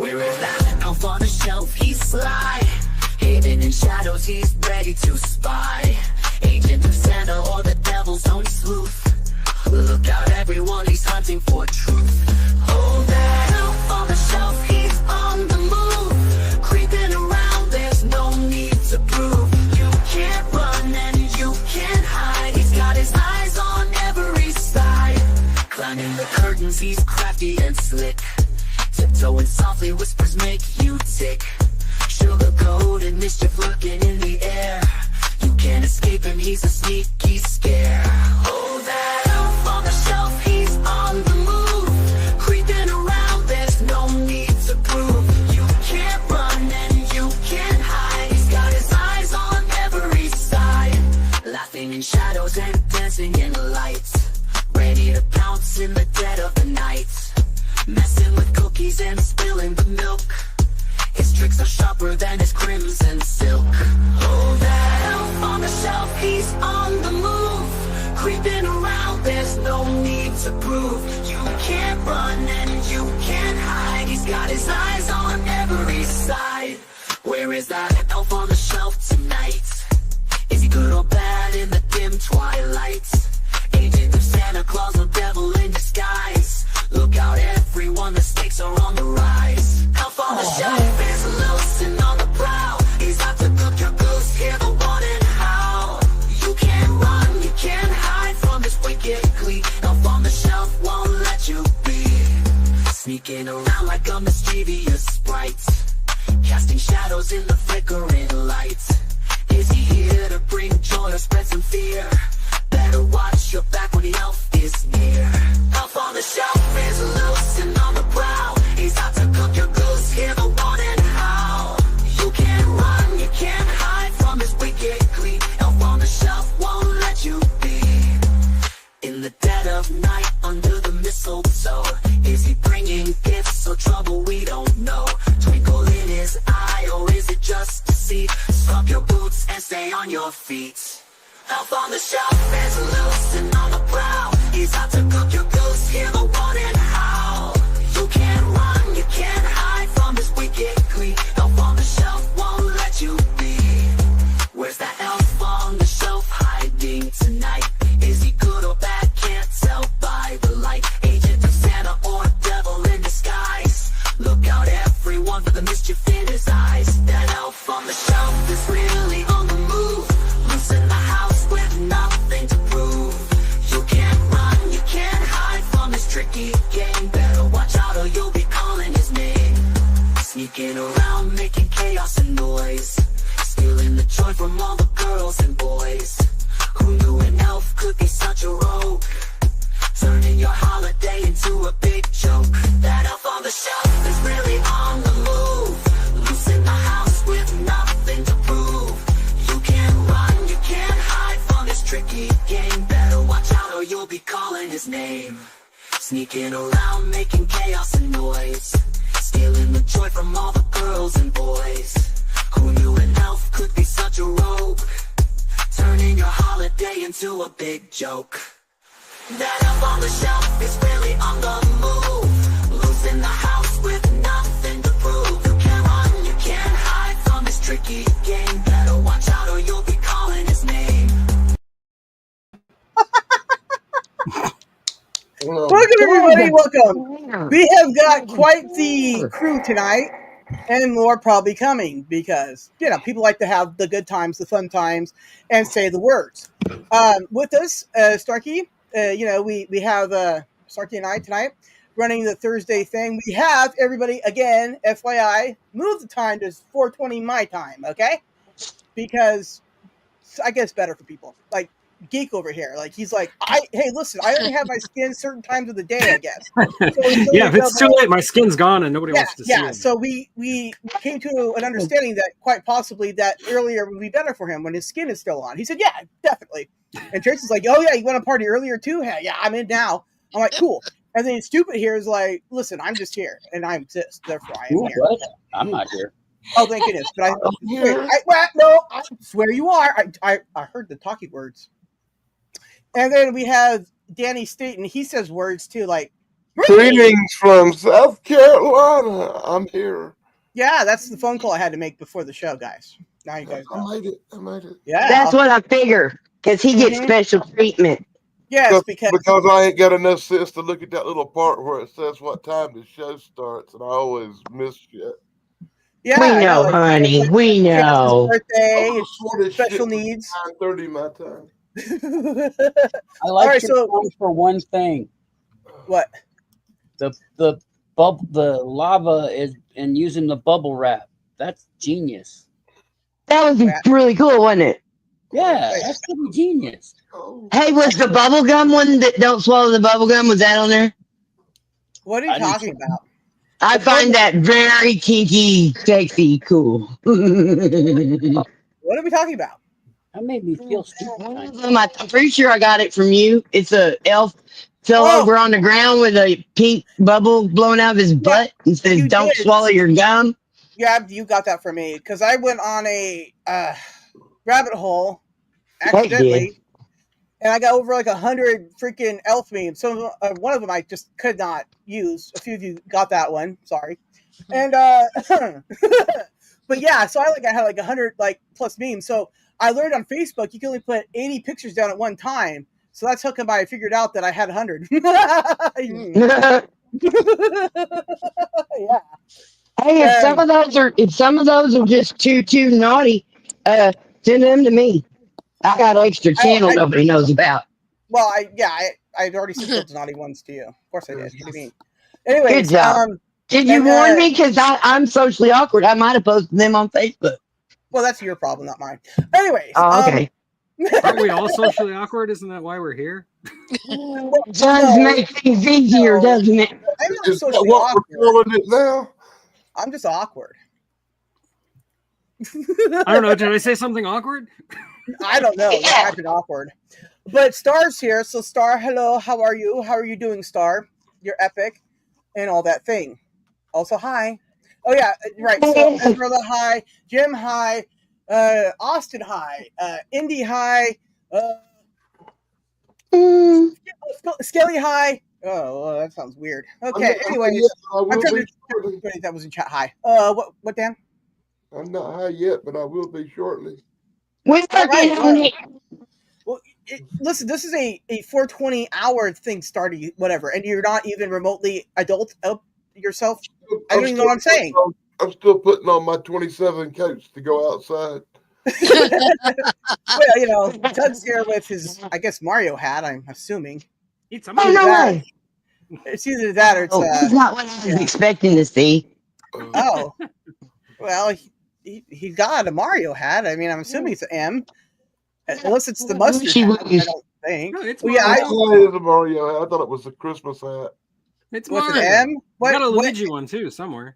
Where is that elf on the shelf? He's sly, hidden in shadows, he's ready to spy. Agent of Santa or the devil's own sleuth. Look out everyone, he's hunting for truth. Oh, that elf on the shelf, he's on the move. Creeping around, there's no need to prove. You can't run and you can't hide. He's got his eyes on every side. Climbing the curtains, he's crafty and slick. Tiptoeing softly, whispers make you tick. Sugarcoat and mischief lurking in the air. You can't escape him, he's a sneaky scare. Oh, that elf on the shelf, he's on the move. Creeping around, there's no need to prove. You can't run and you can't hide. He's got his eyes on every side. Laughing in shadows and dancing in the lights. Ready to pounce in the dead of the night. Messing with cookies and spilling the milk. His tricks are sharper than his crimson silk. Oh, that elf on the shelf, he's on the move. Creeping around, there's no need to prove. You can't run and you can't hide. He's got his eyes on every side. Where is that elf on the shelf tonight? Is he good or bad in the dim twilight? Agent of Santa Claus or devil in disguise? Look out everyone, the stakes are on the rise. Elf on the shelf is loose and on the prowl. He's out to cook your goose, hear the what and how. You can't run, you can't hide from his wicked glee. Elf on the shelf won't let you be. Sneaking around like a mischievous sprite, casting shadows in the flickering light. Is he here to bring joy or spread some fear? Better watch your back when the elf is near. Elf on the shelf is loose and on the prowl. He's out to cook your goose, hear the what and how. You can't run, you can't hide from his wicked glee. Elf on the shelf won't let you be. In the dead of night, under the mistletoe, is he bringing gifts or trouble we don't know? Twinkle in his eye, or is it just deceit? Stop your boots and stay on your feet. Elf on the shelf is loose and on the prowl. He's out to cook your goose, hear the what and how. You can't run, you can't hide from his wicked glee. Elf on the shelf won't let you be. Where's that elf on the shelf hiding tonight? Is he good or bad? Can't tell by the light. Agent of Santa or devil in disguise? Look out everyone for the mischief in his eyes. That elf on the shelf is really on the move. Loose in the house with nothing to prove. You can't run, you can't hide from his tricky game. Better watch out or you'll be calling his name. Sneaking around, making chaos and noise, stealing the joy from all the girls and boys. Who knew an elf could be such a rogue? Turning your holiday into a big joke. That elf on the shelf is really on the move. Loose in the house with nothing to prove. You can't run, you can't hide from his tricky game. Better watch out or you'll be calling his name. Sneaking around, making chaos and noise, stealing the joy from all the girls and boys. Who knew an elf could be such a rogue? Turning your holiday into a big joke. That elf on the shelf is really on the move. Loose in the house with nothing to prove. You can't run, you can't hide from his tricky game. Better watch out or you'll be calling his name. Welcome, everybody. Welcome. We have got quite the crew tonight, and more probably coming because, you know, people like to have the good times, the fun times, and say the words. With us, Snarky, you know, we have Snarky and I tonight running the Thursday thing. We have everybody, again, FYI, move the time to 4:20 my time, okay? Because I guess it's better for people. Like, Geek over here, like, he's like, hey, listen, I only have my skin certain times of the day, I guess. So yeah, if it's too late, my skin's gone and nobody wants to see it. Yeah, so we came to an understanding that quite possibly that earlier would be better for him when his skin is still on. He said, yeah, definitely. And Tracy's like, oh yeah, you want to party earlier too? Yeah, I'm in now. I'm like, cool. And then Stupid here is like, listen, I'm just here and I exist, therefore I am here. What? I'm not here. Oh, thank goodness. But I swear you are. I heard the talking words. And then we have Danny Staten. He says words too, like Greetings from South Carolina. I'm here. Yeah, that's the phone call I had to make before the show, guys. Now you guys I know. made it. I made it. Yeah. That's what I figure. Because he gets special treatment. Yes, because I ain't got enough sense to look at that little part where it says what time the show starts, and I always miss shit. yeah, We I know, honey. We Chancellor's know. birthday, I'm sort of special shit needs. 9:30 my time. I like right, your so- song for one thing. What? The lava is and using the bubble wrap. That's genius. That was really cool, wasn't it? Yeah, that's pretty genius. Oh. Hey, was the bubble gum one that don't swallow the bubble gum? Was that on there? What are you talking about? I find that very kinky, sexy, cool. What are we talking about? That made me feel stupid. I'm pretty sure I got it from you. It's a elf fell over on the ground with a pink bubble blowing out of his butt and says, "Don't swallow your gum." Yeah, you got that from me because I went on a rabbit hole accidentally, and I got over like 100 freaking elf memes. So one of them I just could not use. A few of you got that one. Sorry, and but yeah, so I had like 100 plus memes. So I learned on Facebook you can only put 80 pictures down at one time. So that's how come I figured out that I had 100. Yeah. Hey, if some of those are just too naughty, send them to me. I got an extra channel nobody knows about. Well, I'd already sent those naughty ones to you. Of course I did. What do you mean? Anyways, good job. Did you warn me? Because I'm socially awkward. I might have posted them on Facebook. Well, that's your problem, not mine. Anyways. Okay. Aren't we all socially awkward? Isn't that why we're here? It does make things easier, doesn't it? I'm not socially awkward. I'm just awkward. I don't know. Did I say something awkward? I don't know. Yeah. I've been awkward. But Star's here. So, Star, hello. How are you? How are you doing, Star? You're epic and all that thing. Also, hi. Oh, yeah. Right. So, Esmeralda, hi. Jim, hi. Austin, hi. Indy, hi. Skelly, hi. Oh, well, that sounds weird. Okay. Anyways, I'm trying to that was in chat. Hi. What, Dan? I'm not high yet, but I will be shortly. Well, listen, this is a 420-hour thing starting, whatever, and you're not even remotely adult yourself. I don't even know what I'm saying. I'm still putting on my 27 coats to go outside. Well, Doug's here with his, I guess, Mario hat, I'm assuming. It's way. It's either that or it's... it's not what I was expecting to see. Oh. Well, he got a Mario hat. I mean, I'm assuming it's an M. Unless it's the mustard hat, I don't think. No, it's it is a Mario hat. I thought it was a Christmas hat. It's What's Mario. an M? We got a Luigi one, too, somewhere.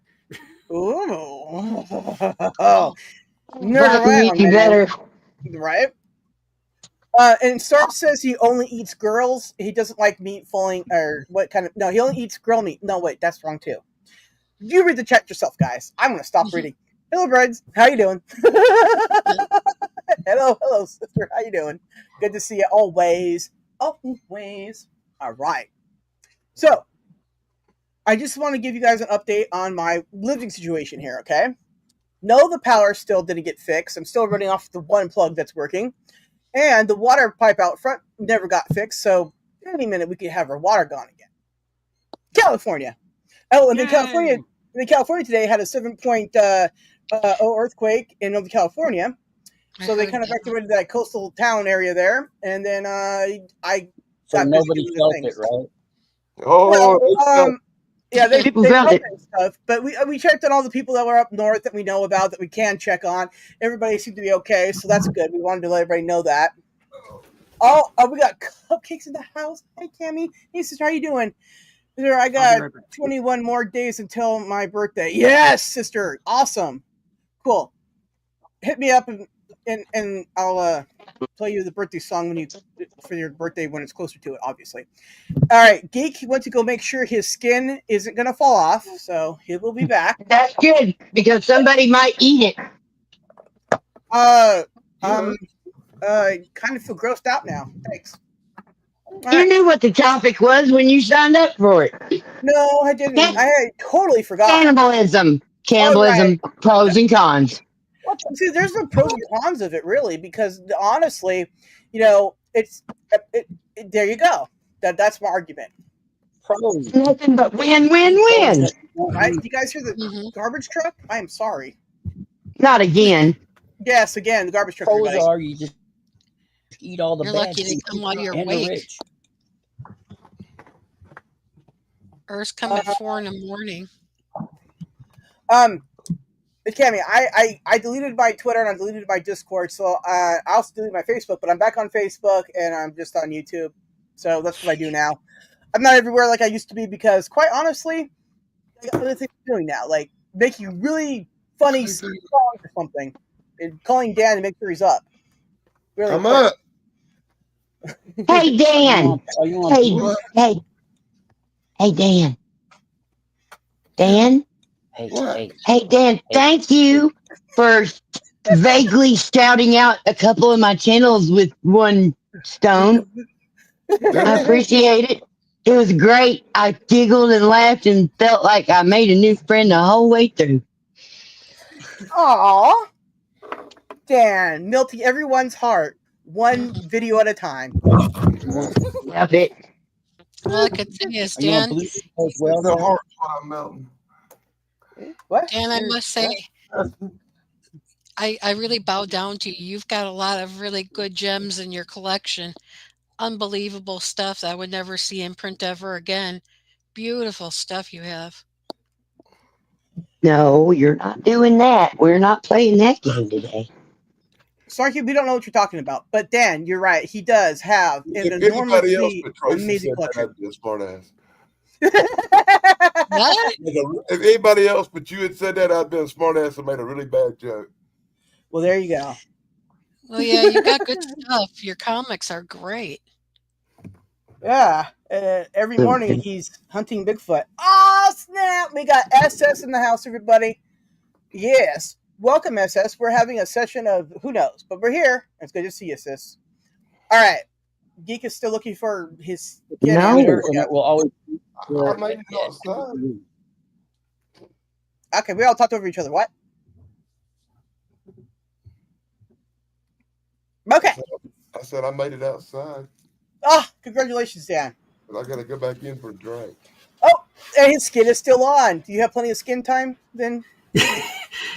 Ooh. Oh. Nerd around, better. Right? And Stark says he only eats girls. He doesn't like meat falling, or what kind of... No, he only eats girl meat. No, wait, that's wrong, too. You read the chat yourself, guys. I'm going to stop reading. Hello, birds. How you doing? Hello, sister. How you doing? Good to see you always. Always. All right. So, I just want to give you guys an update on my living situation here, okay? No, the power still didn't get fixed. I'm still running off the one plug that's working. And the water pipe out front never got fixed, so any minute we could have our water gone again. California. Oh, and then California today had a 7.0 earthquake in Northern California. So they kind of evacuated that coastal town area there, and then so nobody felt it, right? Oh, yeah, they felt it and stuff. But we checked on all the people that were up north that we know about that we can check on. Everybody seemed to be okay, so that's good. We wanted to let everybody know that. Oh, we got cupcakes in the house. Hey, Cammy. Hey, sister, how you doing? I got 21 more days until my birthday. Yes, sister. Awesome. Cool. Hit me up and I'll play you the birthday song for your birthday when it's closer to it, obviously. All right. Geek went to go make sure his skin isn't going to fall off, so he will be back. That's good, because somebody might eat it. I kind of feel grossed out now. Thanks. You knew what the topic was when you signed up for it. No, I didn't. I totally forgot. Cannibalism. Pros and cons. See, there's no pros and cons of it, really, because honestly, it's there you go. That's my argument. Pros. Nothing but win. Right? You guys hear the Mm-hmm. garbage truck? I am sorry. Not again. Yes, again, the garbage truck. Pros are you just eat all the You're bad lucky they things come while you're and the awake. rich. Ours come at 4 in the morning. Cammy, I deleted my Twitter and I deleted my Discord, so I also deleted my Facebook, but I'm back on Facebook and I'm just on YouTube. So that's what I do now. I'm not everywhere like I used to be because, quite honestly, I got other things I'm doing now, like making really funny songs or something, and calling Dan to make sure he's up. Really I'm important. up. Hey Dan. Hey Dan. Dan. Hey. Hey Dan. Thank you for vaguely shouting out a couple of my channels with one stone. I appreciate it. It was great. I giggled and laughed and felt like I made a new friend the whole way through. Aw, Dan, melting everyone's heart, one video at a time. Love it. All I could say is, Are you on Dan, Bluetooth as well? The heart's what I'm melting. What? Dan, I must say, I really bow down to you. You've got a lot of really good gems in your collection. Unbelievable stuff that I would never see in print ever again. Beautiful stuff you have. No, you're not doing that. We're not playing that game today. Snarky, we don't know what you're talking about, but Dan, you're right. He does have an If anybody else enormously but Tracy amazing said that, collection. I'd be a smart ass. What? If anybody else but you had said that, I'd been a smart ass and made a really bad joke. Well, there you go. Well, yeah, you got good stuff. Your comics are great. Yeah. Every morning he's hunting Bigfoot. Oh, snap. We got SS in the house, everybody. Yes. Welcome, SS. We're having a session of who knows, but we're here. It's good to see you, sis. All right. Geek is still looking for his. No. We'll always. I made it outside. Okay, we all talked over each other. What? Okay. I said I made it outside, Oh, congratulations, Dan. but I got to go back in for a drink. Oh, and his skin is still on. Do you have plenty of skin time then?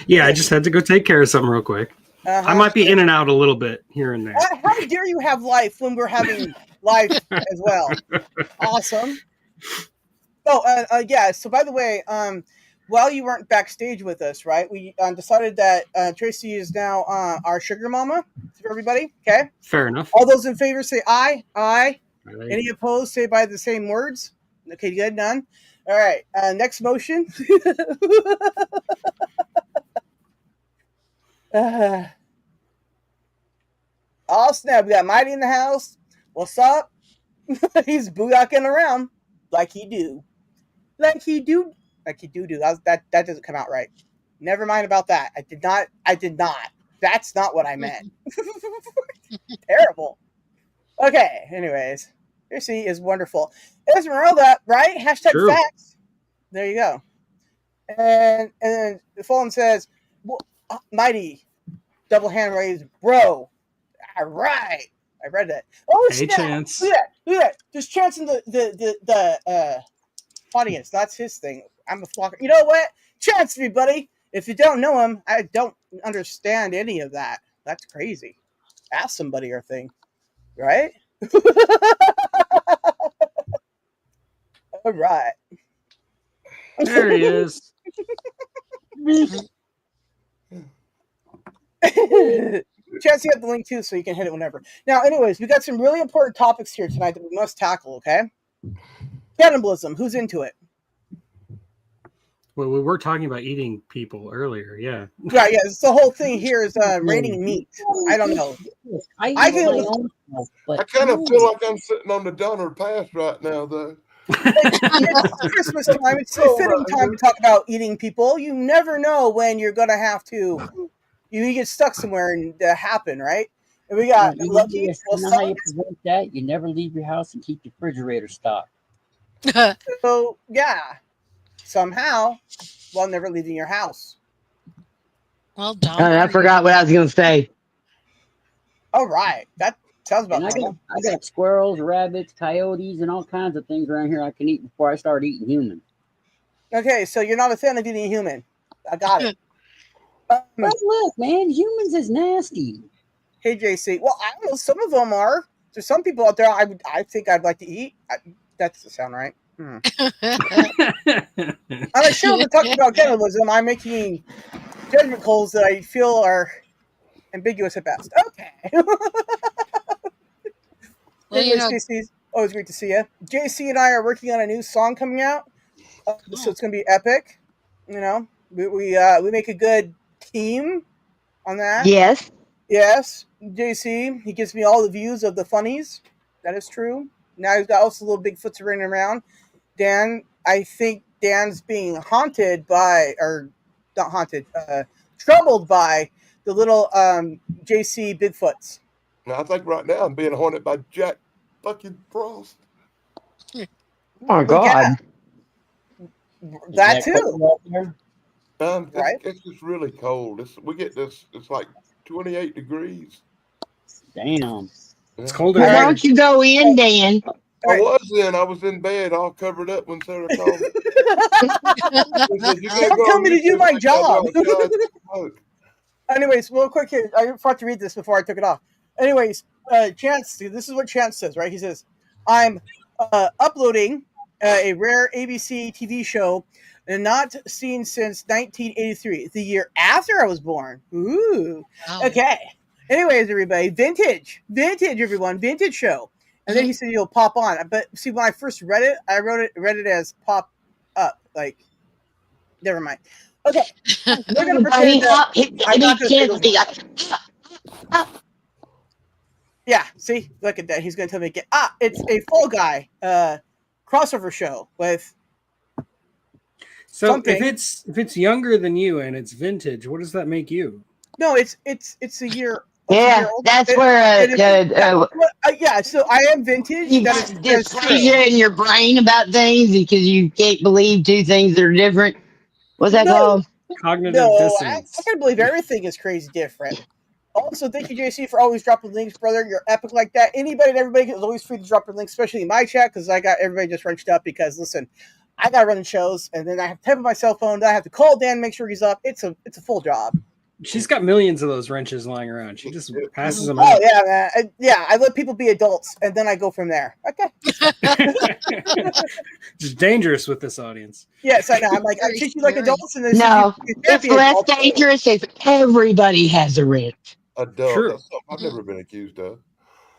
Yeah, I just had to go take care of something real quick. I might be in and out a little bit here and there. How dare you have life when we're having life as well? Awesome. Oh, yeah. So, by the way, while you weren't backstage with us, right, we decided that Tracy is now our sugar mama for everybody. Okay. Fair enough. All those in favor say aye. Aye. Right. Any opposed say by the same words. Okay, good. None. All right. Next motion. Oh snap! We got Mighty in the house. What's up? He's boondocking around like he do. That doesn't come out right. Never mind about that. I did not. That's not what I meant. Terrible. Okay. Anyways, Tracy is wonderful. Esmeralda, right? Hashtag True. facts. There you go. And then the phone says, well, Mighty, double hand raised, bro. All right. I read that. Oh, Hey, snap. Chance. Look at that. Just Chance in the audience. That's his thing. I'm a flocker. You know what? Chance, everybody. If you don't know him, I don't understand any of that. That's crazy. Ask somebody or thing. Right? All right. There he is. Chance, you have the link too, so you can hit it whenever. Now, anyways, we got some really important topics here tonight that we must tackle, okay? Cannibalism. Who's into it? Well, we were talking about eating people earlier. Yeah. Yeah. It's the whole thing here is raining meat. I don't know. I can- my own stuff, but I kind of feel like I'm sitting on the Donner Pass right now, though. It's Christmas time. It's a fitting time to talk about eating people. You never know when you're going to have to. You get stuck somewhere and happen, right? And we got Lucky. You know how you prevent that? You never leave your house and keep your refrigerator stocked. So yeah, somehow, while never leaving your house. Well, don't. I forgot what I was going to say. All right, that sounds And about normal. I got squirrels, rabbits, coyotes, and all kinds of things around here I can eat before I start eating humans. Okay, so you're not a fan of eating human. I got it. Um, But look, man, humans is nasty. hey JC. Well, I don't know. Some of them are. There's some people out there I think I'd like to eat. That doesn't sound right. On a show that talks about cannibalism, I'm making judgment calls that I feel are ambiguous at best. Okay. Well, Anyways, JC, always great to see you. JC and I are working on a new song coming out, so it's going to be epic. You know, we make a good team on that. Yes. Yes, JC, he gives me all the views of the funnies. That is true. Now he's got also little Bigfoots running around. Dan, I think Dan's being haunted by, or not haunted, troubled by the little JC Bigfoots. Now, I think right now I'm being haunted by Jack fucking Frost. Oh my God. That too. Cold out there? Right. It's just really cold. We get this. It's like 28 degrees. Damn. It's colder. Well, All why right. don't you go in, Dan? All right. I was in bed all covered up when Sarah called me. She said, "You can't Don't go tell on me to do YouTube my like that, job. oh, God, smoke." Anyways, real quick here, I forgot to read this before I took it off. Anyways, Chance, this is what Chance says, right? He says, I'm uploading a rare ABC TV show not seen since 1983, the year after I was born. Ooh. Wow. Okay. Anyways, everybody, vintage, everyone, vintage show. And then he said you'll pop on. But see, when I first read it, I read it as pop up. Like, never mind. Okay. We're going to pretend that I'm not going to say those words. Yeah, see, look at that. He's going to tell me again. It's a Fall Guy crossover show with. So something. if it's younger than you and it's vintage, what does that make you? No, it's a year. Yeah, that's where yeah. So I am vintage. you That got is dysplasia in your brain about things because you can't believe two things that are different. What's that no, called? Cognitive I dissonance. can't believe everything is crazy different. Also, thank you, JC, for always dropping links, brother. You're epic like that. Anybody and everybody is always free to drop their links, especially in my chat, because I got everybody just wrenched up because, listen, I got running shows, and then I have to type on my cell phone, then I have to call Dan, make sure he's up. It's a full job. She's got millions of those wrenches lying around. She just passes them Oh, out. yeah, man. I let people be adults, and then I go from there. Okay. Just dangerous with this audience. Yes, I know. I'm like, I treat you like adults, and then No, it's less dangerous if everybody has a wrench. Adult. True. That's something I've never been accused of.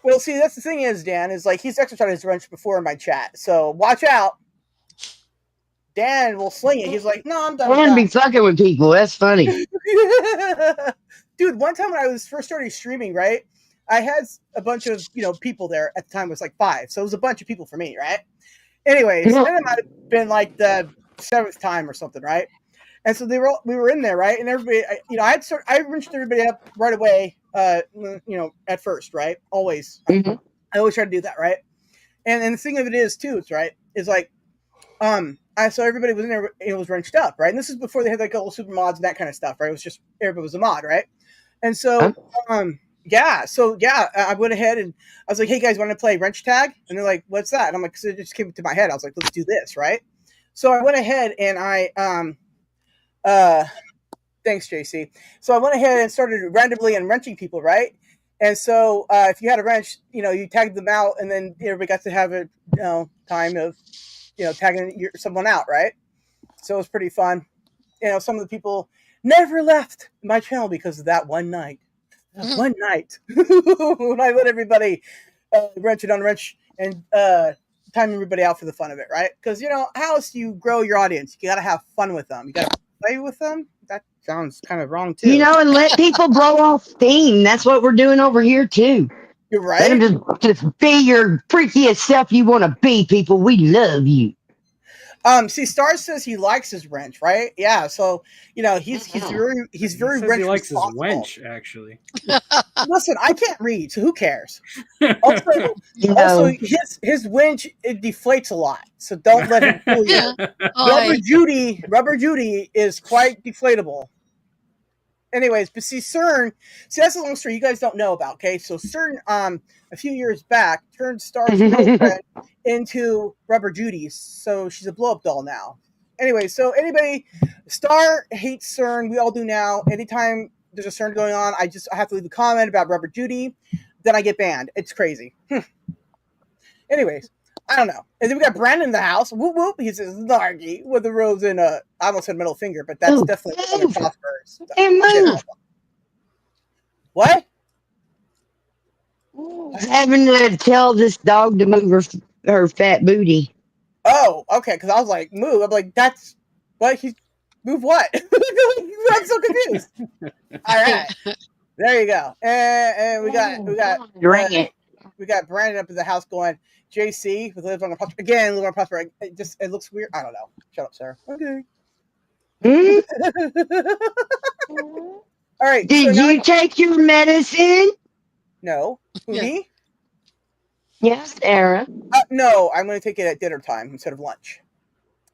Well, see, that's the thing is, Dan, is like he's exercised his wrench before in my chat, so watch out. Dan will sling it. He's like, no, I'm done. I wouldn't be fucking with people. That's funny. Dude, one time when I was first starting streaming, right, I had a bunch of people there at the time. It was like 5, so it was a bunch of people for me, right? Anyways, and it might have been like the 7th time or something, right? And so we were in there, right? And everybody, I rinsed everybody up right away, at first, right? Always. Mm-hmm. I always try to do that, right? And the thing of it is too, it's right, is like, I saw everybody was in there, it was wrenched up, right? And this is before they had like all super mods and that kind of stuff, right? It was just everybody was a mod, right? And so, I went ahead and I was like, hey guys, want to play wrench tag? And they're like, what's that? And I'm like, because it just came to my head. I was like, let's do this, right? So I went ahead and thanks, JC. So I went ahead and started randomly wrenching people, right? And so if you had a wrench, you tagged them out, and then everybody got to have a time of tagging someone out, right? So it was pretty fun. Some of the people never left my channel because of that one night. One night when I let everybody wrench it on wrench and time everybody out for the fun of it, right? Because how else do you grow your audience? You got to have fun with them. You got to play with them. That sounds kind of wrong too. And let people blow off steam. That's what we're doing over here too. You're right. Let them just be your freakiest self you want to be, people. We love you. See, Star says he likes his wrench, right? Yeah, so he's very He wrench he likes his responsible. wench, actually. Listen, I can't read, so who cares? Also, You also know, his winch it deflates a lot, so don't let him fool you. Yeah. Oh, Rubber Judy is quite deflatable. Anyways, but see that's a long story you guys don't know about. Okay, so CERN a few years back turned Star's girlfriend into Rubber Judy, so she's a blow up doll now. Anyway, so Star hates CERN. We all do now. Anytime there's a CERN going on, I have to leave a comment about Rubber Judy, then I get banned. It's crazy. Anyways, I don't know. And then we got Brandon in the house. Whoop whoop. He says snarky with the rose in I almost said middle finger, but that's definitely one of Prosper's. and move. What? Having to tell this dog to move her fat booty. Oh, okay. Because I was like, move. I'm like, that's what he move. What? I'm so confused. All right, there you go. And we got Ring it. we got Brandon up in the house going. JC with live on a prosper again. Live on a prosper. It looks weird. I don't know. Shut up, Sarah. Okay. All right. Did you take your medicine? No. Who, me? Yes, Sarah. No, I'm going to take it at dinner time instead of lunch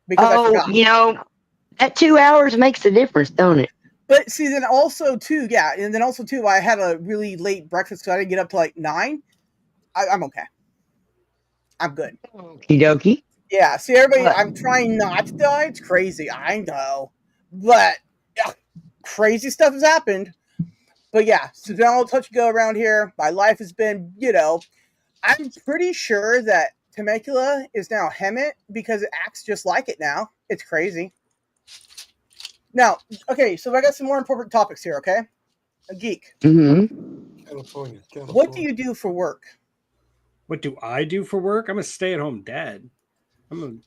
because I forgot. That 2 hours makes a difference, don't it? But see, then also too, I had a really late breakfast because I didn't get up till like 9. I'm okay. I'm good. Okie dokie. Yeah. See, everybody, I'm trying not to die. It's crazy. I know, but crazy stuff has happened. But yeah, so been all touch and go around here. My life has been, I'm pretty sure that Temecula is now Hemet because it acts just like it now. It's crazy. Now, okay, so I got some more important topics here, okay? A geek. Mm-hmm. California. What do you do for work? What do I do for work? I'm a stay-at-home dad. I'm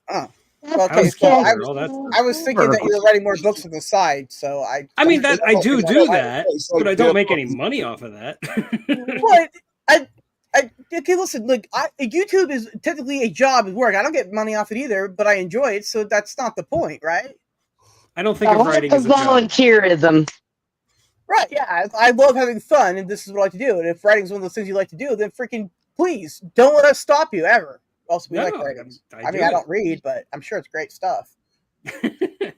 Oh. Okay, so I was thinking that you were writing more books on the side, so I mean that I do that, but I don't make any money off of that. But okay, listen, look, YouTube is technically a job at work. I don't get money off it either, but I enjoy it, so that's not the point, right? I don't think of writing as a volunteerism. Right, yeah. I love having fun, and this is what I like to do. And if writing is one of those things you like to do, then freaking please don't let us stop you ever. Also, we like writing. I mean, I don't read, but I'm sure it's great stuff.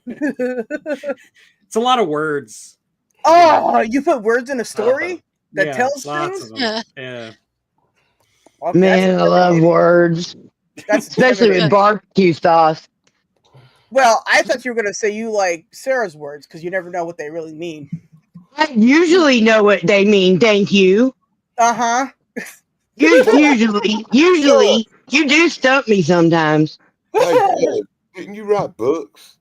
It's a lot of words. Oh, you put words in a story that tells things? Yeah. Okay, man, I love words. That's especially with barbecue sauce. Well, I thought you were going to say you like Sarah's words because you never know what they really mean. I usually know what they mean, thank you. Uh-huh. Usually, you do stump me sometimes. Hey, didn't you write books?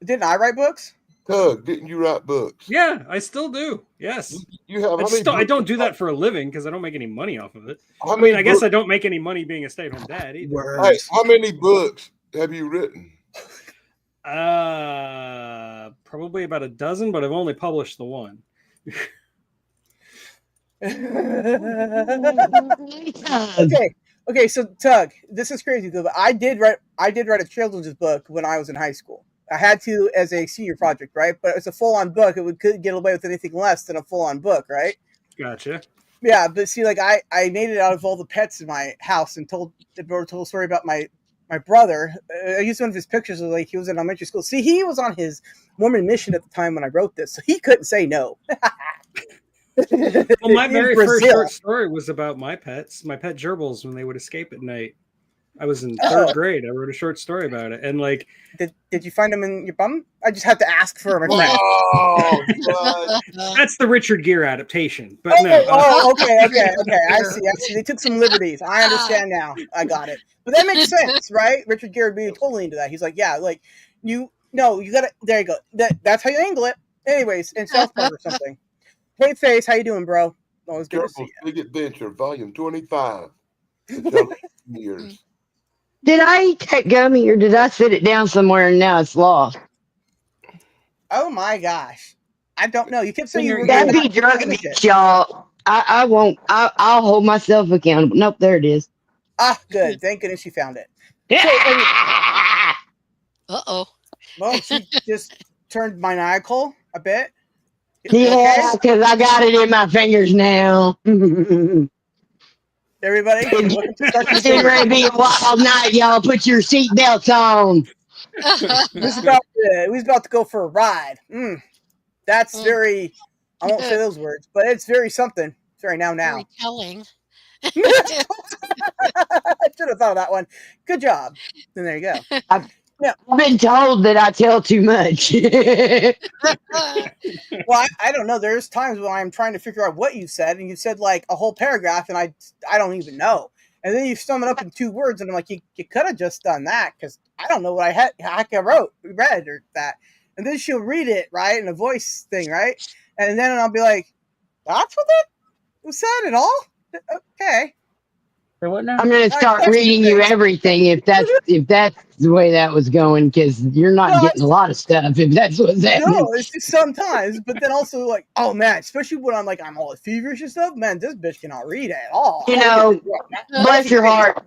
Didn't I write books? Tug, didn't you write books? Yeah, I still do. Yes. You have. I don't do that for a living because I don't make any money off of it. I guess I don't make any money being a stay-at-home dad either. Hey, how many books have you written? Probably about a dozen, but I've only published the one. Okay, so Tug, this is crazy though, but I did write a children's book when I was in high school. I had to as a senior project, right? But it's a full-on book. It couldn't get away with anything less than a full-on book, right? Gotcha. Yeah, but see, like I made it out of all the pets in my house and told a story about my brother. I used one of his pictures of like he was in elementary school. See, he was on his Mormon mission at the time when I wrote this, so he couldn't say no. Well, my very first short story was about my pets, my pet gerbils, when they would escape at night. I was in third grade. I wrote a short story about it, and like, did you find them in your bum? I just have to ask for them. Oh, that's the Richard Gere adaptation. But okay, okay. I see. They took some liberties. I understand now. I got it. But that makes sense, right? Richard Gere would be totally into that. He's like, yeah, like you gotta. There you go. That's how you angle it. Anyways, in South Park or something. Hey, Face, how you doing, bro? Always good to see you. Big Adventure, Volume 25. Years. Did I eat that gummy or did I sit it down somewhere and now it's lost? Oh my gosh. I don't know. You kept saying you were that'd be drug abuse, y'all. I won't. I'll hold myself accountable. Nope, there it is. Ah, good. Thank goodness you found it. Uh-oh. Well, she just turned maniacal a bit. Yeah, because I got it in my fingers now. Everybody, welcome to Snarky's It's getting ready to be a wild night, y'all. Put your seatbelts on. We're about to go for a ride. That's very. I won't say those words, but it's very something. It's very now. Very telling. I should have thought of that one. Good job. Then there you go. I've been told that I tell too much. Well, I don't know. There's times when I'm trying to figure out what you said, and you said like a whole paragraph, and I don't even know. And then you sum it up in 2 words, and I'm like, you could have just done that because I don't know what I read or that. And then she'll read it right in a voice thing, right? And then I'll be like, that's what that was said at all? Okay. For what now? I'm gonna start reading you everything if that's the way that was going, because you're not getting a lot of stuff if that's what's happening. No, it's just sometimes, but then also like, oh man, especially when I'm like I'm all feverish and stuff. Man, this bitch cannot read at all. You know, bless your heart.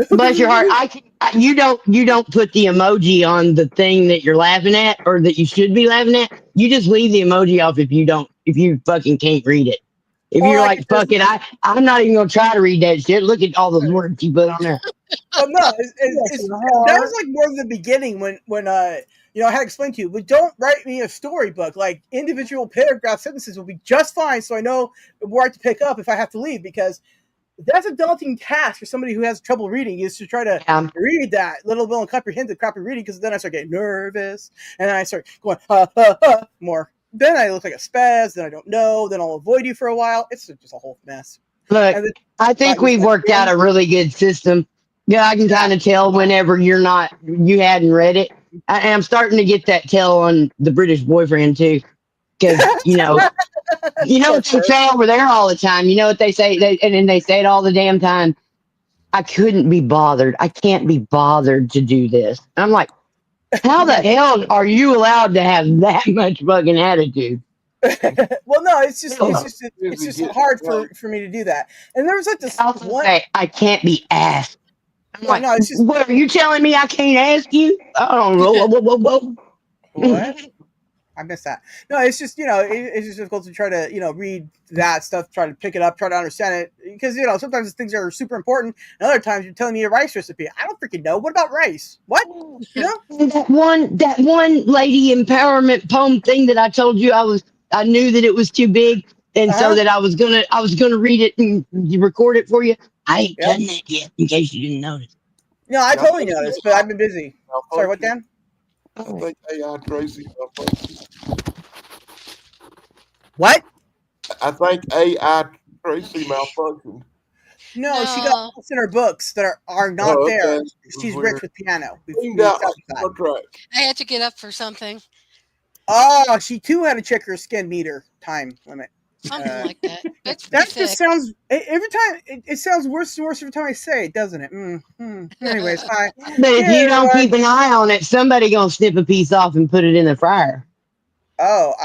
Bless your heart. You don't put the emoji on the thing that you're laughing at or that you should be laughing at. You just leave the emoji off if you fucking can't read it. If you're like, fuck it, I'm not even gonna try to read that shit. Look at all those words you put on there. Oh no, that was like more the beginning when I had explained to you, but don't write me a storybook. Like individual paragraph sentences will be just fine, so I know where to pick up if I have to leave, because that's a daunting task for somebody who has trouble reading, is to try to read that, let alone comprehend the crappy reading, because then I start getting nervous, and then I start going, more. Then I look like a spaz, then I don't know, then I'll avoid you for a while. It's just a whole mess. Look, I think we've worked out a really good system. Yeah, I can kind of tell whenever you hadn't read it. I'm starting to get that tell on the British boyfriend too. Because, what they say over there all the time. You know what they say? And they say it all the damn time. I couldn't be bothered. I can't be bothered to do this. And I'm like, how the hell are you allowed to have that much fucking attitude? Well, no, it's just hard for me to do that. And there was like this one. I can't be asked. I'm like, no, it's just. What are you telling me? I can't ask you? I don't know. What? I missed that. No, it's just it's just difficult to try to read that stuff, try to pick it up, try to understand it, because sometimes things are super important, and other times you're telling me a rice recipe. I don't freaking know. What about rice? What? That one lady empowerment poem thing that I told you I knew that it was too big, and so that I was gonna read it and record it for you. I ain't done that yet, in case you didn't notice. No, I totally noticed, but I've been busy. Sorry, what, Dan? I think AI Tracy. What? I think AI Tracy malfunctioned. No, she got books in her books that are not there. She's rich with piano. I had to get up for something. Oh, she too had to check her skin meter time limit. Something like that. That just sounds every time. It sounds worse and worse every time I say it, doesn't it? Anyways, hi. But if you don't keep an eye on it, somebody gonna snip a piece off and put it in the fryer. Oh,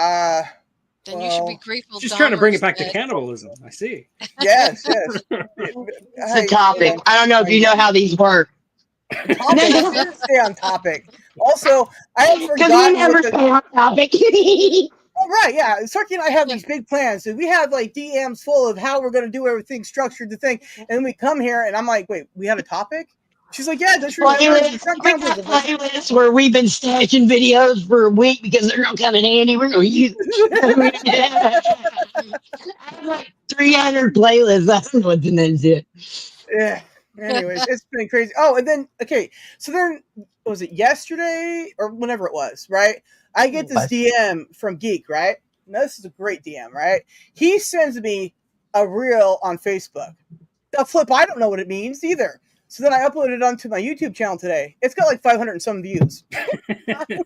then you should be grateful. She's trying to bring it back to cannibalism. I see. Yes. It's a topic. I don't know if you know how these work. Stay on topic. Also, I have forgotten. Because we never stay on topic. Oh, right, yeah. Sarky and I have these big plans. So we have like DMs full of how we're going to do everything, structured the thing. And then we come here and I'm like, wait, we have a topic? She's like, yeah, that's right. Playlist where we've been stashing videos for a week because they're going to come in handy. We're going to use I have like 300 playlists. I don't know what's in that shit. Yeah. Anyways, it's been crazy. Oh, and then, okay. So then, was it yesterday or whenever it was, right? I get this DM from Geek, right? Now, this is a great DM, right? He sends me a reel on Facebook. The flip, I don't know what it means either. So then I uploaded it onto my YouTube channel today. It's got like 500 and some views.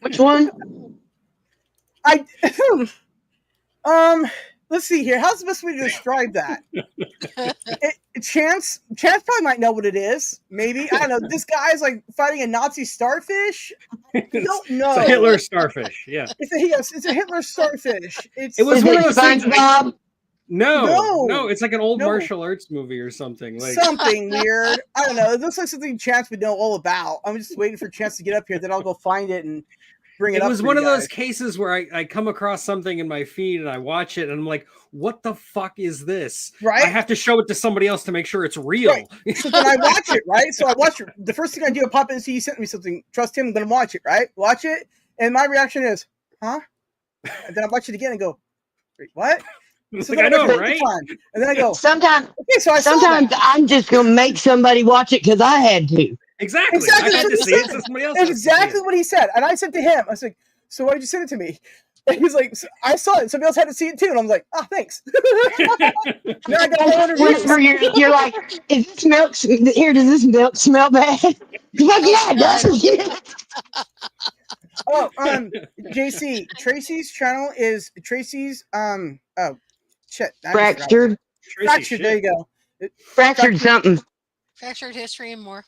Which one? Let's see here. How's the best way to describe that? Chance probably might know what it is. Maybe. I don't know. This guy's like fighting a Nazi starfish. I don't know. It's a Hitler starfish. Yeah. It's a Hitler starfish. It was one of those things. No, it's like an old No. martial arts movie or something. Like Something weird. I don't know. It looks like something Chance would know all about. I'm just waiting for Chance to get up here, then I'll go find it and bring it it up. was for one you of those guys. cases where I come across something in my feed and I watch it and I'm like, what the fuck is this? Right? I have to show it to somebody else to make sure it's real. Right. So then I watch it, right? So I watch it. The first thing I do, I pop in and see he sent me something. Trust him, I'm going to watch it, right? Watch it. And my reaction is, huh? And then I watch it again and go, wait, what? It's So like, I then I know, go, right? and then I go, Sometimes, okay, so I saw sometimes that. I'm just gonna make somebody watch it because I had to. Exactly. Exactly, I had that's to what see he it, said. so somebody else That's has to see exactly it. what he said. And I said to him, I was like, so why did you send it to me? And he's like, I saw it. Somebody else had to see it too. And I'm like, oh, thanks. Now I got my own reviews. Whenever you're like, is this milk? Here, does this milk smell bad? You're like, yeah, it does. Oh, JC, Tracy's channel is Tracy's, oh, shit. I just forgot. Fractured, Tracy Fractured, there shit. you go. fractured something. Fractured history and more.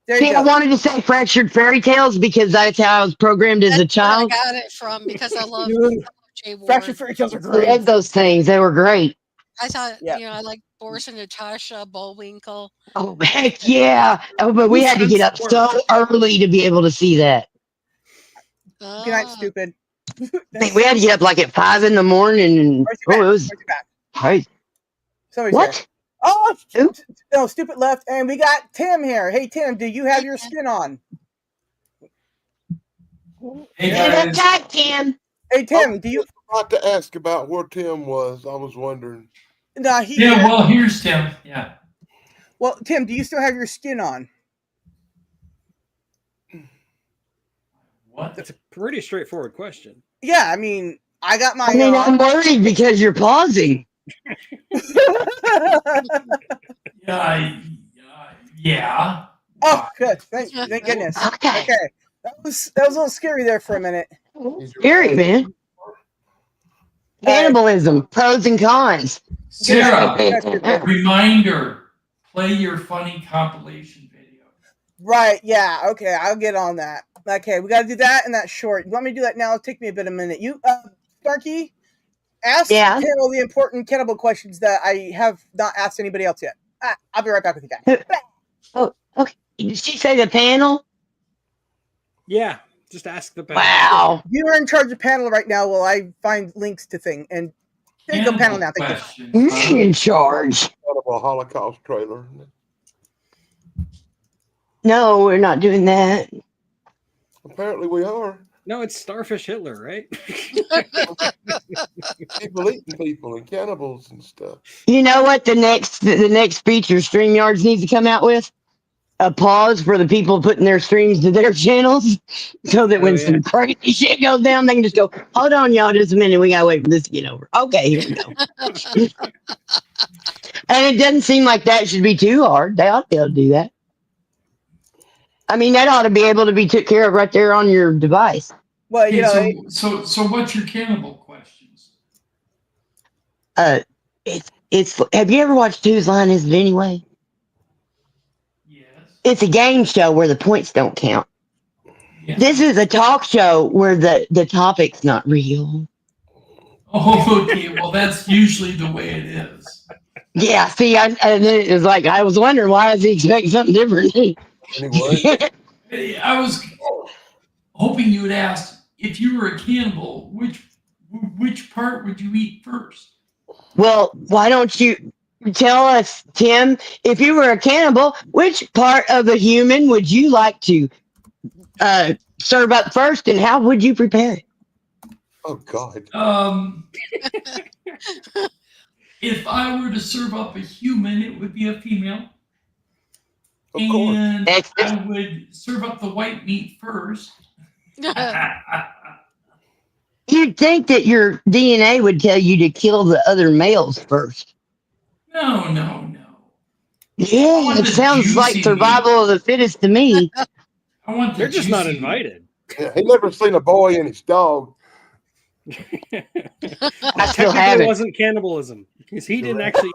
There See, you I go. wanted to say fractured fairy tales because that's how I was programmed as a That's where I child. got it from because I love Dude, Jay Ward. Fractured fairy tales are I great. love those things. They were great. I thought, Yeah. I like Boris and Natasha, Bullwinkle. Oh, heck yeah. Oh, but we had to get up so early to be able to see that. Good night, stupid. I think we had to get up like at 5 in the morning. And, Where's your back? it was Where's your back? crazy. Somebody's What? here. Oh, Who? no, stupid left. And we got Tim here. Hey, Tim, do you have your skin on? Hey Get up guys, tight, Tim. Hey, Tim, do you? About to ask about where Tim was. I was wondering. Nah, he. yeah, well, here's Tim. Yeah, Well, Tim, do you still have your skin on? what? That's a pretty straightforward question. Yeah, I mean, I got I mine mean, I'm on. worried because you're pausing. Yeah. Oh, good. Thank goodness. Okay. Okay, that was a little scary there for a minute. Scary, man. Cannibalism, pros and cons. Sarah, That's good. reminder: play your funny compilation video. Right? Yeah. Okay, I'll get on that. Okay, we got to do that and that short. You want me to do that now? It'll take me a bit of a minute. You, Starkey, ask Yeah. Tim all the important cannibal questions that I have not asked anybody else yet. I'll be right back with you guys. Oh, okay. Did she say the panel? Yeah, just ask the panel. Wow. You are in charge of panel right now while I find links to thing. And there you go, panel now. Thank you. Questions. You're in charge. Kind of a Holocaust trailer. No, we're not doing that. Apparently we are. No, it's Starfish Hitler, right? People eating people and cannibals and stuff. You know what the next feature StreamYards needs to come out with? A pause for the people putting their streams to their channels so that when some crazy shit goes down, they can just go, hold on, y'all, just a minute. We got to wait for this to get over. Okay, here we go. And it doesn't seem like that should be too hard. They ought to be able to do that. I mean, that ought to be able to be took care of right there on your device. Well, you know, Okay, so what's your cannibal questions? It's. Have you ever watched Whose Line Is It Anyway? Yes. It's a game show where the points don't count. Yeah. This is a talk show where the topic's not real. Oh, okay. Well, that's usually the way it is. Yeah, see, and then it was like, I was wondering, why is he expecting something different? Anyway. Hey, I was hoping you would ask if you were a cannibal, which part would you eat first? Well, why don't you tell us, Tim, if you were a cannibal, which part of a human would you like to serve up first, and how would you prepare it? Oh God. If I were to serve up a human, it would be a female. Of course. And Excellent. I would serve up the white meat first. You'd think that your DNA would tell you to kill the other males first. No. Yeah, want it the sounds like juicy survival of the fittest to me. I want the They're just not juicy invited. Yeah, he never seen a boy and his dog. I still Technically, it haven't. wasn't cannibalism because he didn't actually.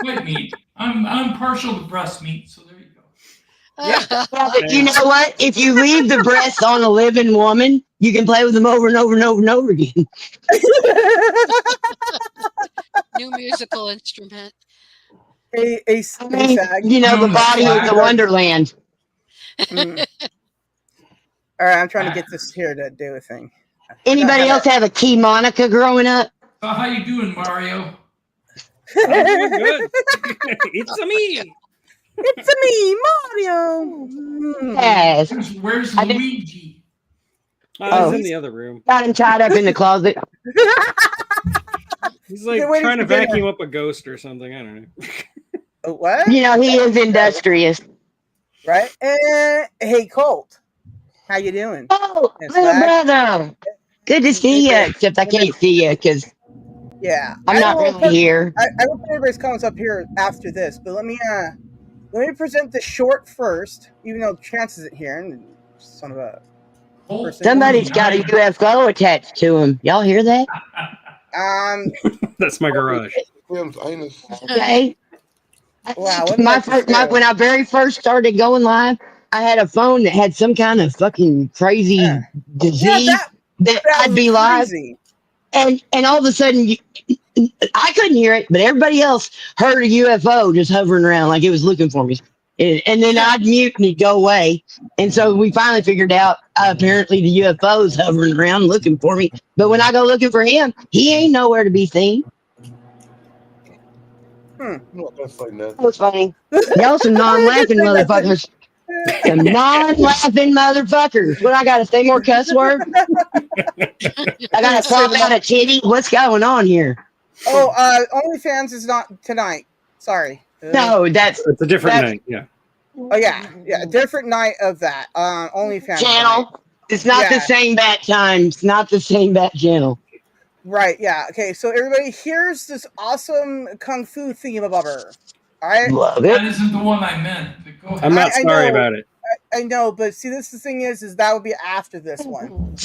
white meat. I'm partial to breast meat, so there you go. Yeah, but you know what? If you leave the breast on a living woman, you can play with them over and over and over and over again. New musical instrument. a I mean, sag. you know, the No, body is a wonderland. Mm. All right, I'm trying to get this here to do a thing. I forgot Anybody how else have a key Monica growing up? So how you doing, Mario? I'm doing good. It's a me. It's a me, Mario. Mm. Yes. Where's I did- Luigi? He's in the other room. Got him tied up in the closet. He's like They're waiting trying to for dinner. vacuum up a ghost or something. I don't know. What? You know, he is industrious. Right? Hey, Colt. How you doing? Oh, It's little back. brother. Good to see you, except I can't see you because Yeah, I'm not really here. I will put everybody's comments up here after this, but let me present the short first, even though Chance isn't here. And son of a person. Somebody's got a UFO attached to him. Y'all hear that? That's my garage. Tim's anus. Okay. Wow, what did I just do? When I very first started going live, I had a phone that had some kind of fucking crazy disease that I'd be live, crazy. and all of a sudden I couldn't hear it, but everybody else heard a UFO just hovering around like it was looking for me. And then I'd mute and it'd go away. And so we finally figured out apparently the UFO's hovering around looking for me. But when I go looking for him, he ain't nowhere to be seen. I'm not gonna say nothing. That was funny. Y'all some non-laughing motherfuckers. Some non-laughing motherfuckers. What, I gotta say more cuss words? I gotta swap out a titty? What's going on here? Oh, OnlyFans is not tonight. Sorry. No, it's a different night. Yeah. Oh yeah, different night of that. OnlyFans channel. night. It's not the same bat time. It's not the same bat channel. Right. Yeah. Okay. So everybody, here's this awesome kung fu thingamabobber. All right. Love That isn't the one I meant. But go ahead. I'm not sorry about it. I know, but see, the thing is that would be after this one.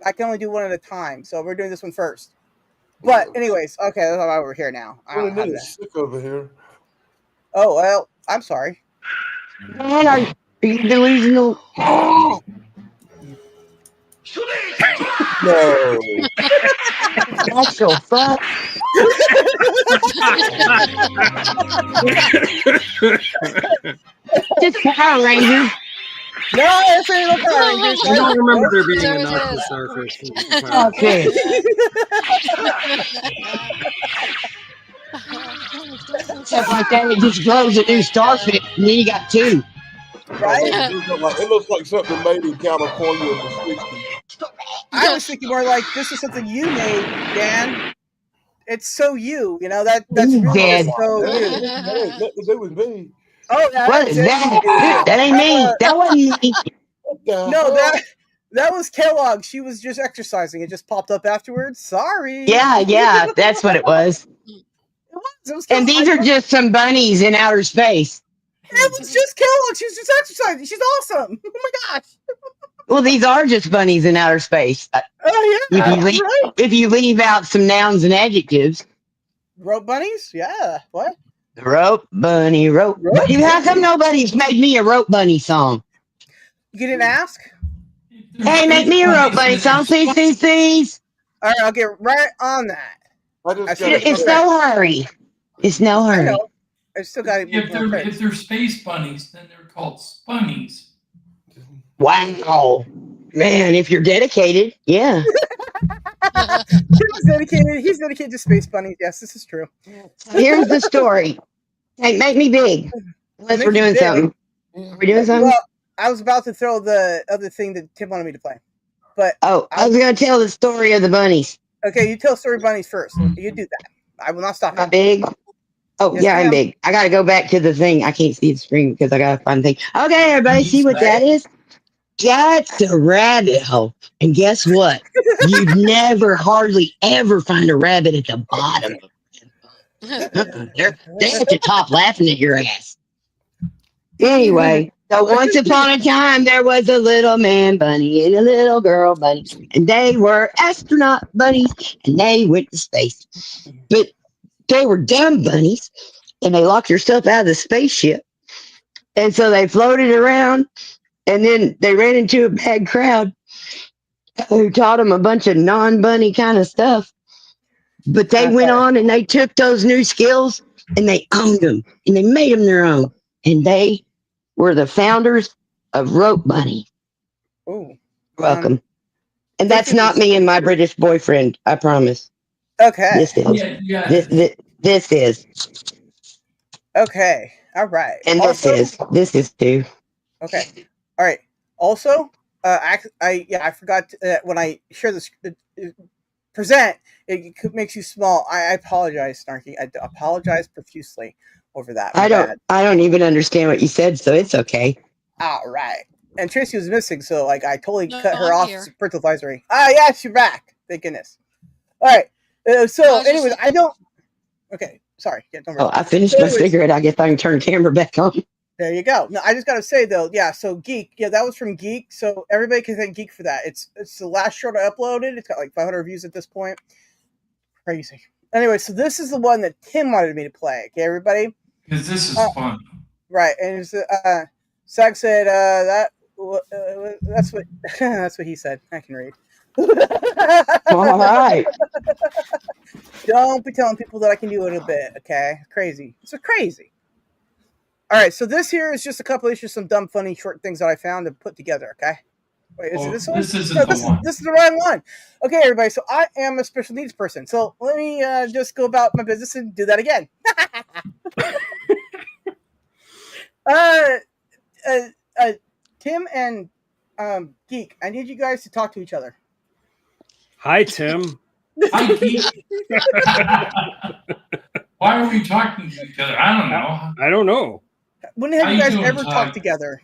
I can only do one at a time, so we're doing this one first. But anyways, okay, that's why we're here now. I don't have that. Sick over here. Oh well, I'm sorry. Man, are you delusional? No. That's so fuck. Just Power Rangers. No, it's ain't no Power Rangers. I don't remember there being There a it Nazi is. starfish. Okay. Stuff like that, it just grows a new starfish, and then you got two. Right? It looks like something made in California in the 60s. I was thinking more like this is something you made, Dan. It's so you know that's He's really dead. just so That you. ain't nothing to do with me. Oh, yeah, What is that? That ain't me. That wasn't me. What the No, hell? that was Kellogg. She was just exercising. It just popped up afterwards. Sorry. Yeah, that's what it was. It was And these are just some bunnies in outer space. It was just Kellogg. She was just exercising. She's awesome. Oh my gosh. Well, these are just bunnies in outer space. Oh yeah. If you leave out some nouns and adjectives. Rope bunnies? Yeah. What? Rope bunny, rope bunny. How come nobody's made me a rope bunny song? You didn't ask? Hey, make me a rope bunny song, please. All right, I'll get right on that. It's no hurry. It's no I hurry. know. I still got to If they're space bunnies, then they're called spunnies. Wow. Man, if you're dedicated, yeah. He's dedicated to space bunnies. Yes, this is true. Here's the story. Hey, make me big. Unless we're doing something. Are we doing something? Well, I was about to throw the other thing that Tim wanted me to play. But I was going to tell the story of the bunnies. Okay, you tell story bunnies first. You do that. I will not stop you. Am I big? Oh, Yes, yeah, I'm ma'am. big. I got to go back to the thing. I can't see the screen because I got to find the thing. Okay, everybody, see what that is? That's a rabbit hole. And guess what? You'd never, hardly ever find a rabbit at the bottom. They're at the top laughing at your ass. Anyway, so once upon a time, there was a little man bunny and a little girl bunny. And they were astronaut bunnies and they went to space. But they were dumb bunnies and they locked themselves out of the spaceship. And so they floated around and then they ran into a bad crowd who taught them a bunch of non-bunny kind of stuff. But they went Okay. on and they took those new skills and they owned them and they made them their own. And they were the founders of Rope Bunny. Ooh. Welcome. And Thank that's you. not me and my British boyfriend. I promise. Okay. This is. Yeah. This is. Okay. All right. And Also, this is too. okay. All right. Also, I forgot when I share this present, it makes you small. I apologize, Snarky. I apologize profusely over that. I don't even understand what you said, so it's okay. All right. And Tracy was missing, so like I totally No, cut her I'm off. here. Parental advisory. Ah, yes, you're back. Thank goodness. All right. So, I was just anyways, I don't. Okay, sorry. Yeah, don't worry. Oh, I finished my cigarette. I guess I can turn the camera back on. There you go. No, I just gotta say though, yeah. So Geek, yeah, that was from Geek. So everybody can thank Geek for that. It's the last short I uploaded. It's got like 500 views at this point. Crazy. Anyway, so this is the one that Tim wanted me to play. Okay, everybody. Because this is fun. Right, and it's, Zach said that's what that's what he said. I can read. All right. Don't be telling people that I can do it a bit, okay? Crazy. It's crazy. All right, so this here is just a couple of some dumb, funny, short things that I found and put together, okay? Wait, is it this one? This isn't the one. This is the wrong one. Okay, everybody, so I am a special needs person. So let me just go about my business and do that again. Tim and Geek, I need you guys to talk to each other. Hi, Tim. Hi, Geek. Why are we talking to each other? I don't know. I don't know. When have you guys ever talked together?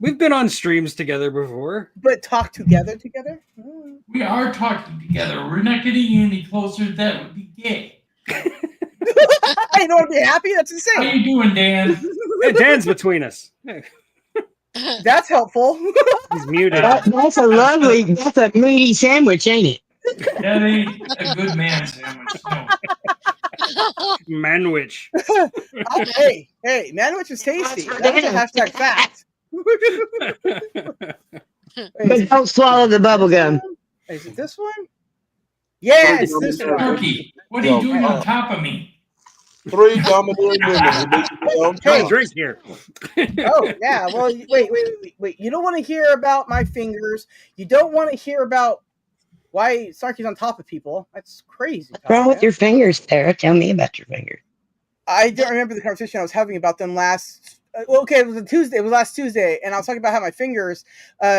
We've been on streams together before. But talk together? We are talking together. We're not getting any closer. That would be gay. I don't want to be happy? That's insane. How you doing, Dan? Yeah, Dan's between us. That's helpful. He's muted. That's a meaty sandwich, ain't it? That ain't a good man sandwich. No. Manwich. Hey, manwich is tasty. That's a hashtag fact. But don't swallow the bubble gum. Is it this one? Yeah, it's this one. Turkey, what are you doing on top of me? 3 domineering women. Got a drink here. Oh, yeah. Well, wait. You don't want to hear about my fingers. You don't want to hear about why Snarky's on top of people. That's crazy. What's wrong with your fingers, Sarah? Tell me about your fingers. I don't remember the conversation I was having about them last. Okay, it was a Tuesday. It was last Tuesday, and I was talking about how my fingers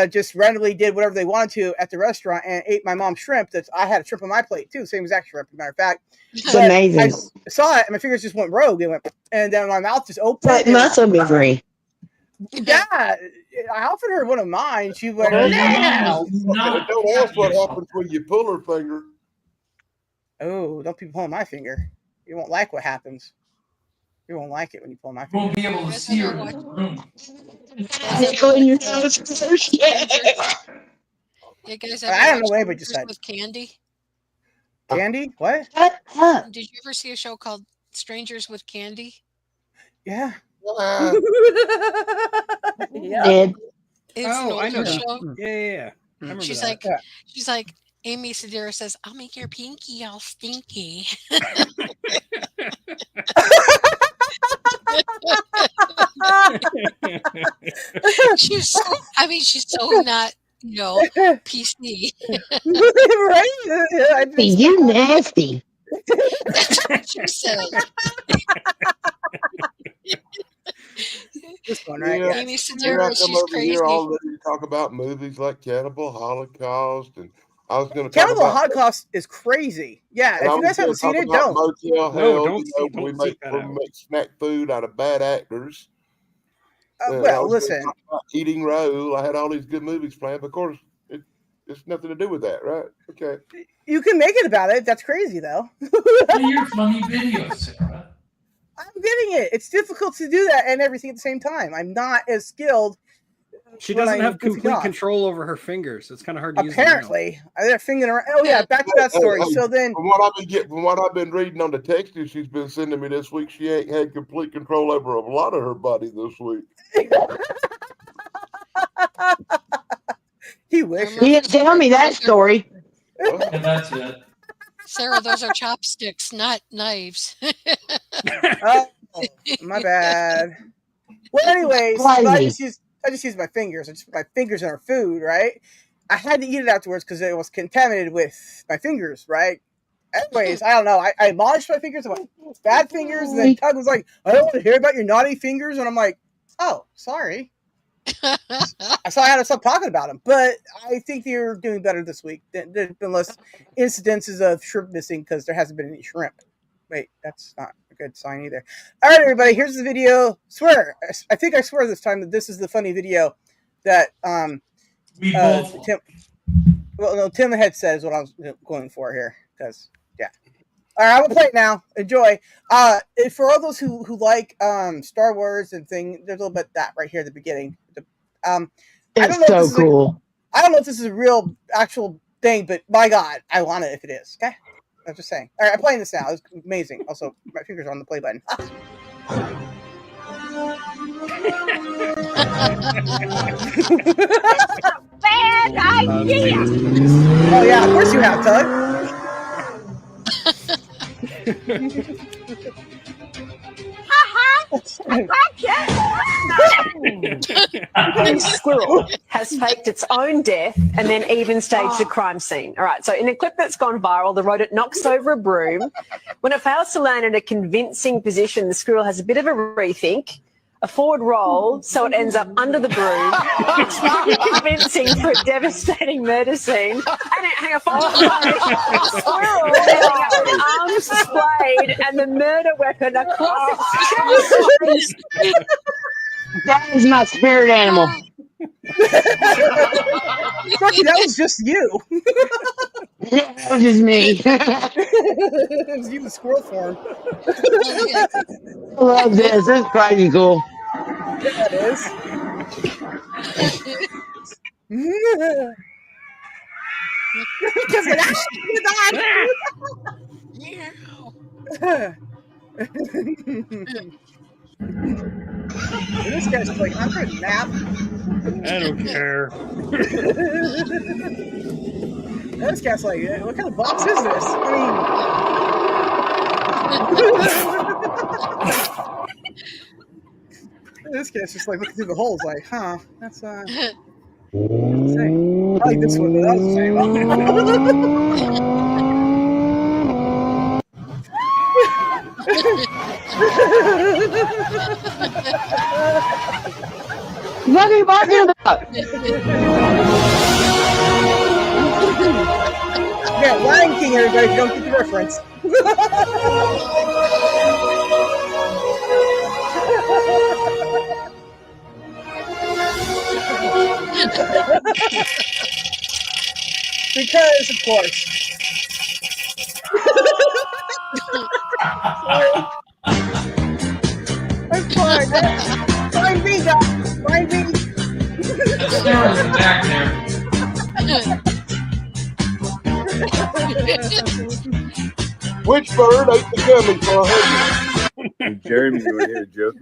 just randomly did whatever they wanted to at the restaurant and ate my mom's shrimp. That I had a shrimp on my plate too, same exact shrimp, as a matter of fact. It's amazing. I saw it, and my fingers just went rogue. They went, and then my mouth just opened. But muscle memory. Yeah, I offered her one of mine. She went, Well, no. Don't ask what happens when you pull her finger. Oh, don't be pulling my finger. You won't like what happens. You won't like it when you pull my You finger. won't be able to see her in the room. You guys I ever don't know what watch anybody just Strangers said. with Candy? Candy? What? Shut up. Did you ever see a show called Strangers with Candy? Yeah. Yeah. Did. It's an Oh, I know older that. show. Yeah. I remember She's that. like Amy Sedaris says, "I'll make your pinky all stinky." she's so not, PC. Right? You nasty. That's what she said. This one, right? Yeah. Amy I Sedaris, come she's over crazy. here all ready to talk about movies like Cannibal Holocaust, and I was going to talk Cannibal about Holocaust is crazy. Yeah, and if I you was guys haven't seen gonna it, talk about don't. Motel No, Hell. don't We seek that out. make snack food out of bad actors. I Well, was gonna listen. talk about Eating Raoul. I had all these good movies planned, but of course, it's nothing to do with that, right? Okay. You can make it about it. That's crazy, though. Play your funny videos, Sarah. I'm getting it. It's difficult to do that and everything at the same time. I'm not as skilled. She when doesn't I'm have complete goofing off. control over her fingers. It's kind of hard to use. Apparently, they're fingering around. Oh yeah, back to that story. Hey, So then, from what I've been reading on the texts she's been sending me this week, she ain't had complete control over a lot of her body this week. He wishes. He didn't tell me that story. Yeah, that's it. Sarah, those are chopsticks, not knives. Oh, my bad. Well, anyways, I Crazy. just used my fingers. I just put my fingers in our food, right? I had to eat it afterwards because it was contaminated with my fingers, right? Anyways, I don't know. I admonished my fingers. I'm like, bad fingers. And then Tug was like, I don't want to hear about your naughty fingers. And I'm like, oh, sorry. So I had to stop talking about them. But I think you're doing better this week. There's been less incidences of shrimp missing because there hasn't been any shrimp. Wait, that's not a good sign either. All right, everybody, here's the video. Swear, I think I swear this time that this is the funny video that We both. Tim. Well, no, Tim had said is what I was going for here because yeah. All right, I will play it now. Enjoy. For all those who like Star Wars and thing, there's a little bit of that right here at the beginning. I don't It's know if so this is cool. I don't know if this is a real actual thing, but my God, I want it if it is. Okay, I'm just saying. All right, I'm playing this now. It's amazing. Also, my fingers are on the play button. Bad idea. Oh yeah, of course you have, Tug. A squirrel has faked its own death and then even staged a crime scene. All right, so in a clip that's gone viral, the rodent knocks over a broom. When it fails to land in a convincing position, the squirrel has a bit of a rethink, a forward roll, so it ends up under the broom. It's not convincing for a devastating murder scene. And hang on, the squirrel ending up with arms displayed and the murder weapon across its chest. That is my spirit animal. Snarky, that was just you. That was just me. It was you in squirrel form. I love this. This is crazy cool. Yeah, it is. Because of that, this guy's just like, I'm gonna nap. I don't care. This guy's like, what kind of box is this? This guy's just like looking through the holes, like, huh? That's insane. I like this one, but that's the What are you talking about? Yeah, Lion King, everybody, if you don't get the reference. Because, of course. I'm fine. Fine me, guys. Fine me. Sarah's in the back there. Which bird ate the gummy for a $100? Jeremy, you want to hear a joke,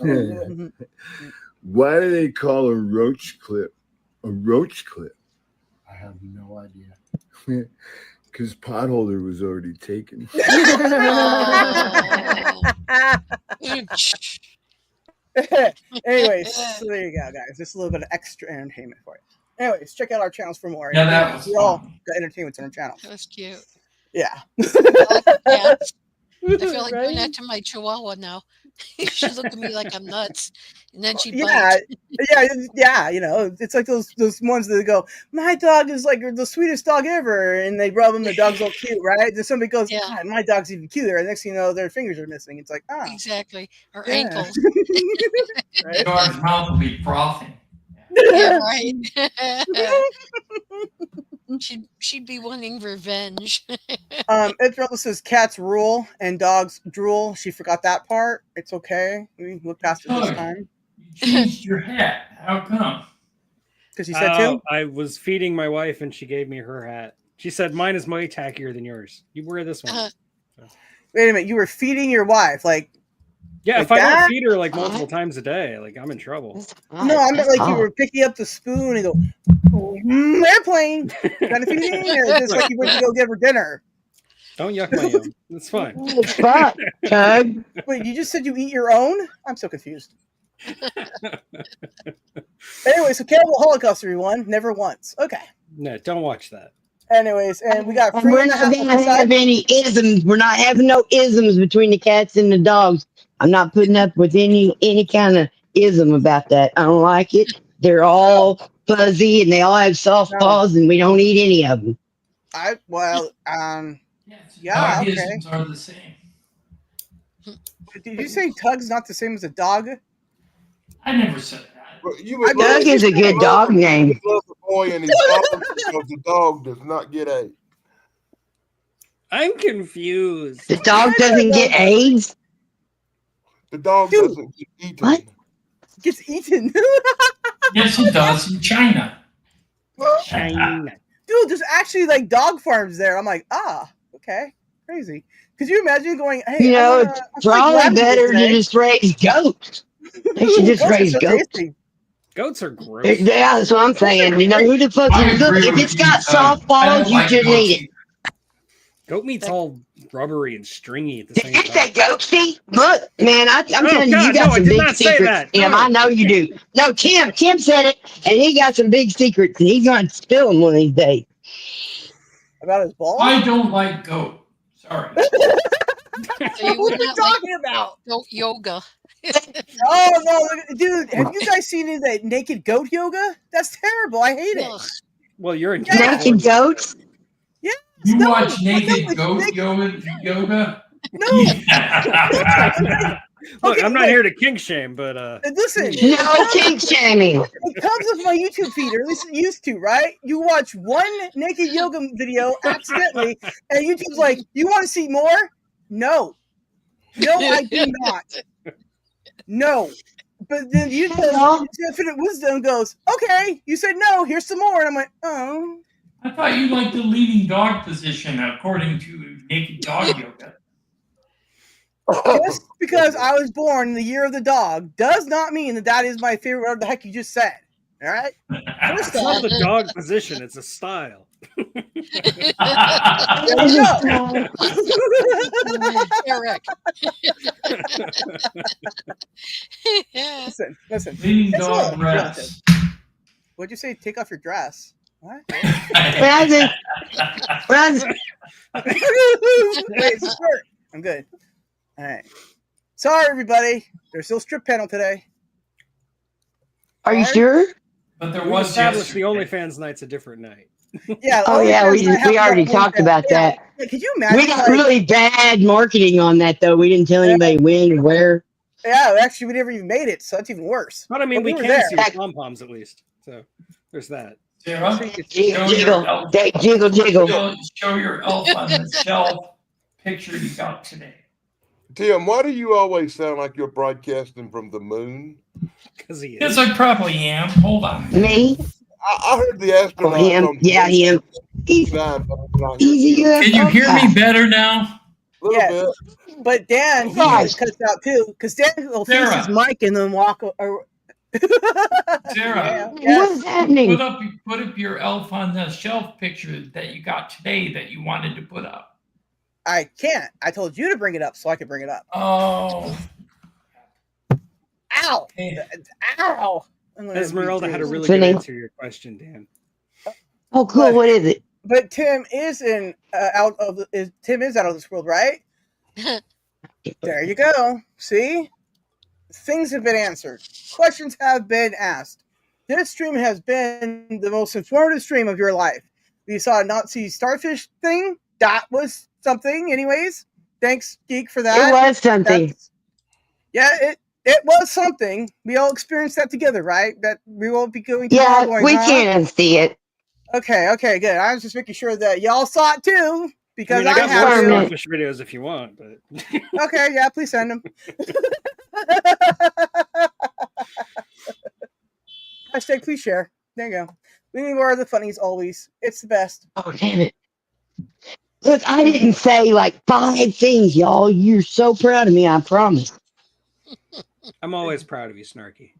man? Why do they call a roach clip a roach clip? I have no idea. Because potholder was already taken. Anyways, so there you go, guys. Just a little bit of extra entertainment for you. Anyways, check out our channels for more. Yeah, that was we all got entertainment on our channel. That was cute. Yeah. I feel like doing that to my chihuahua now. She look at me like I'm nuts, and then she bites. Yeah. You know, it's like those ones that go, "My dog is like the sweetest dog ever," and they rub them. The dog's all cute, right? Then somebody goes, "God, my dog's even cuter." And next thing you know, their fingers are missing. It's like, exactly, or ankles. Right? George's mouth will be frothing. Yeah, right. She'd be wanting revenge. Edrella says cats rule and dogs drool. She forgot that part. It's okay. We look past it this time. You changed your hat. How come? Because you said to? I was feeding my wife and she gave me her hat. She said, mine is way tackier than yours. You wear this one. Wait a minute. You were feeding your wife. Like, Yeah, Like if I that? don't feed her like multiple times a day, like I'm in trouble. No, I meant like you were picking up the spoon and go, airplane, kind of feeding, or just like you went to go get her dinner. Don't yuck my yum. It's fine. Fuck, Tug. Wait, you just said you eat your own? I'm so confused. Anyway, so Cannibal Holocaust, everyone. Never once. Okay. No, don't watch that. Anyways, and we got And free we're and a not half going on to the have side. any isms. We're not having no isms between the cats and the dogs. I'm not putting up with any kind of ism about that. I don't like it. They're all fuzzy and they all have soft paws, and we don't eat any of them. Yeah, okay. Isms are the same. Did you say Tug's not the same as a dog? I never said that. Doug is a good dog name. The boy and his dog because the dog does not get AIDS. I'm confused. The dog doesn't get AIDS? The dog doesn't get eaten. What? Gets eaten. Yes, it does in China. China. Dude, there's actually like dog farms there. I'm like, okay, crazy. Could you imagine going? Hey, You know, I'm it's probably better to just raise goats. They should just raise goats. Goats are gross. Yeah, that's what I'm saying. You know, who the fuck is look? If it's got soft paws, you shouldn't eat it. Goat meat's all rubbery and stringy at the same Did you say time. goat feet? Look, man, I'm telling you, you God, got no, I some did big not say secrets. that. Tim, No. I know you do. No, Tim said it, and he got some big secrets, and he's going to spill them one of these days. About his balls? I don't like goat. Sorry. So you What would are you not like talking about? goat yoga. Oh no, dude! Have you guys seen any of that naked goat yoga? That's terrible. I hate it. Well, you're in Naked goats? Yeah. You watch naked goat yoga? No. Look, I'm not here to kink shame, but Listen. No kink shaming. It comes with my YouTube feed, or at least it used to, right? You watch one naked yoga video accidentally, and YouTube's like, "You want to see more?" No, I do not. No, but then YouTube, Infinite Wisdom goes, "Okay, you said no. Here's some more," and I'm like, "Oh." I thought you liked the leading dog position according to naked dog yoga. Just because I was born in the year of the dog does not mean that is my favorite. Whatever the heck you just said. All right. It's not the dog position; it's a style. There you go. Eric. Listen. Leading It's a dog little rest. What'd you say? Take off your dress. What? Present. Wait, it's a skirt. I'm good. All right. Sorry, everybody. There's still strip panel today. Are you sure? But there We was established the yesterday. OnlyFans night's a different night. Yeah. Oh yeah, we already talked about that. Yeah, could you imagine? We got really bad marketing on that though. We didn't tell anybody when or where. Yeah, actually, we never even made it, so that's even worse. But I mean, we were can there. see your pom poms at least. So there's that. Sarah, Jiggle, show your jiggle, elf. jiggle. Show your elf on the shelf picture you got today. Tim, why do you always sound like you're broadcasting from the moon? Because he is. Yes, I probably am. Hold on. Me? I heard the astronaut. Oh, him. Yeah, him. He's easy. Can you hear me better now? A little bit. But Dan, he Gosh. cuts out too, because Dan will fix Sarah. his mic and then walk. Or, Sarah, What is happening? put up your elf on the shelf picture that you got today that you wanted to put up. I can't. I told you to bring it up so I could bring it up. Oh. Ow! Ow! Esmeralda had a really Finny. good answer to your question, Dan. Oh, cool. What is it? But Tim is out of this world, right? There you go. See, things have been answered. Questions have been asked. This stream has been the most informative stream of your life. You saw a Nazi starfish thing. That was something. Anyways, thanks, Geek, for that. It was something. It was something. We all experienced that together, right? That we will be going to. Yeah, going, we huh? can't unsee it. Okay, good. I was just making sure that y'all saw it too, because I I got have more to. starfish videos if you want, but Okay, yeah, please send them. Hashtag please share. There you go. We need more of the funnies always. It's the best. Oh, damn it. Look, I didn't say like 5 things, y'all. You're so proud of me, I promise. I'm always proud of you, Snarky.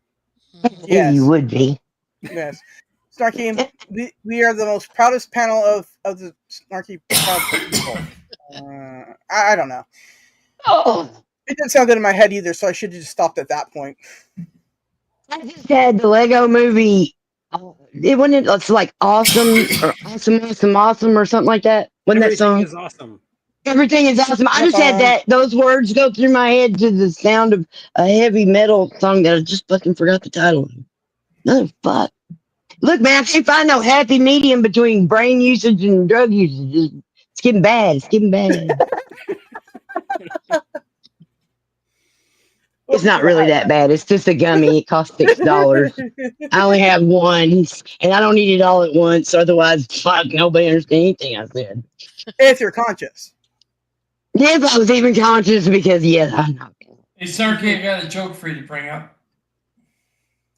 Yes. You would be. Yes. Snarky, we are the most proudest panel of the Snarky proud people. I don't know. Oh, It didn't sound good in my head either, so I should have just stopped at that point. I just had the Lego movie. It wasn't. It's like awesome or awesome or something like that. Wasn't that Everything song? is awesome. Everything is awesome. I just had those words go through my head to the sound of a heavy metal song that I just fucking forgot the title of. No fuck. Look, man, I can't find no happy medium between brain usage and drug usage. It's getting bad. It's getting bad. It's not really that bad. It's just a gummy. It costs $6. I only have one, and I don't eat it all at once. Otherwise, fuck, nobody understands anything I said. If you're conscious. If I was even conscious, because yes, I'm not. Hey, Snarky, I got a joke for you to bring up.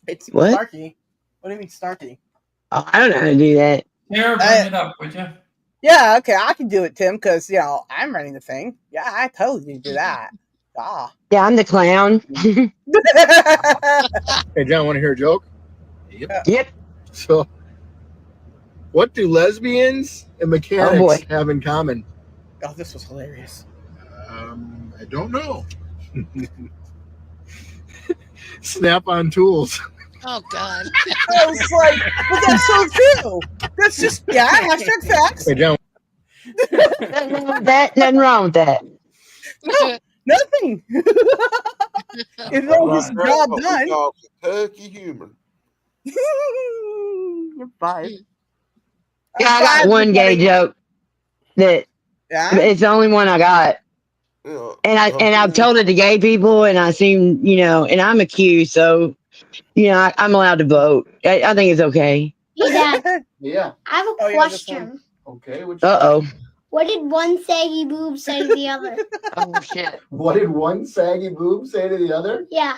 It's What? Snarky. What do you mean Snarky? Oh, I don't know how to do that. Sarah, bring it up, would you? Yeah, okay, I can do it, Tim, because I'm running the thing. Yeah, I totally do that. Ah. Yeah, I'm the clown. Hey, John, want to hear a joke? Yep. So, what do lesbians and mechanics have in common? Oh, this was hilarious. I don't know. Snap-on tools. Oh God. I was like, but that's so true. That's just hashtag facts. Hey, John. Nothing wrong with that. No, nothing. It all gets the job done. Kentucky humor. You're fine. Yeah, I got one gay joke that it's the only one I got. Yeah. And I've told it to gay people, and I seem, and I'm a Q, so I'm allowed to vote. I think it's okay. Hey, Dad. Yeah. I have a question. Okay. Uh-oh. What did one saggy boob say to the other? Oh shit. What did one saggy boob say to the other? Yeah.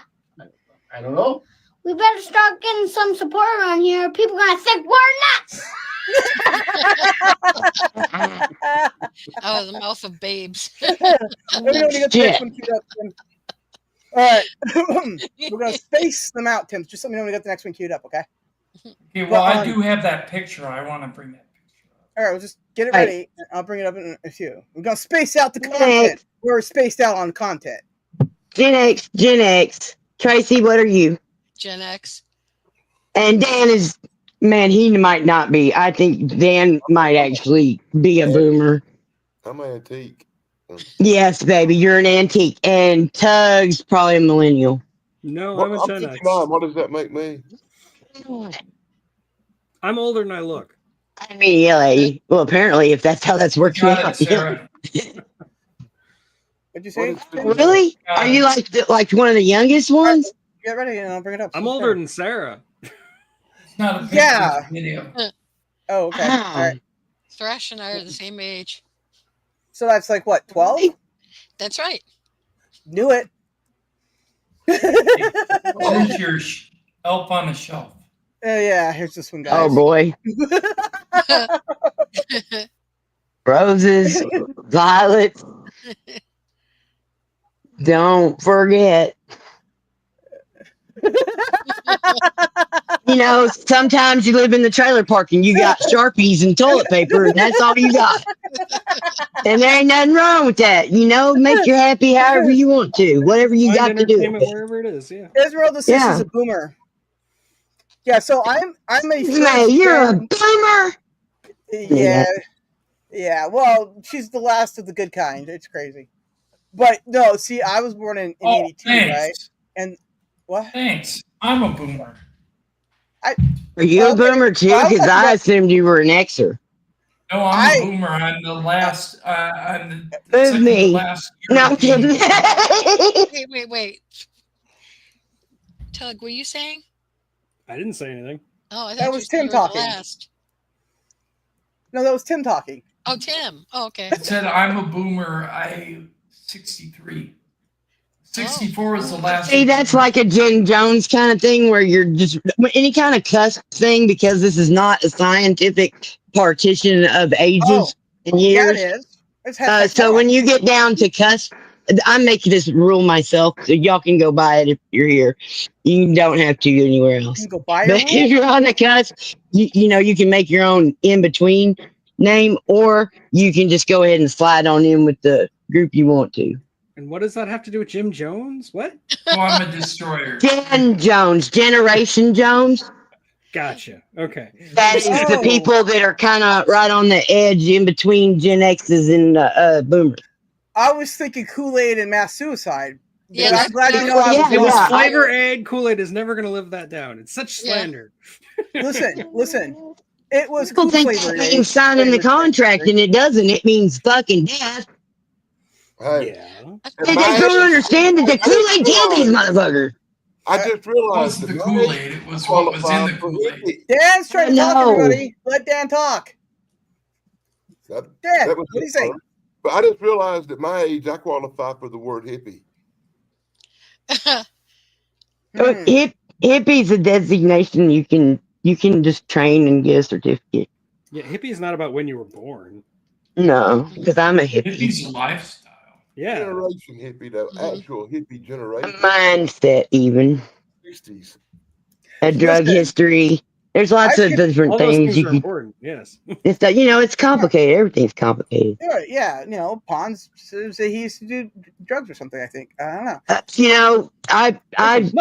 I don't know. We better start getting some support around here. People are gonna think we're nuts. Oh, the mouth of babes. We're going to get the next one queued up, Tim. All right. We're going to space them out, Tim. Just let me know when we get the next one queued up, okay? Okay, well, I do have that picture. I want to bring that picture up. All right, we'll just get it ready. I'll bring it up in a few. We're going to space out the content. We're spaced out on content. Gen X. Tracy, what are you? Gen X. And Dan is, man, he might not be. I think Dan might actually be a boomer. I'm antique. Yes, baby, you're an antique. And Tug's probably a millennial. No, What, I'm a I'm Gen X. 59. What does that make me? I'm older than I look. I mean, yeah, well, apparently, if that's how that's working Got it, out. Sarah. What'd you say? Really? Are you like one of the youngest ones? Get ready and I'll bring it up. I'm older than Sarah. It's not a picture, Yeah. it's a video. Oh, okay. All right. Thrash and I are the same age. So that's like what, 12? That's right. Knew it. Here's your elf on a shelf. Yeah, here's this one, guys. Oh boy. Roses, violets. Don't forget. Sometimes you live in the trailer park and you got Sharpies and toilet paper, and that's all you got. And there ain't nothing wrong with that. Make you happy however you want to, whatever you got to do. Wherever it is, yeah. Israel the sis is a boomer. Yeah, so I'm a Man, you're a boomer. Yeah. Well, she's the last of the good kind. It's crazy. But no, see, I was born in 82, thanks. right? And what? Thanks. I'm a boomer. Are you a boomer too? Because I assumed you were an Xer. No, I'm a boomer. I'm the last. I'm the Move second me. to last. No, I'm kidding. Wait. Tug, were you saying? I didn't say anything. Oh, I thought That you was said Tim you were the talking. last. No, that was Tim talking. Oh, Tim. Oh, okay. I said I'm a boomer. I'm 63. 64 is the last. See, that's like a Jen Jones kind of thing where you're just any kind of cuss thing, because this is not a scientific partition of ages and years. Yeah, it is. It's So when you get down to cuss I'm making this rule myself, so y'all can go buy it if you're here. You don't have to anywhere You else. can go buy a But rule. if you're on the cusp, you know, you can make your own in between name, or you can just go ahead and slide on in with the group you want to. And what does that have to do with Jim Jones? What? Oh, I'm a destroyer. Gen Jones, Generation Jones. Gotcha. Okay. That is the Oh. people that are kind of right on the edge in between Gen X's and Boomers. I was thinking Kool-Aid and mass suicide. Yeah, But I'm glad you know Well, I was yeah, It was wrong. Flavor Aid. Kool-Aid is never going to live that down. It's such slander. Listen. It was People cool think flavored that means signing the contract, and it doesn't. It means fucking death. Hey, Yeah. They just don't understand that the Kool-Aid killed these motherfuckers. I just It realized wasn't that the my age Kool-Aid. It was what was in qualify the for Kool-Aid. hippie. Dan's trying to talk, No. everybody. Let Dan talk. That Dan, was what do you his say? turn. But I just realized at my age, I qualify for the word hippie. Hippie's a designation you can just train and get a certificate. Yeah, hippie is not about when you were born. No, because I'm a hippie. Hippie's a lifestyle. Yeah. Generation hippie, though. Actual hippie A generation. mindset, even 60s. a drug Listen, history. There's lots of different All those things things you are can. important. Yes. It's it's complicated. Everything's complicated. Yeah, you know, Pons says that he used to do drugs or something, I think. I don't know.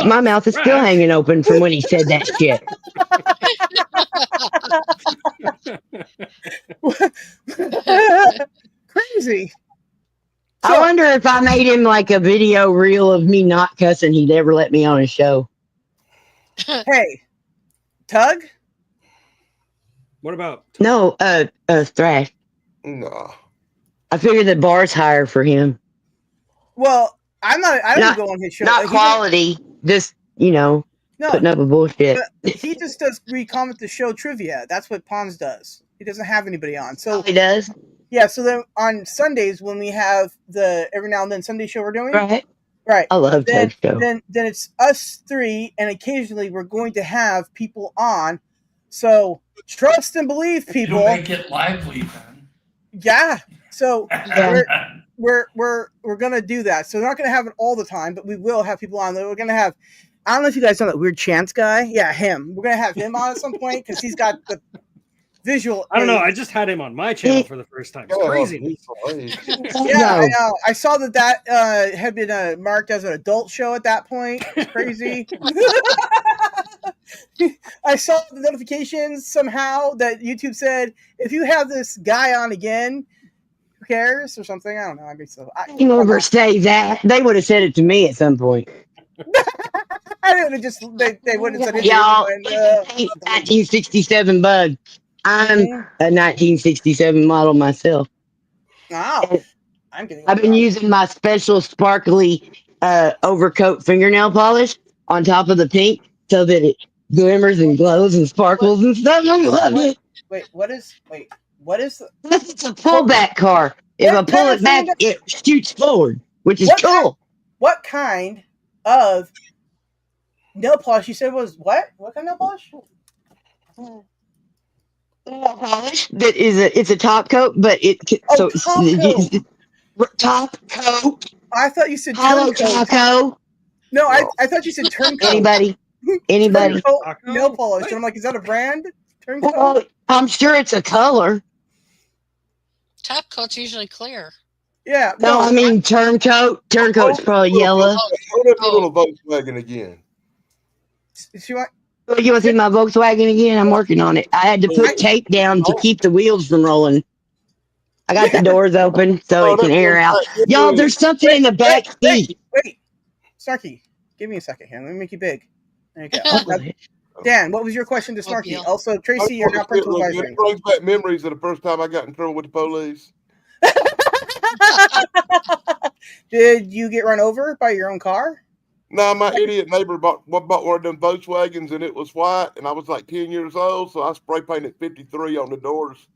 My mouth is still hanging open from when he said that shit. Crazy. I wonder if I made him like a video reel of me not cussing, he'd ever let me on his show. Hey, Tug? What about? No, Thrash. Nah. I figured the bar's higher for him. Well, I don't go on his show. Not quality, just, putting up a bullshit. He just does comment the show trivia. That's what Pons does. He doesn't have anybody on. So he does? Yeah, so then on Sundays when we have the every now and then Sunday show we're doing. Right. I love then, Tug's show. then it's us three, and occasionally we're going to have people on. So trust and believe, people. It'll make it lively then. Yeah. So we're gonna do that. So we're not gonna have it all the time, but we will have people on. We're gonna have. I don't know if you guys know that weird Chance guy. Yeah, him. We're gonna have him on at some point because he's got the visual. I don't know. I just had him on my channel for the first time. It's crazy. Yeah, I know. I saw that had been marked as an adult show at that point. It's crazy. I saw the notifications somehow that YouTube said, if you have this guy on again, who cares or something? I don't know. I mean, so You never say that. They would have said it to me at some point. I would have just they wouldn't have said it. Y'all, 1967 bug. I'm a 1967 model myself. Wow. I've been using my special sparkly overcoat fingernail polish on top of the pink so that it glimmers and glows and sparkles and stuff. I love it. Wait, what is the... It's a pullback car. If I pull it back, it shoots forward, which is cool. What kind of nail polish you said was what? What kind of nail polish? That is it's a top coat, but top coat. I thought you said Hello, turncoat. Taco. No, I thought you said turncoat. Anybody? Turncoat nail polish. And I'm like, is that a brand? Turncoat? Well, I'm sure it's a color. Top coat's usually clear. Yeah. No, I mean turncoat. Turncoat's probably yellow. Hold up your little Volkswagen again. You want to see my Volkswagen again? I'm working on it. I had to put tape down to keep the wheels from rolling. I got the doors open so it can air out. Y'all, there's something in the back seat. Wait. Snarky, give me a second here. Let me make you big. There you go. Dan, what was your question to Snarky? Also, Tracy, you're not parental advisory. It brings back memories of the first time I got in trouble with the police. Did you get run over by your own car? No, my idiot neighbor bought one of them Volkswagens, and it was white, and I was like 10 years old, so I spray painted 53 on the doors.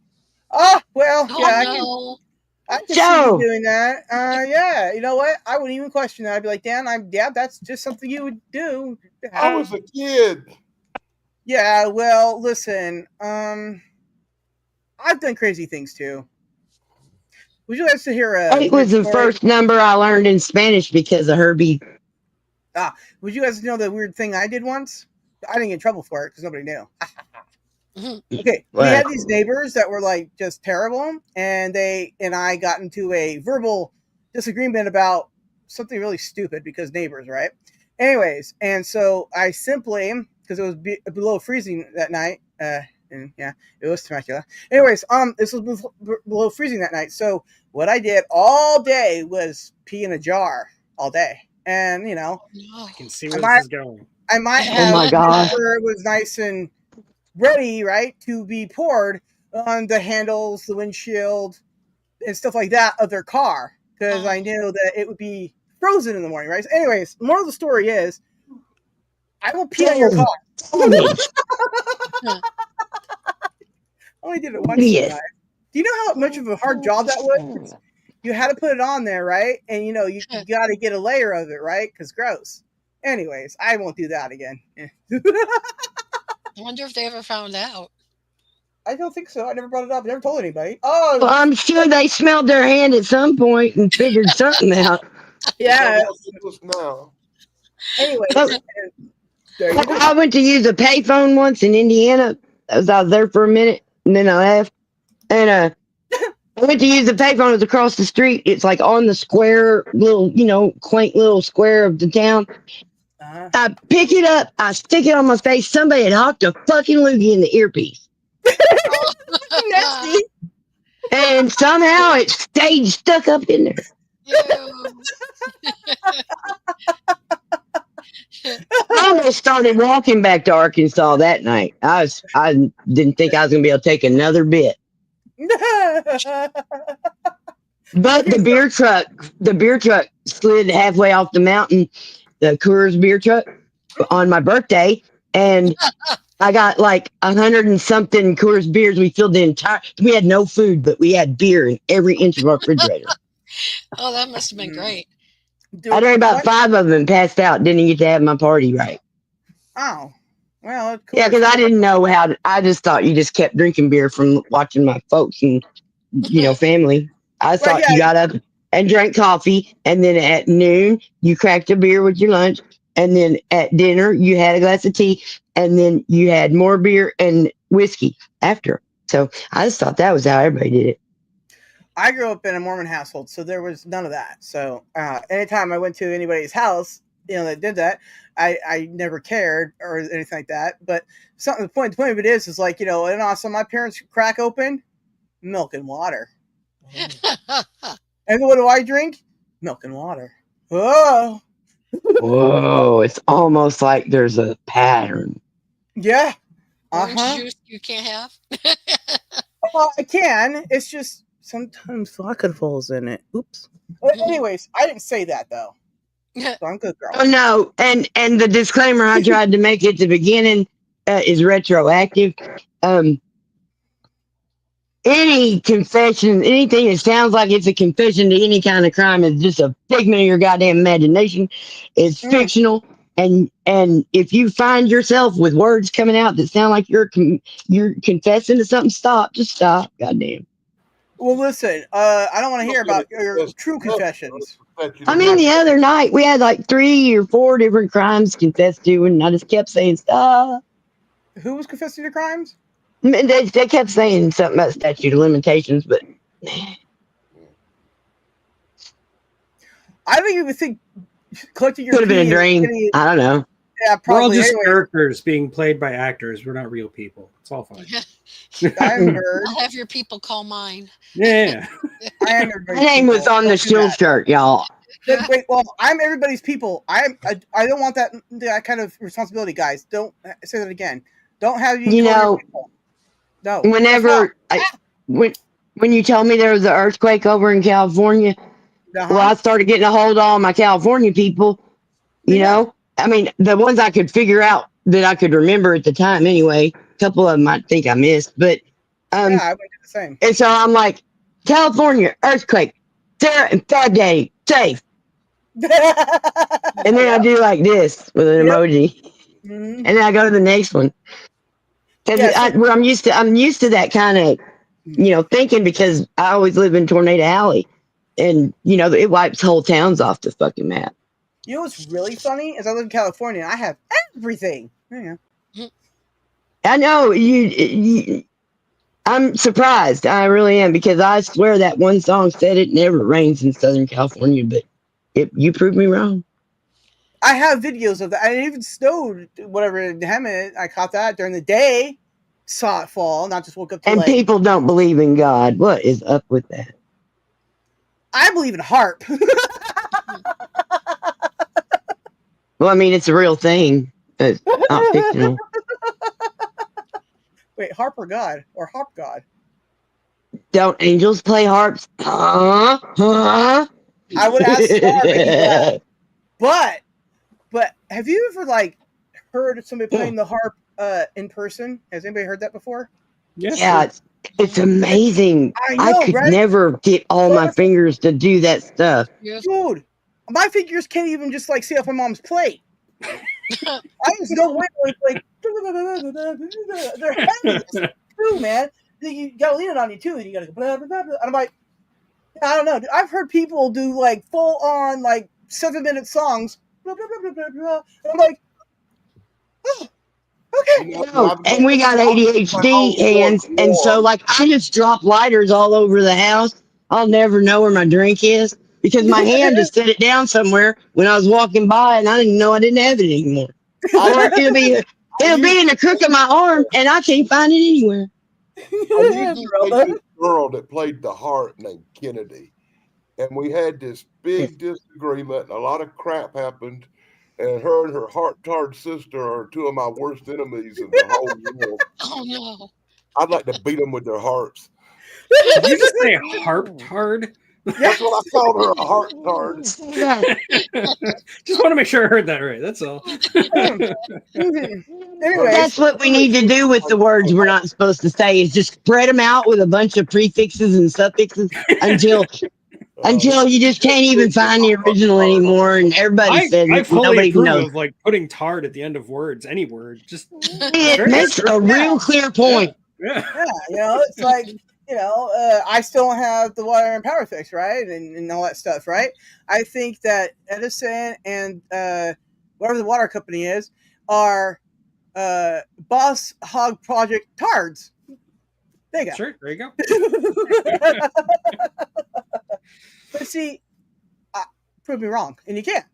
Oh, well, yeah, no. I can see you doing that. Yeah, you know what? I wouldn't even question that. I'd be like, Dan, that's just something you would do. I was a kid. Yeah, well, listen, I've done crazy things too. Would you like to hear a It was the first number I learned in Spanish because of Herbie. Would you guys know the weird thing I did once? I didn't get in trouble for it because nobody knew. Okay, we had these neighbors that were like just terrible, and they and I got into a verbal disagreement about something really stupid because neighbors, right? Anyways, and so I simply, because it was below freezing that night, and yeah, it was Temecula. Anyways, this was below freezing that night. So what I did all day was pee in a jar all day, and I can see where this is going. I might have where it was nice and ready, right, to be poured on the handles, the windshield, and stuff like that of their car because I knew that it would be frozen in the morning, right? So anyways, the moral of the story is, I will pee on your car. Only did it once. Do you know how much of a hard job that was? You had to put it on there, right? And you got to get a layer of it, right? Because gross. Anyways, I won't do that again. I wonder if they ever found out. I don't think so. I never brought it up. I never told anybody. Oh, well, I'm sure they smelled their hand at some point and figured something out. Yeah. No. Anyway, I went to use a payphone once in Indiana. I was there for a minute, and then I left. And I went to use the payphone. It was across the street. It's like on the square, little, quaint little square of the town. I pick it up. I stick it on my face. Somebody had hocked a fucking loogie in the earpiece. Nasty. And somehow it stayed stuck up in there. I almost started walking back to Arkansas that night. I didn't think I was gonna be able to take another bit. But the beer truck slid halfway off the mountain, the Coors beer truck, on my birthday, and I got like 100 and something Coors beers. We filled we had no food, but we had beer in every inch of our refrigerator. Oh, that must have been great. I drank about 5 of them and passed out. Didn't get to have my party right. Oh, well, that's cool. Yeah, because I didn't know I just thought you just kept drinking beer from watching my folks and family. I thought you got up and drank coffee, and then at noon you cracked a beer with your lunch, and then at dinner you had a glass of tea, and then you had more beer and whiskey after. So I just thought that was how everybody did it. I grew up in a Mormon household, so there was none of that. So anytime I went to anybody's house, that did that, I never cared or anything like that. But the point of it is like, and also my parents crack open milk and water. And what do I drink? Milk and water. Whoa. Whoa, it's almost like there's a pattern. Yeah. Orange juice you can't have? Well, I can. It's just sometimes vodka falls in it. Oops. But anyways, I didn't say that though. So I'm good, girl. Oh no, and the disclaimer I tried to make at the beginning is retroactive. Any confession, anything that sounds like it's a confession to any kind of crime is just a figment of your goddamn imagination. It's fictional, and if you find yourself with words coming out that sound like you're confessing to something, just stop. Goddamn. Well, listen, I don't want to hear about your true confessions. I mean, the other night we had like 3 or 4 different crimes confessed to, and I just kept saying stop. Who was confessing to crimes? They kept saying something about statute of limitations, but I don't even think collecting your could have been a dream. I don't know. Yeah, probably. We're all just characters being played by actors. We're not real people. It's all fine. I'll have your people call mine. Yeah. I am my name was on the shield shirt, y'all. Wait, well, I'm everybody's people. I don't want that kind of responsibility, guys. Don't say that again. Don't have you know. No. Whenever when you told me there was an earthquake over in California, well, I started getting a hold of all my California people. You know, I mean, the ones I could figure out that I could remember at the time. Anyway, a couple of them I think I missed, but yeah, I would do the same. And so I'm like, California earthquake, Sarah and Friday safe. And then I do like this with an emoji, and then I go to the next one. Because I'm used to that kind of thinking because I always live in Tornado Alley, and it wipes whole towns off the fucking map. You know what's really funny is I live in California and I have everything. Yeah. I know you. I'm surprised. I really am, because I swear that one song said it never rains in Southern California, but you proved me wrong. I have videos of that. I even snowed, whatever, in Hemet. I caught that during the day. Saw it fall, not just woke up to And people don't believe in God. What is up with that? I believe in harp. Well, I mean, it's a real thing. It's not fictional. Wait, harp or God? Or harp God? Don't angels play harps? Huh? I would ask Star, but he left. But have you ever heard somebody playing the harp in person? Has anybody heard that before? Yes. Yeah, it's amazing. I know, could right? never get all my fingers to do that stuff. Dude, my fingers can't even just see off my mom's plate. I just no way. They're heavy too, man. You gotta lean it on you too. You gotta go blah, blah, blah, blah. And I'm like, I don't know. I've heard people do full on 7-minute songs. Blah, blah, blah, blah, blah, blah. And I'm like, oh, okay. And we got ADHD hands, and so I just drop lighters all over the house. I'll never know where my drink is because my hand just set it down somewhere when I was walking by, and I didn't know I didn't have it anymore. Or it'll be in the crook of my arm, and I can't find it anywhere. I used to date this girl that played the harp named Kennedy, and we had this big disagreement, and a lot of crap happened. And her and her heart-tard sister are two of my worst enemies in the whole world. Oh no! I'd like to beat them with their harps. Did you just say harp-tard? That's what I called her, a heart-tard. Just want to make sure I heard that right. That's all. That's what we need to do with the words we're not supposed to say, is just spread them out with a bunch of prefixes and suffixes until you just can't even find the original anymore, and everybody says I it. fully Nobody approve knows. of putting tard at the end of words, any word. Just It makes a real clear point. Yeah. It's I still don't have the water and power fix, right? And all that stuff, right? I think that Edison and whatever the water company is are Boss Hog Project tards. There you go. Sure, there you go. But see, prove me wrong, and you can't,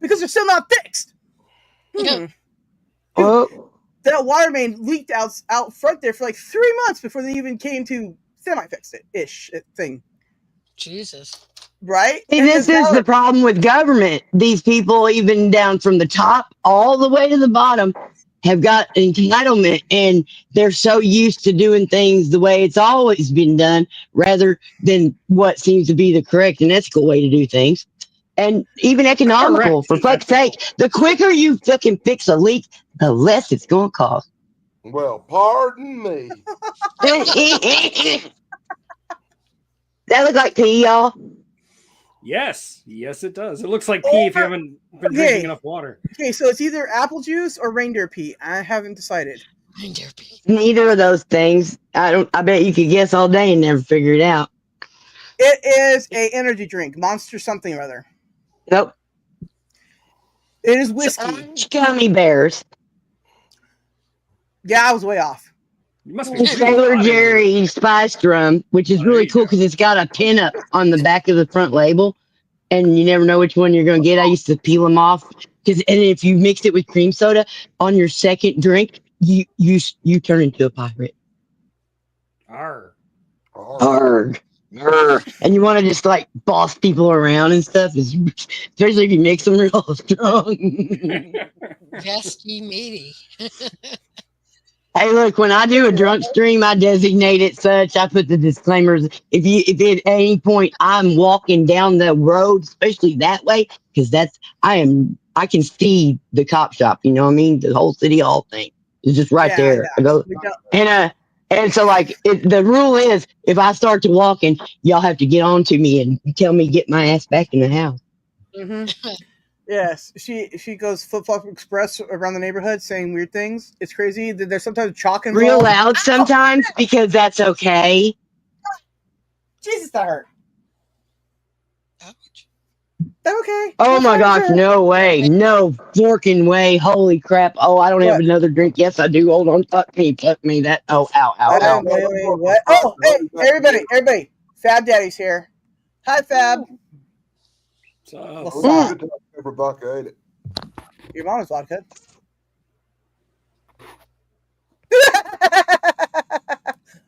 because they're still not fixed. Oh. That water main leaked out front there for 3 months before they even came to semi-fix it-ish thing. Jesus. Right? And this is the problem with government. These people, even down from the top all the way to the bottom, have got entitlement, and they're so used to doing things the way it's always been done rather than what seems to be the correct and ethical way to do things. And even economical, for fuck's sake. The quicker you fucking fix a leak, the less it's going to cost. Well, pardon me. That look like pee, y'all? Yes, it does. It looks like pee if you haven't been drinking enough water. Okay, so it's either apple juice or reindeer pee. I haven't decided. Reindeer pee. Neither of those things. I bet you could guess all day and never figure it out. It is a energy drink, Monster something or other. Nope. It is whiskey. Gummy bears. Yeah, I was way off. You must be Sailor Jerry spiced rum, which is really cool because it's got a pin up on the back of the front label, and you never know which one you're going to get. I used to peel them off and if you mix it with cream soda on your second drink, you turn into a pirate. Arr. Arg. And you want to just boss people around and stuff, especially if you mix them real strong. Vesty meaty. Hey, look, when I do a drunk stream, I designate it such. I put the disclaimers. If at any point I'm walking down the road, especially that way, because I can see the cop shop. You know what I mean? The whole city hall thing is just right there. Yeah. I go, and so the rule is, if I start to walking, y'all have to get on to me and tell me get my ass back in the house. Mm-hmm. Yes, she goes flip-flop express around the neighborhood saying weird things. It's crazy. There's sometimes chalk involved. Real loud sometimes because that's okay. Jesus, that hurt. Ouch. Okay. Oh That's my fine, gosh, sir. no way. No forking way. Holy crap. Oh, I don't have What? another drink. Yes, I do. Hold on. Fuck me. Fuck me. That. Oh, ow, ow, ow. Wait, what? Oh, hey, everybody. Fab Daddy's here. Hi, Fab. What's up? Vodka ate it. Your mom's vodka.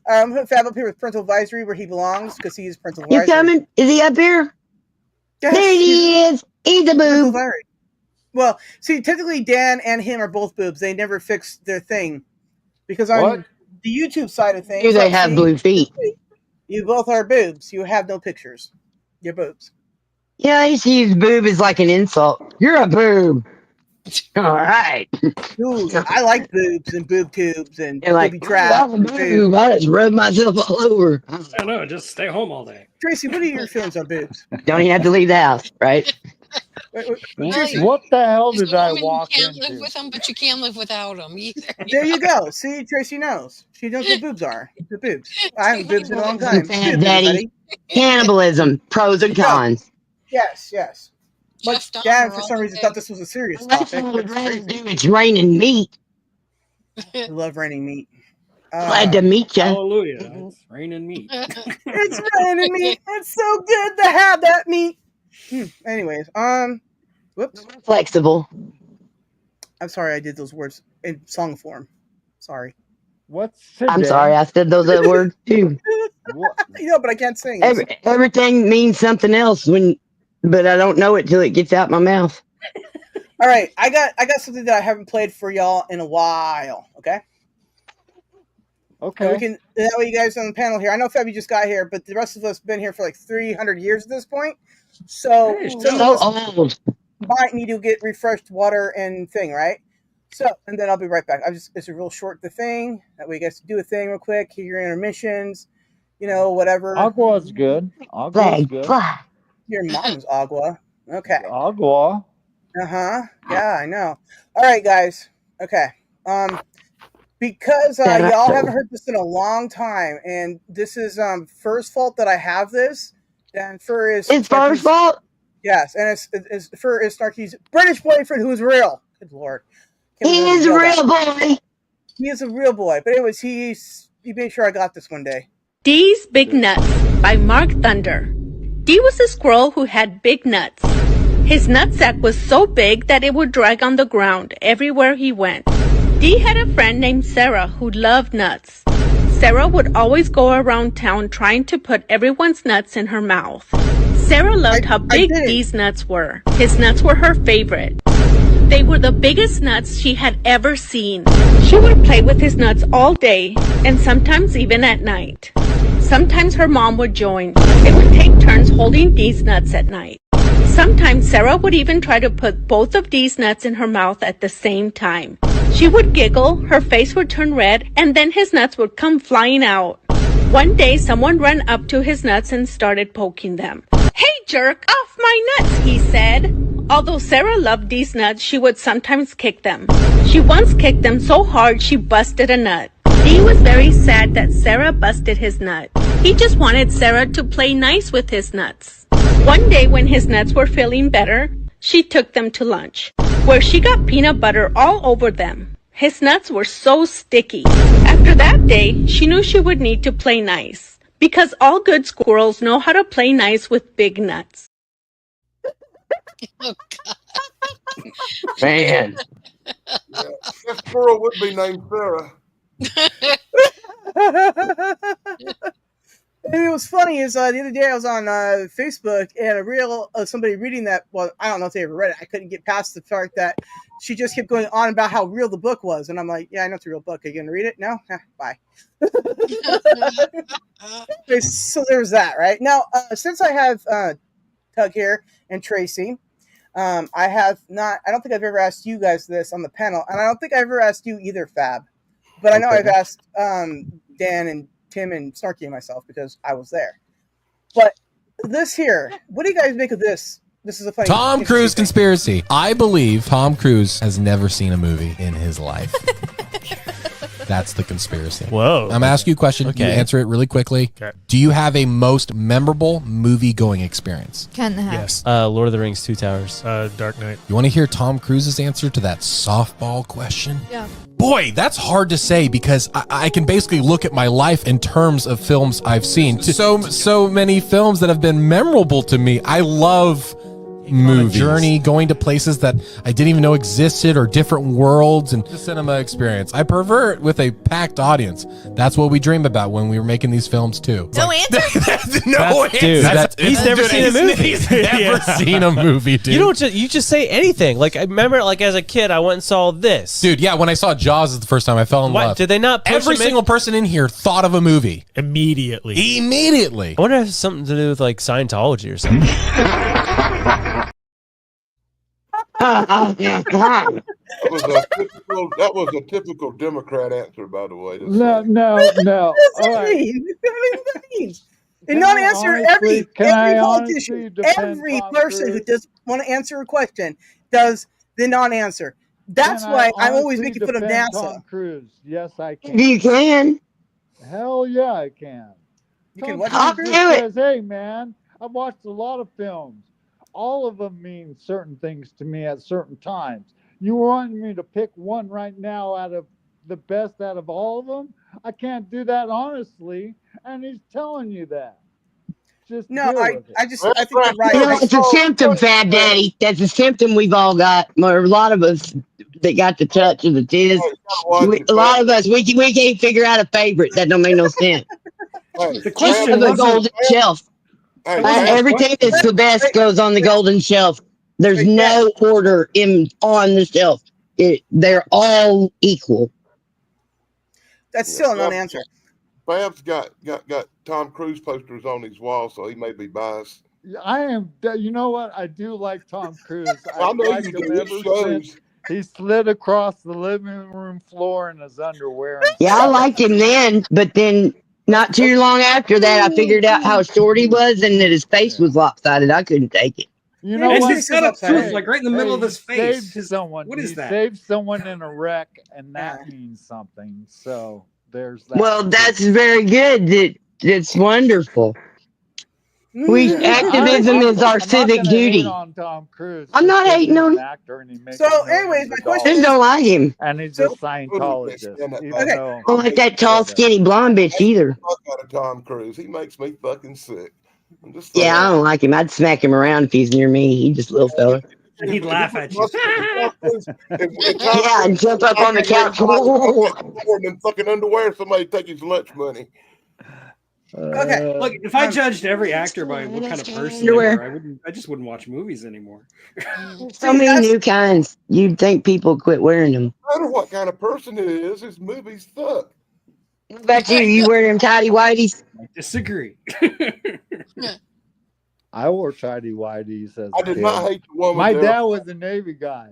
Fab up here with parental advisory where he belongs because he is parental He's advisory. coming. Is he up here? Yes, There he is. He's a parental boob. advisory. Well, see, technically Dan and him are both boobs. They never fixed their thing because on What? the YouTube side of things, Do they have blue feet? You both are boobs. You have no pictures. You're boobs. Yeah, I used to use boob as like an insult. You're a boob. All right. Dude, I like boobs and boob tubes and You're like, booby "Ooh, traps. I'm a boob. I just rub myself all over. I know, just stay home all day. Tracy, what are your feelings on boobs? Don't even have to leave the house, right? Tracy, What the hell As did a I woman, you walk can't live into? with them, but you can't live without them either. there you go. See, Tracy knows. She knows what boobs are. The boobs. I haven't boobs in a long time. Fat Boobs, Daddy. everybody. Cannibalism. Pros and cons. Yes. But Jeff Dan, Dahmer for all some the reason, way. thought this was a serious That's topic. what I would That's rather crazy. do. It's raining meat. I love raining meat. Glad to meet you. Hallelujah. It's raining meat. It's raining meat. It's so good to have that meat. Anyways, whoops. Flexible. I'm sorry I did those words in song form. Sorry. What's I'm sorry, I said those other words too. You know, but I can't sing. Everything means something else but I don't know it till it gets out my mouth. All right, I got something that I haven't played for y'all in a while. Okay. Okay. And we can that way you guys on the panel here. I know Fabby just got here, but the rest of us have been here for like 300 years at this point. So some of us might need to get refreshed water and thing, right? So and then I'll be right back. It's a real short thing. That way you guys do a thing real quick, hear your intermissions, whatever. Agua's good. Agua's good. Your mom's agua. Okay. Agua. Uh-huh. Yeah, I know. All right, guys. Okay. Because y'all haven't heard this in a long time, and this is Fur's fault that I have this. And Fur is It's Fur's fault? Yes, and it's Fur is Snarky's British boyfriend who is real. Good Lord. He is a real boy. He is a real boy. But anyways, he made sure I got this one day. Dee's Big Nuts by Mark Thunder. Dee was a squirrel who had big nuts. His nutsack was so big that it would drag on the ground everywhere he went. Dee had a friend named Sarah who loved nuts. Sarah would always go around town trying to put everyone's nuts in her mouth. Sarah loved how big Dee's nuts were. His nuts were her favorite. They were the biggest nuts she had ever seen. She would play with his nuts all day, and sometimes even at night. Sometimes her mom would join. They would take turns holding Dee's nuts at night. Sometimes Sarah would even try to put both of Dee's nuts in her mouth at the same time. She would giggle, her face would turn red, and then his nuts would come flying out. One day, someone ran up to his nuts and started poking them. "Hey, jerk, off my nuts," he said. Although Sarah loved Dee's nuts, she would sometimes kick them. She once kicked them so hard she busted a nut. Dee was very sad that Sarah busted his nut. He just wanted Sarah to play nice with his nuts. One day when his nuts were feeling better, she took them to lunch, where she got peanut butter all over them. His nuts were so sticky. After that day, she knew she would need to play nice, because all good squirrels know how to play nice with big nuts. Oh, God. Man. Yeah, that squirrel would be named Sarah. And it was funny is the other day I was on Facebook and a real somebody reading that. Well, I don't know if they ever read it. I couldn't get past the fact that she just kept going on about how real the book was, and I'm like, yeah, I know it's a real book. Are you gonna read it? No, bye. Okay, so there's that, right? Now, since I have Tug here and Tracy, I have not. I don't think I've ever asked you guys this on the panel, and I don't think I've ever asked you either, Fab. But I know I've asked Dan and Tim and Snarky and myself because I was there. But this here, what do you guys make of this? This is a funny Tom Cruise conspiracy. I believe Tom Cruise has never seen a movie in his life. That's the conspiracy. Whoa. I'm going to ask you a question. Okay. You answer it really quickly. Okay. Do you have a most memorable movie-going experience? Ken the Hat. Yes. Lord of the Rings, Two Towers. Dark Knight. You want to hear Tom Cruise's answer to that softball question? Yeah. Boy, that's hard to say because I can basically look at my life in terms of films I've seen. So many films that have been memorable to me. I love movies. Journey, going to places that I didn't even know existed or different worlds and the cinema experience. I prefer it with a packed audience. That's what we dream about when we were making these films too. No answer? He's never seen a movie. He's never seen a movie, dude. You just say anything. Like I remember, like as a kid, I went and saw this. Dude, yeah, when I saw Jaws the first time, I fell in love. Did they not push Every single person in here thought of a movie. Immediately. I wonder if it has something to do with like Scientology or something. That was a typical Democrat answer, by the way. No. What does All that right. mean? That means. And Can not I answer honestly- can I every honestly politician, defend every Tom person who Cruise? does want to answer a question does the non-answer. That's Can why I I'm always honestly making fun of defend NASA. Tom Cruise? Yes, I can. You can. Hell yeah, I can. You can Tom what? I'll Cruise do it. says, hey man, I've watched a lot of films. All of them mean certain things to me at certain times. You want me to pick one right now out of the best out of all of them? I can't do that honestly, and he's telling you that. Just No, deal I with it. think you're right. You know, it's a symptom, Fat Daddy. That's a symptom we've all got. Or a lot of us that got the touch of the tiz. A lot of us, we can't figure out a favorite. That don't make no sense. The question Of the wasn't- golden shelf. Everything that's the best goes on the golden shelf. There's no order on the shelf. They're all equal. That's still a non-answer. Bab's got Tom Cruise posters on his wall, so he may be biased. I am. You know what? I do like Tom Cruise. I know like you him do. It ever shows. since he slid across the living room floor in his underwear. Yeah, I liked him then, but then not too long after that, I figured out how short he was and that his face was lopsided. I couldn't take it. You know And what? he's got a tooth like right in the middle of his he face. saved someone. What is he that? saved someone in a wreck, and that means something. So there's that. Well, that's very good. That's wonderful. Activism is our civic duty. On Tom Cruise, I'm not just hating because on he's him. an actor and he makes So, millions anyways, my of question Just is, don't like him. and he's a Scientologist. Even Okay. though, I don't like that tall, skinny blonde bitch either. Fuck out of Tom Cruise. He makes me fucking sick. I'm just saying. Yeah, I don't like him. I'd smack him around if he's near me. He's just a little fella. And he'd laugh at you. Yeah, and jump up on the couch. More than fucking underwear. Somebody take his lunch money. Okay. Look, if I judged every actor by what kind of person they Underwear. were, I just wouldn't watch movies anymore. So many new kinds. You'd think people quit wearing them. No matter what kind of person it is, his movies suck. What about you? You wear them tidy whities? I disagree. I wore tidy whities as I a did kid. not hate the woman. My there. dad was a Navy guy,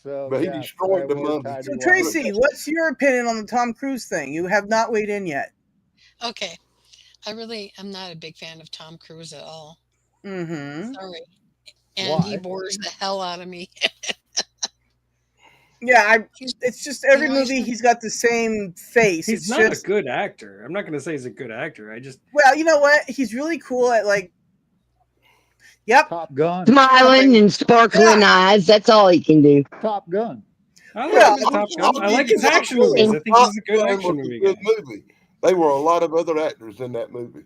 so But he yes, destroyed I the wore mummy. tidy So whities. Tracy, what's your opinion on the Tom Cruise thing? You have not weighed in yet. Okay. I really am not a big fan of Tom Cruise at all. Mm-hmm. Sorry. And he Why? bores the hell out of me. Yeah, it's just every You know, movie he's got the same face. He's It's not just, a good actor. I'm not going to say he's a good actor. I just well, you know what? He's really cool at like. Yep. Top Gun. Smiling and sparkling eyes. That's all he can do. Top Gun. I like Well, him in Top Gun. I like his action movies. I think he's a good action movie guy. Good movie. They were a lot of other actors in that movie.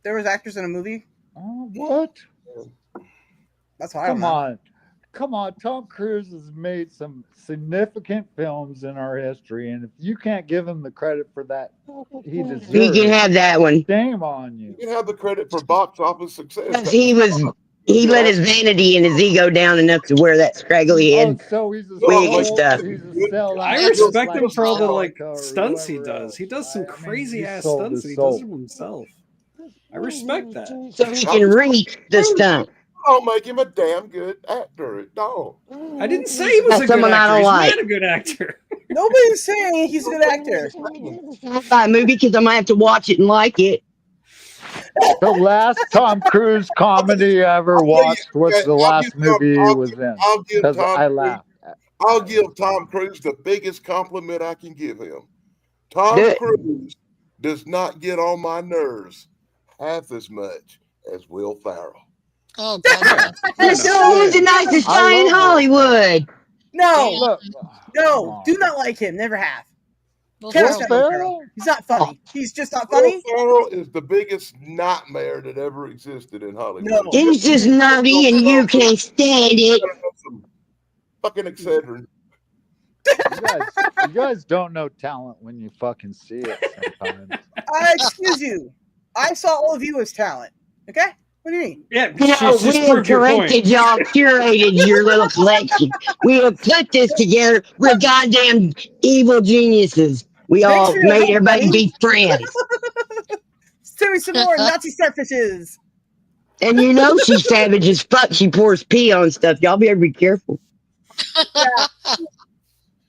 There was actors in a movie. Oh, what? That's why I don't Come know. on. Come on. Tom Cruise has made some significant films in our history, and if you can't give him the credit for that, he deserves He can have that one. Shame on you. You can have the credit for box office success. 'Cause he let his vanity and his ego down enough to wear that scraggly head So he's a wig and sellout. stuff. He's a sellout. I respect Just him for all the Metallica or stunts he whoever does. else. He does some I mean, crazy he ass sold stunts his that he soul. does them himself. I respect that. So he can reach the stunt. Don't make him a damn good actor. It don't. I didn't say he was That's a good someone I actor. don't He's like. not a good actor. Nobody's saying he's a good actor. That movie because I might have to watch it and like it. The last Tom Cruise comedy I ever watched was the last movie he was in. I'll give Because Tom I Cruise- laughed. I'll give Tom Cruise the biggest compliment I can give him. Tom Cruise does not get on my nerves half as much as Will Ferrell. Oh, God. He's the nicest guy in Hollywood. No, no, on. do not like him. Never have. Will Can't Ferrell. stand Will Ferrell. He's not funny. He's just not Will funny. Ferrell is the biggest nightmare that ever existed in Hollywood. No. He's just naughty and you can't stand it. Fucking Excedrin. You guys don't know talent when you fucking see it sometimes. Excuse you. I saw all of you as talent. Okay? What do you mean? Yeah, You know, we have collected y'all, curated your little collection. We have put this together. We're goddamn evil geniuses. We Thanks all for your made help, everybody buddy. be friends. Send me some more Nazi starfishes. And you know she's savage as fuck. She pours pee on stuff. Y'all better be careful. Yeah.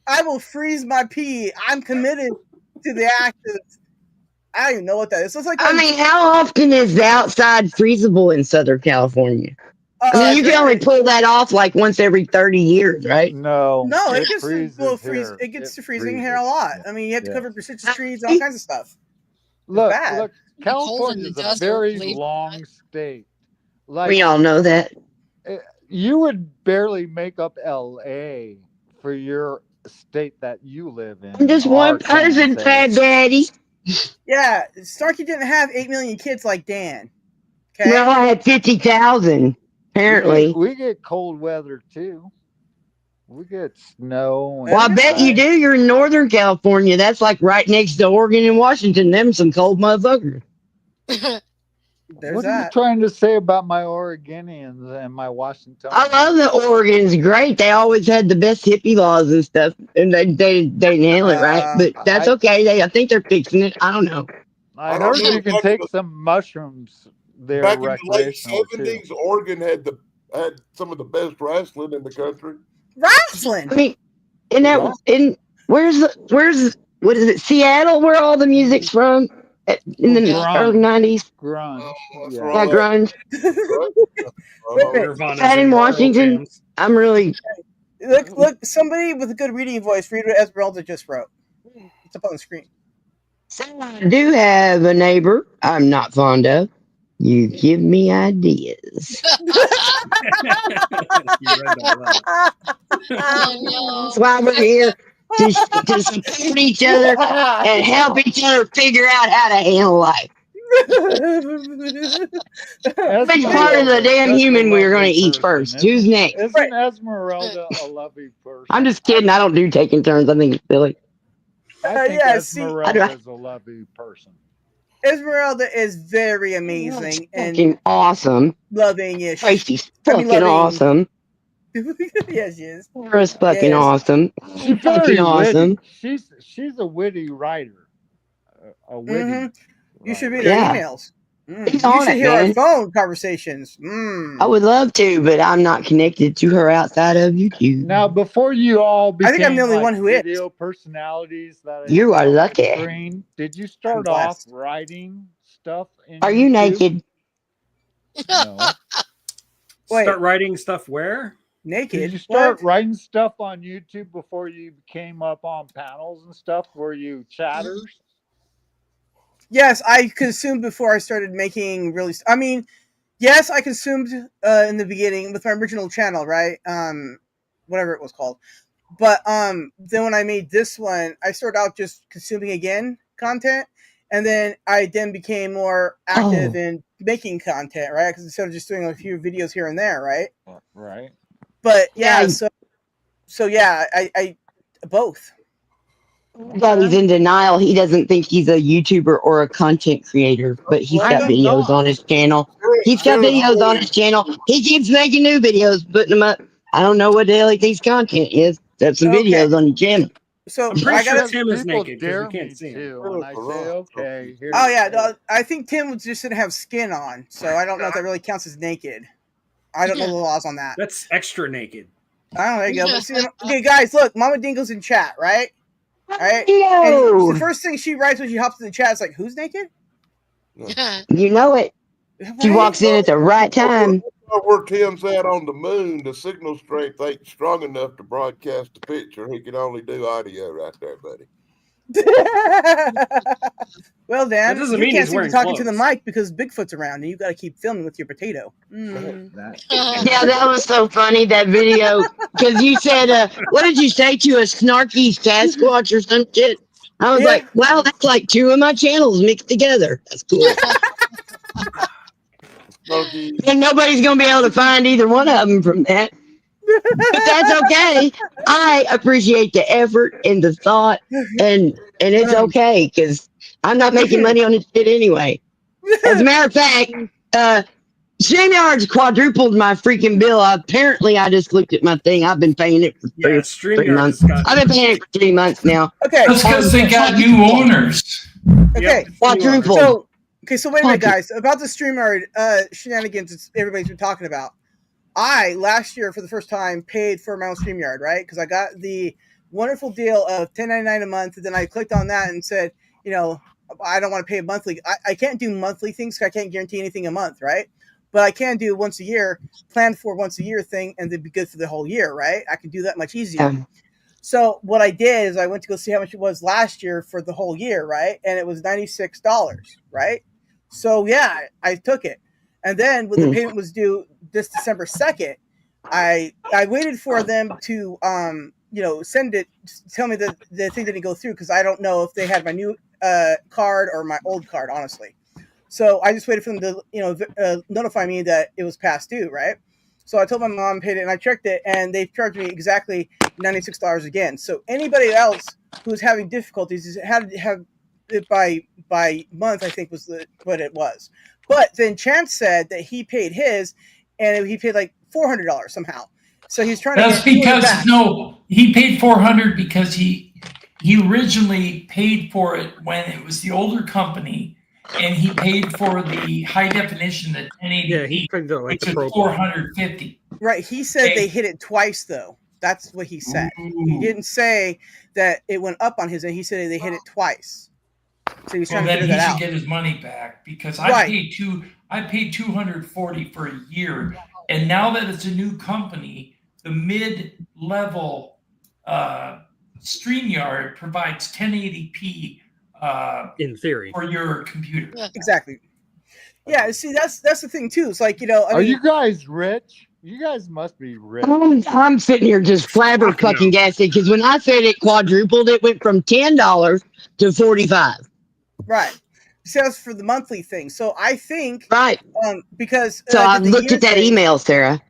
I will freeze my pee. I'm committed to the act of. I don't even know what that is. So it's like I mean, how often is the outside freezable in Southern California? I mean, you can only pull that off like once every 30 years, right? No, it gets to It gets to freezing here a lot. I mean, you have to cover precipitous trees, all kinds of stuff. Look, bad. California is a very long state. Like We all know that. You would barely make up L.A. for your state that you live in. I'm just one person, Fat Daddy. Yeah, Starkey didn't have 8 million kids like Dan. Okay. Well, I had 50,000, apparently. We get cold weather too. We get snow. Well, I bet you do. You're in Northern California. That's like right next to Oregon and Washington. Them some cold motherfuckers. What are you trying to say about my Oregonians and my Washingtonians? I love that Oregon's great. They always had the best hippie laws and stuff, and they didn't handle it right. But that's okay. I think they're fixing it. I don't know. I heard you can take some mushrooms there Back in the late recreationally too. 70s, Oregon had some of the best wrestling in the country. Wrestling. I mean, where's what is it? Seattle, where all the music's from in the early 90s. Grunge. Yeah, grunge. Wait, That in Washington. I'm really. Look! Somebody with a good reading voice. Read what Esmeralda just wrote. It's up on the screen. I do have a neighbor I'm not fond of. You give me ideas. That's why we're here to support each other and help each other figure out how to handle life. Which part of the damn human we are going to eat first? Who's next? Isn't Esmeralda a lovely person? I'm just kidding. I don't do taking turns. I think it's silly. I think Esmeralda is a lovely person. Esmeralda is very amazing and fucking awesome. Loving-ish. Tracy's fucking awesome. Yes, she is. Sarah's fucking awesome. She's fucking awesome. She's a witty writer. A witty. You should read our emails. He's You on should it, hear man. our phone conversations. I would love to, but I'm not connected to her outside of YouTube. Now, before you all became I think I'm the only one who is. video personalities that You are lucky. Screen, did you start off writing stuff? Are you naked? No. Start writing stuff where? Naked. Did you start writing stuff on YouTube before you came up on panels and stuff? Were you chatters? Yes, I consumed before I started making really. I mean, yes, I consumed in the beginning with my original channel, right? Whatever it was called. But then when I made this one, I started out just consuming again content, and then I became more active in making content, right? Because instead of just doing a few videos here and there, right? Right. But yeah, so yeah, I both. Daddy's in denial. He doesn't think he's a YouTuber or a content creator, but he's got videos on his channel. He's got videos on his channel. He keeps making new videos, putting them up. I don't know what the hell he thinks content is. That's some videos on your channel. So I'm pretty I sure gotta, Tim is people naked because dare we can't me see him. to, and I say, okay. Here Oh yeah, no, I think Tim was just gonna have skin on, so I don't know if that really counts as naked. I don't know the laws on that. That's extra naked. I don't know. There you go. But see, okay, guys, look, Mama Dingle's in chat, right? All right. Yo. And the first thing she writes when she hops in the chat is like, "Who's naked?" You know it. She walks in at the right time. Where Tim's at on the moon, the signal strength ain't strong enough to broadcast the picture. He can only do audio right there, buddy. Well, Dan, That doesn't you mean can't he's seem to be wearing talking to the clothes. mic because Bigfoot's around, and you got to keep filming with your potato. Yeah, that was so funny, that video. Because you said, what did you say to a snarky Sasquatch or some shit? I was like, wow, that's like two of my channels mixed together. That's cool. And nobody's going to be able to find either one of them from that. But that's okay. I appreciate the effort and the thought, and it's okay because I'm not making money on this shit anyway. As a matter of fact, StreamYard's quadrupled my freaking bill. Apparently, I just looked at my thing. I've been paying it for three StreamYard months. has gotten- I've been paying it for 3 months now. Okay. That's because they got new owners. Okay. Quadrupled. So wait a minute, guys. About the StreamYard shenanigans everybody's been talking about. I, last year, for the first time, paid for my own StreamYard, right? Because I got the wonderful deal of $10.99 a month, and then I clicked on that and said, I don't want to pay monthly. I can't do monthly things because I can't guarantee anything a month, right? But I can do once a year, plan for once a year thing, and it'd be good for the whole year, right? I can do that much easier. So what I did is I went to go see how much it was last year for the whole year, right? And it was $96, right? So yeah, I took it. And then when the payment was due this December 2nd, I waited for them to send it, tell me that the thing didn't go through because I don't know if they had my new card or my old card, honestly. So I just waited for them to notify me that it was past due, right? So I told my mom, paid it, and I checked it, and they charged me exactly $96 again. So anybody else who's having difficulties had to have it by month, I think was what it was. But then Chance said that he paid his, and he paid like $400 somehow. So he's trying That's to get because back. no, he paid $400 because he originally paid for it when it was the older company, and he paid for the high definition, the 1080p, Yeah, he picked up like which the is Pro. $450. Right. He said they hit it twice, though. That's what he said. He didn't say that it went up on his end. He said they hit it twice. So he's trying to figure that out. He should get his money back because I paid $240 for a year, and now that it's a new company, the mid-level StreamYard provides 1080p in theory for your computer. Exactly. Yeah. See, that's the thing too. It's like Are you guys rich? You guys must be rich. I'm sitting here just flabbergasted because when I said it quadrupled, it went from $10 to $45. Right. See, that's for the monthly thing. So I think because So I looked at that email, Sarah.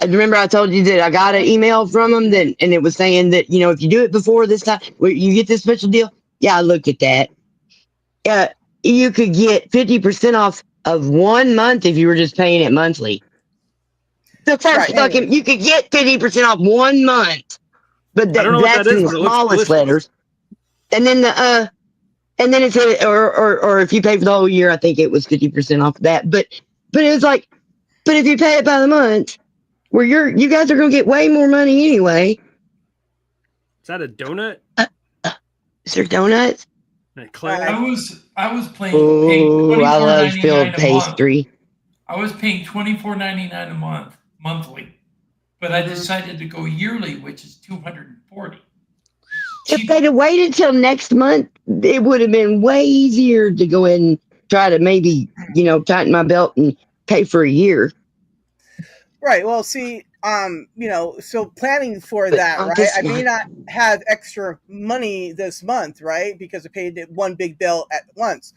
Remember I told you that I got an email from them and it was saying that, if you do it before this time, you get this special deal. Yeah, I looked at that. You could get 50% off of 1 month if you were just paying it monthly. The first fucking, you could get 50% off 1 month, but I don't know what that's that is, in the but it looks smallest delicious. letters. And then and then it said, or if you pay for the whole year, I think it was 50% off of that. But it was like, but if you pay it by the month, where you guys are gonna get way more money anyway. Is that a donut? Is there donuts? I was paying Oh, I love $24.99 filled a pastry. month. I was paying $24.99 a month monthly, but I decided to go yearly, which is $240. If they'd have waited till next month, it would have been way easier to go in and try to maybe, tighten my belt and pay for a year. Right. Well, see, so planning for that, right? I may not have extra money this month, right? Because I paid one big bill at once,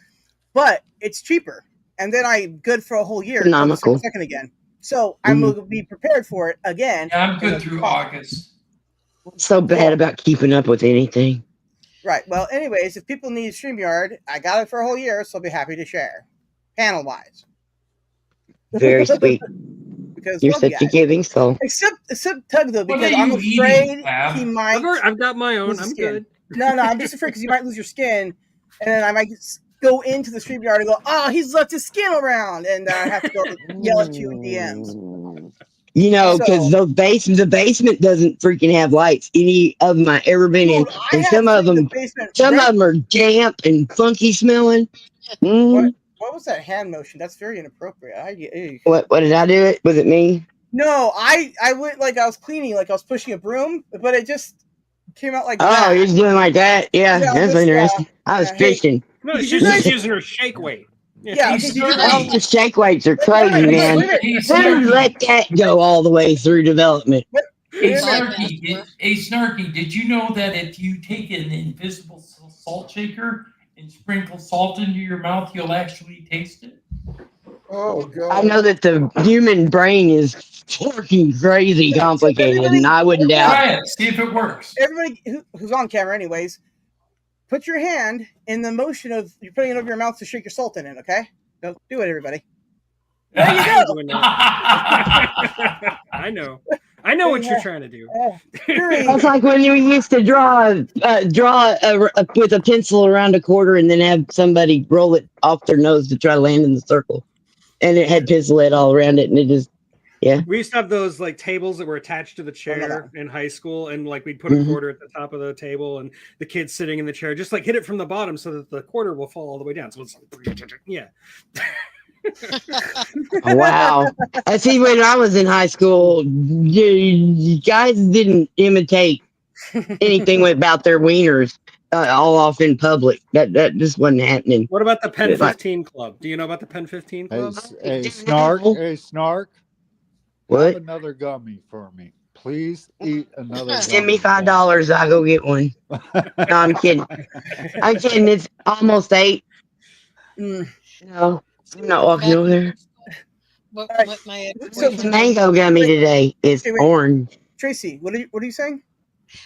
but it's cheaper. And then I'm good for a whole year until December 2nd again. So I'm going to be prepared for it again. Yeah, I'm good through August. So bad about keeping up with anything. Right. Well, anyways, if people need StreamYard, I got it for a whole year, so I'll be happy to share, panel-wise. Very sweet. Because You're such a giving soul. Except Tug, though, because I'm afraid he might. I've got my own. I'm good. No, I'm just afraid because you might lose your skin, and then I might go into the StreamYard and go, "Oh, he's left his skin around," and I have to go yell at you in DMs. Because the basement doesn't freaking have lights. Any of them I ever been in, and some of them are damp and funky smelling. What was that hand motion? That's very inappropriate. What did I do? It was it me? No, I went like I was cleaning, like I was pushing a broom, but it just came out like Oh, that. you're doing like that? Yeah, that's just, interesting. I was hey, fishing. No, did she's you just guys? using her shake weight. Yeah. Okay. Did you guys? Oh, the shake weights are Wait a crazy, minute, man. wait a minute. Who let that go all the way through development? Hey, Wait a minute. Snarky, did you know that if you take an invisible salt shaker and sprinkle salt into your mouth, you'll actually taste it? Oh God! I know that the human brain is fucking crazy complicated, and I wouldn't doubt Try it. it. See if it works. Everybody who's on camera, anyways, put your hand in the motion of you're putting it over your mouth to shake your salt in it. Okay, go do it, everybody. There you go. I know. I know what you're trying to do. That's like when you used to draw with a pencil around a quarter and then have somebody roll it off their nose to try to land in the circle, and it had pencil lead all around it, and it just We used to have those like tables that were attached to the chair in high school, and like we'd put a quarter at the top of the table, and the kids sitting in the chair just like hit it from the bottom so that the quarter will fall all the way down. So it's yeah. Wow. I see. When I was in high school, you guys didn't imitate anything about their wieners all off in public. That just wasn't happening. What about the Pen Like- 15 Club? Do you know about the Pen 15 Club? Hey, Snark. Hey, Snark. What? Have another gummy for me. Please eat another gummy. Send me $5. I'll go get one. No, I'm kidding. I'm kidding. It's almost 8. No, I'm not walking over there. What my It's mango gummy today. It's Hey, wait. orange. Tracy, what are you saying?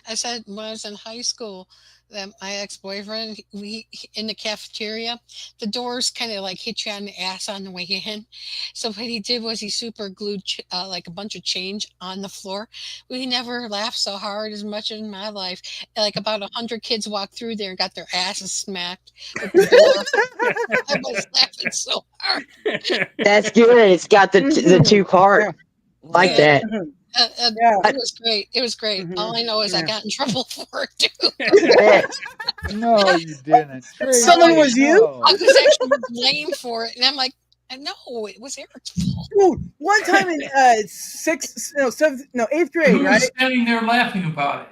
I said when I was in high school, that my ex-boyfriend, we in the cafeteria, the doors kind of like hit you on the ass on the way in. So what he did was he super glued like a bunch of change on the floor. We never laughed so hard as much in my life. Like about 100 kids walked through there and got their asses smacked with the door. I was laughing so hard. That's good. It's got the 2-part like that. It was great. It was great. All I know is I got in trouble for it too. No, you didn't. Tracy, Someone was you? I was actually blamed for it, and I'm like, no, it was Eric's fault. Dude, one time in eighth grade, Who was right? standing there laughing about it?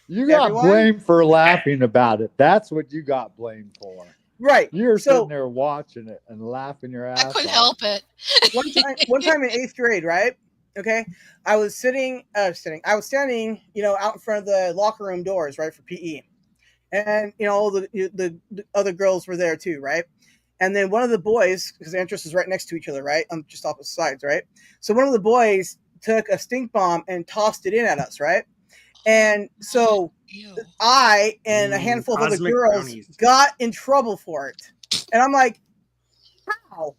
You got Everyone? blamed for laughing about it. That's what you got blamed for. Right. You were So- sitting there watching it and laughing your ass I couldn't off. help it. One time in 8th grade, right? Okay, I was standing, out in front of the locker room doors, right, for PE, and the other girls were there too, right? And then one of the boys, because the entrance is right next to each other, right, on just opposite sides, right? So one of the boys took a stink bomb and tossed it in at us, right? And so I and a handful of other cosmic girls brownies. got in trouble for it, and I'm like, how?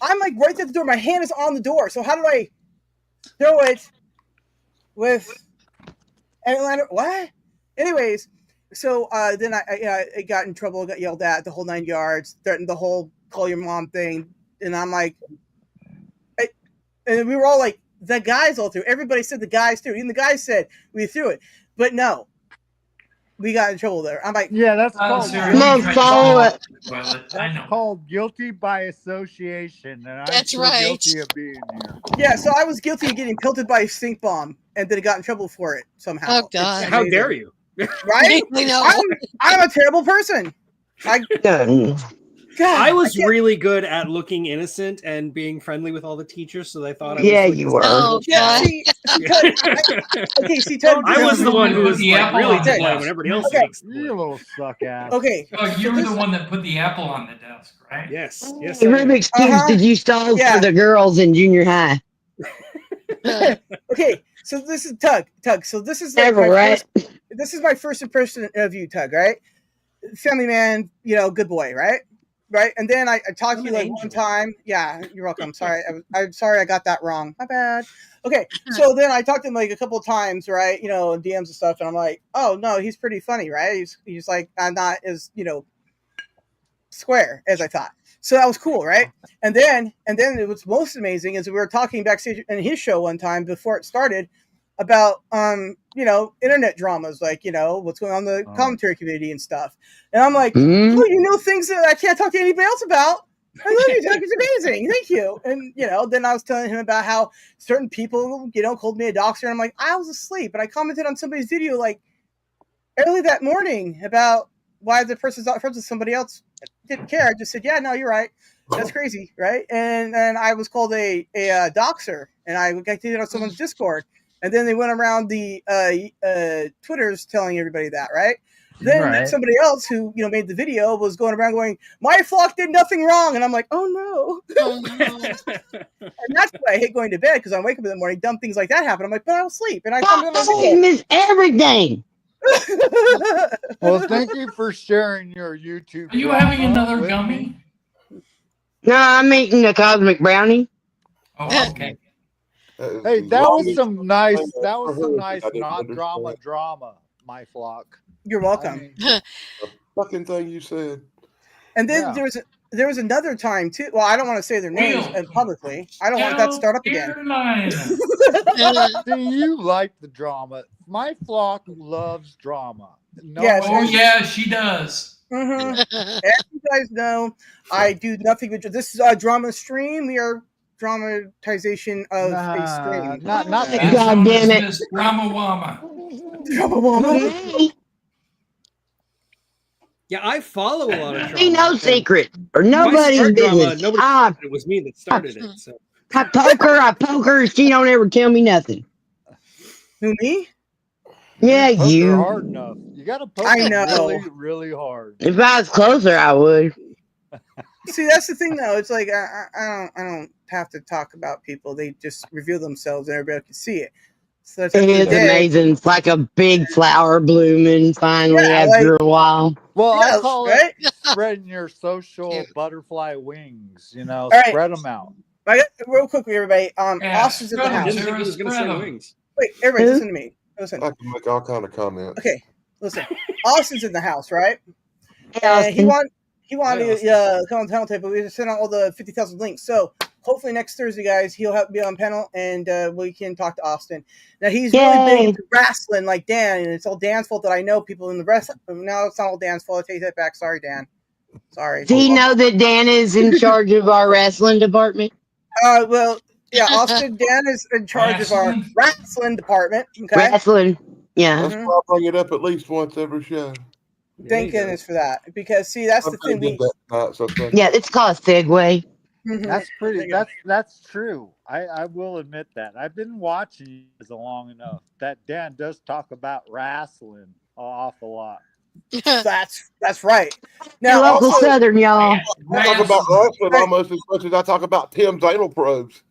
I'm like right at the door. My hand is on the door. So how do I throw it with what? Anyways, so then I got in trouble, got yelled at, the whole 9 yards, threatened the whole call your mom thing, and I'm like, and we were all like, the guys all threw. Everybody said the guys threw. Even the guys said we threw it, but no, we got in trouble there. I'm like, Yeah, that's called. That's called guilty by association, and I'm That's still right. guilty of being here. Yeah, so I was guilty of getting pelted by a stink bomb, and then got in trouble for it somehow. Oh, God. It's How amazing. dare you? Right? I know. I'm a terrible person. I was really good at looking innocent and being friendly with all the teachers, so they thought I was Yeah, like, you were. Oh, Yeah, God. see, Ted, I was the one who was The like apple really on to the blame desk. when everybody else Okay. takes the You blame. little suck ass. Okay. Oh, you were the one that put the apple on the desk, right? Yes, yes. Hey, I am. Rubik's Cubes did you stall for the girls in junior high? Okay, so this is Tug. So this is like Never, right? this is my first impression of you, Tug, right? Family man, good boy, right? Right? And then I talked to you like one time. Yeah, you're welcome. Sorry. I'm sorry I got that wrong. My bad. Okay, so then I talked to him like a couple of times, right? DMs and stuff, and I'm like, oh no, he's pretty funny, right? He's like, I'm not as square as I thought. So that was cool, right? And then it was most amazing is we were talking backstage in his show one time before it started about internet dramas, like what's going on in the commentary community and stuff. And I'm like, oh, things that I can't talk to anybody else about. I love you, Doug. It's amazing. Thank you. And then I was telling him about how certain people called me a doxer, and I'm like, I was asleep, and I commented on somebody's video like early that morning about why the person's not friends with somebody else. Didn't care. I just said, yeah, no, you're right. That's crazy, right? And then I was called a doxer, and I got to on someone's Discord, and then they went around the Twitters telling everybody that, right? Then somebody else who made the video was going around going, "My flock did nothing wrong," and I'm like, "Oh no!" And that's why I hate going to bed, because I wake up in the morning, dumb things like that happen. I'm like, "But I'll sleep," and I miss everything. Well, thank you for sharing your YouTube. Are you having another gummy? No, I'm eating a cosmic brownie. Oh, okay. Hey, that was some nice not drama, my flock. You're welcome. Fucking thing you said. And then there was another time too. Well, I don't want to say their names publicly. I don't want that to start up again. See, you like the drama. My flock loves drama. No Yes. Oh yeah, she does. Mm-hmm. As you guys know, I do nothing but this is a drama stream. We are dramatization of a stream. Not God damn it. Drama Wama. Drama Wama. Yeah, I follow a lot of drama. Ain't no secret or nobody's business. It was me that started it. So. I poke her. She don't ever tell me nothing. Who, me? Yeah, poke you. her hard enough. You got to poke her really, really hard. If I was closer, I would. See, that's the thing, though. It's like I don't have to talk about people. They just reveal themselves, and everybody can see it. So It is amazing. It's like a big flower blooming finally after a while. Well, I call it spreading your social butterfly wings. Spread them out. Real quickly, everybody. Austin's in the house. Wait, everybody, listen to me. Listen. I can make all kind of comments. Okay, listen. Austin's in the house, right? And he wanted to come on the panel tape, but we just sent out all the 50,000 links. So hopefully next Thursday, guys, he'll be on panel, and we can talk to Austin. Now he's really big into wrestling, like Dan, and it's all Dan's fault that I know people in the wrestling. No, it's not all Dan's fault. I take that back. Sorry, Dan. Sorry. Do you know that Dan is in charge of our wrestling department? Well, yeah, Austin, Dan is in charge of our wrestling department. Okay. Wrestling, yeah. That's why I bring it up at least once every show. Thank goodness for that, because see, that's the thing. Yeah, it's called a segue. That's pretty. That's true. I will admit that. I've been watching you long enough that Dan does talk about wrestling an awful lot. That's right. Now, local Southern, y'all. I talk about wrestling almost as much as I talk about Tim's anal probes.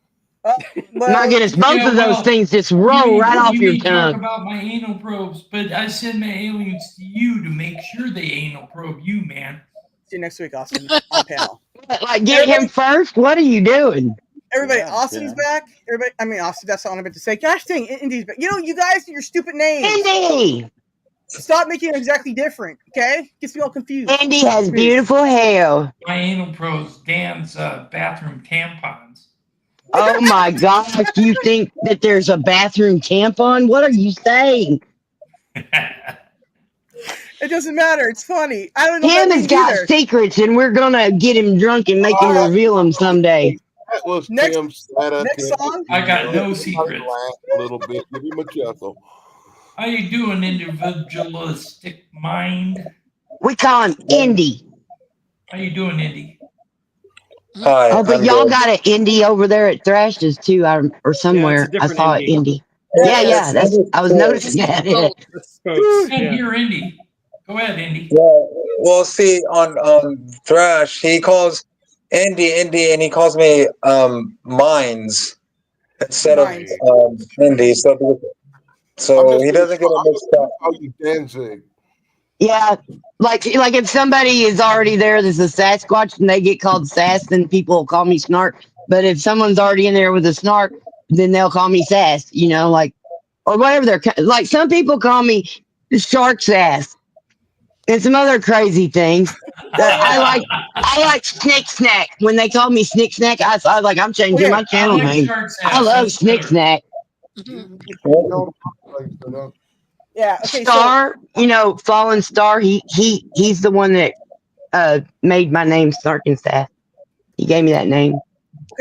My goodness, both of those things just roll right off your tongue. Talk about my anal probes, but I send my aliens to you to make sure they anal probe you, man. See you next week, Austin, on panel. Like, get him first? What are you doing? Everybody, Austin's back. Everybody, I mean, Austin, that's all I'm about to say. Gosh dang, Indy's back. You guys and your stupid names. Indy! Stop making it exactly different, okay? Gets me all confused. Indy has beautiful hair. My anal probes, Dan's bathroom tampons. Oh my gosh, you think that there's a bathroom tampon? What are you saying? It doesn't matter. It's funny. I don't know. Tim has got secrets, and we're gonna get him drunk and make him reveal them someday. That was next song. I got no secrets. A little bit. Give him a chuckle. How you doing, individualistic mind? We call him Indy. How you doing, Indy? Hi, but y'all got an Indy over there at Thrash's too, or somewhere. I saw an Indy. Yeah. I was noticing that. Can't hear Indy. Go ahead, Indy. Yeah. Well, see, on Thrash, he calls Indy, and he calls me Mines instead of Indy. So he doesn't get a mixed up. Danzig. Yeah, like if somebody is already there that's a Sasquatch and they get called Sass, then people will call me Snark. But if someone's already in there with a Snark, then they'll call me Sass. Or whatever they're like. Some people call me Shark Sass and some other crazy things. I like Snick Snack. When they call me Snick Snack, I was like, I'm changing my channel name. I love Snick Snack. Yeah. Okay. Star, Fallen Star. He's the one that made my name Snark and Sass. He gave me that name.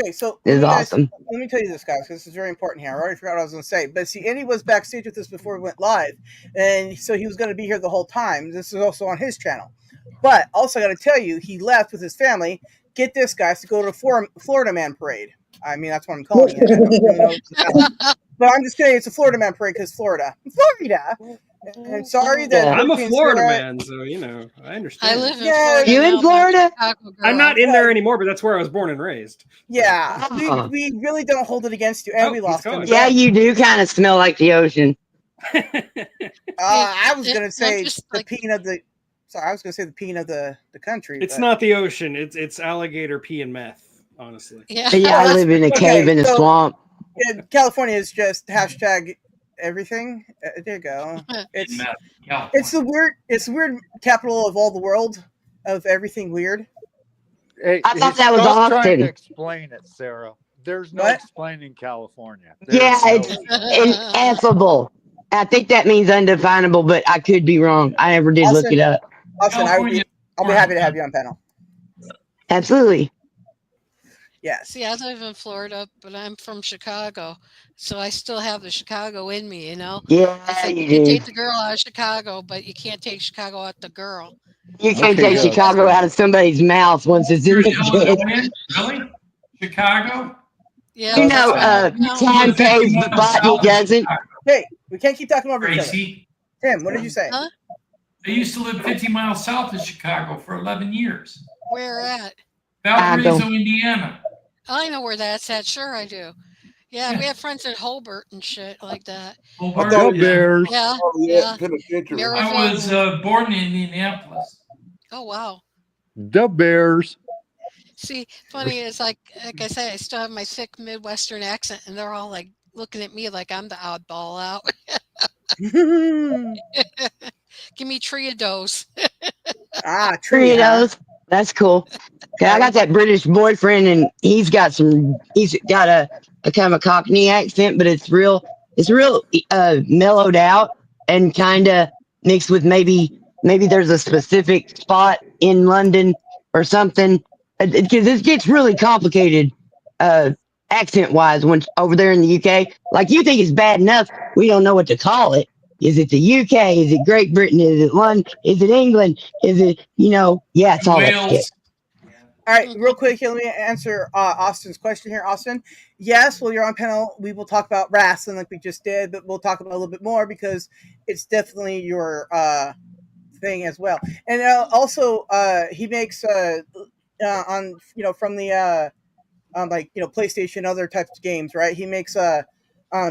Okay, so It was awesome. let me tell you this, guys, because this is very important here. I already forgot what I was going to say. But see, Andy was backstage with us before we went live. And so he was going to be here the whole time. This is also on his channel. But also, I got to tell you, he left with his family. Get this, guys, to go to the Florida Man Parade. I mean, that's what I'm calling it. I don't really know what it's about. But I'm just kidding. It's a Florida Man Parade because Florida. And sorry that I'm a Hurricane Florida Sarah- man, so you know I understand. I live in Yeah, Florida. You in now, Florida? I'm a Chicago girl. I'm not in there anymore, but that's where I was born and raised. Yeah, Oh. we really don't hold it against you, and we lost him. Yeah, you do kind of smell like the ocean. I was gonna I'm say just the like- peen of the. Sorry, I was gonna say the peen of the country. It's but- not the ocean. It's alligator pee and meth. Honestly. Yeah. Yeah, I live in a cave in a so- swamp. Yeah, California is just hashtag everything. There you go. It's the weird capital of all the world of everything weird. Hey, I thought that was stop trying Austin. to explain it, Sarah. There's no What? explaining California. Yeah, There's it's ineffable. I think that means undefinable, but I could be wrong. I never did look it up. Austin, I'll be happy to have you on panel. Absolutely. Yes. See, I live in Florida, but I'm from Chicago, so I still have the Chicago in me. You know. Yeah, It's like you you can do. take the girl out of Chicago, but you can't take Chicago out the girl. You can't Okay, take good. Chicago out of somebody's mouth once it's in You're the in kid. Illinois? Really? Chicago? Yeah. You know, No. time pays, but body doesn't. Hey, we can't keep talking over each other. Tracy. Tim, what did you say? Huh? I used to live 50 miles south of Chicago for 11 years. Where at? Valparaiso, Indiana. I know where that's at. Sure, I do. Yeah, we have friends in Holbert and shit like that. Hobart, Go yeah. Bears. Yeah, yeah. yeah. I was born in Indianapolis. Oh wow. The Bears. See, funny is like I say, I still have my thick Midwestern accent, and they're all like looking at me like I'm the oddball out. Give me Triodos. Fritos. That's cool. 'Cause I got that British boyfriend, and he's got a kind of a Cockney accent, but it's real mellowed out and kind of mixed with maybe there's a specific spot in London or something, because it gets really complicated accent wise when over there in the UK. Like, you think it's bad enough we don't know what to call it. Is it the UK? Is it Great Britain? Is it London? Is it England? Is it, yeah, it's all that shit. Wales. All right, real quick here, let me answer Austin's question here. Austin, yes, well, you're on panel. We will talk about wrestling like we just did, but we'll talk about a little bit more because it's definitely your thing as well. And also, he makes on from the PlayStation, other types of games, right? He makes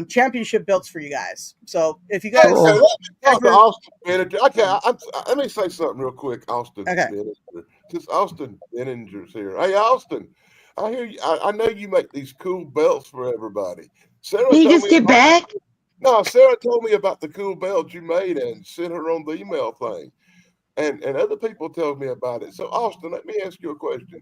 championship belts for you guys. So if you guys, Okay, let me talk to Austin Benninger. Okay, let me say something real quick, Austin Benninger. Since Austin Benninger's here. Hey, Austin, I hear you. I know you make these cool belts for everybody. Sarah Can you told just me get back? No, Sarah told me about the cool belt you made and sent her on the email thing. And other people told me about it. So, Austin, let me ask you a question.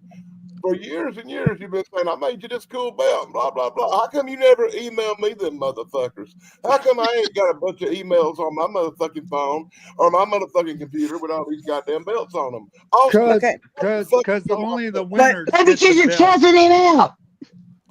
For years and years, you've been saying, I made you this cool belt, blah, blah, blah. How come you never emailed me them motherfuckers? How come I ain't got a bunch of emails on my motherfucking phone or my motherfucking computer with all these goddamn belts on them? Austin, Because only the winners get Because the you're belt. cussing him out.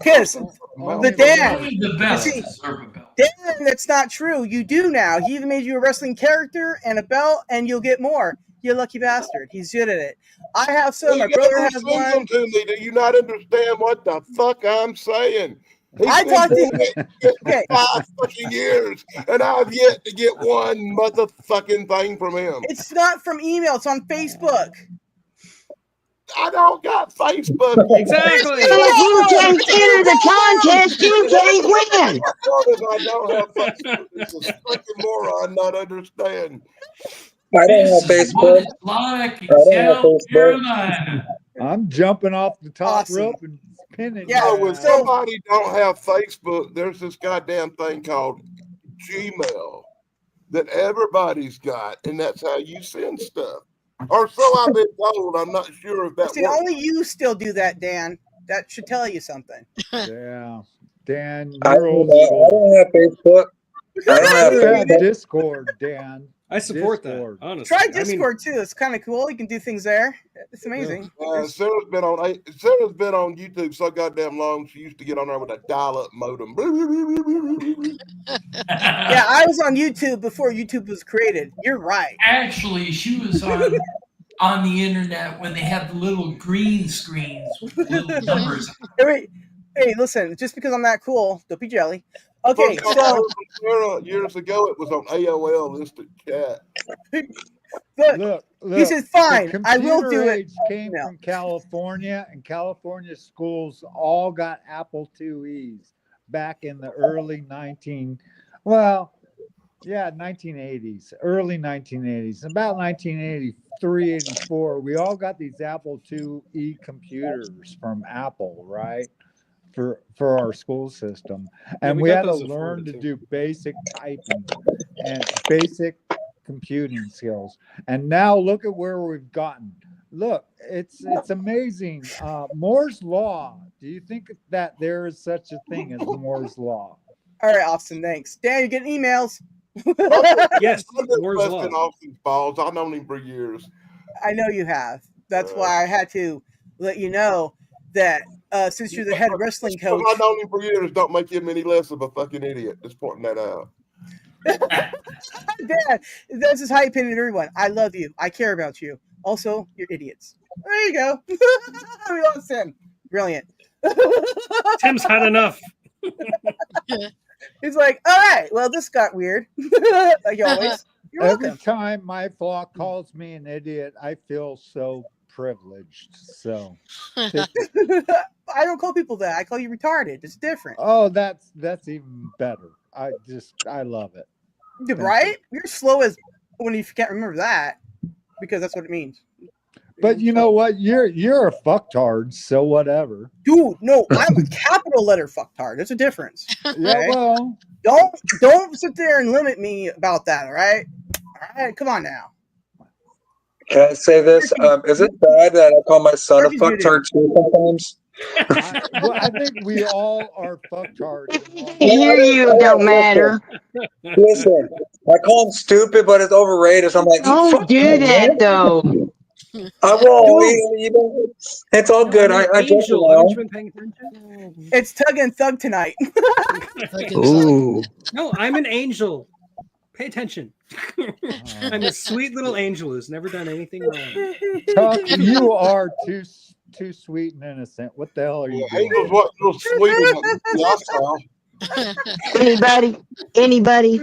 Kiss. Only But the Dan, winners The get best see, deserve a belt. Dan, that's not true. You do now. He even made you a wrestling character and a belt, and you'll get more. You lucky bastard. He's good at it. I have some. My He brother never has sends one. them to me. Do you not understand what the fuck I'm saying? He's I been talked to doing it for okay. 5 fucking years, and I've yet to get one motherfucking thing from him. It's not from email. It's on Facebook. I don't got Facebook. Exactly. If you can't enter the contest, you can't win. As long as I don't have Facebook, it's a fucking moron not understand. I don't This have is what Facebook. it's like in I don't have South Facebook. Carolina. I'm jumping off the top Awesome. rope and pinning Yeah, So your when ass. somebody don't have Facebook, there's this goddamn thing called Gmail that everybody's got, and that's how you send stuff. Or so I've been told. I'm not sure if that See, works. only you still do that, Dan. That should tell you something. Yeah. Dan, I you're don't old know. I school. don't have Facebook. I don't have You have Facebook. Discord, Dan. I support Discord. that. Honestly, Try Discord too. It's kind of cool. You can do things there. It's amazing. Sarah's been on YouTube so goddamn long. She used to get on there with a dial-up modem. Yeah, I was on YouTube before YouTube was created. You're right. Actually, she was on the internet when they had the little green screens with the little numbers. Hey, listen. Just because I'm that cool, don't be jelly. Okay, First time I heard from Sarah years ago, it was on AOL Instant Chat. Look, he said, "Fine, I will do it." Age came from California, and California schools all got Apple IIe's back in the early 1980s, early 1980s, about 1983, 84. We all got these Apple IIe computers from Apple, right? For our school system, and we had to learn to do basic typing and basic computing skills. And now look at where we've gotten. Look, it's amazing. Moore's law. Do you think that there is such a thing as Moore's law? All right, Austin. Thanks. Dan, you getting emails? Yes, Moore's law. Austin's balls. I've known him for years. I know you have. That's why I had to let you know that since you're the head wrestling coach. I've known him for years. Don't make him any less of a fucking idiot. Just pointing that out. Dad, this is how you painted everyone. I love you. I care about you. Also, you're idiots. There you go. We lost Tim. Brilliant. Tim's had enough. He's like, all right, well, this got weird. Like always. You're Every welcome. time my flock calls me an idiot, I feel so privileged. So I don't call people that. I call you retarded. It's different. Oh, that's even better. I love it. Right? You're slow as when you can't remember that, because that's what it means. But you know what? You're a fucktard, so whatever. Dude, no, I'm a capital letter fucktard. There's a difference. Yeah, well, don't sit there and limit me about that. All right, come on now. Can I say this? Is it bad that I call my son a fucktard too sometimes? I think we all are fucktards. Hear you, don't matter. Listen, I call him stupid, but it's overrated. So I'm like, don't do that though. I won't. It's all good. I just It's Tug and Thug tonight. Ooh. No, I'm an angel. Pay attention. I'm a sweet little angel who's never done anything wrong. Tuck, you are too sweet and innocent. What the hell are you doing? Angel's what little sweet Anybody?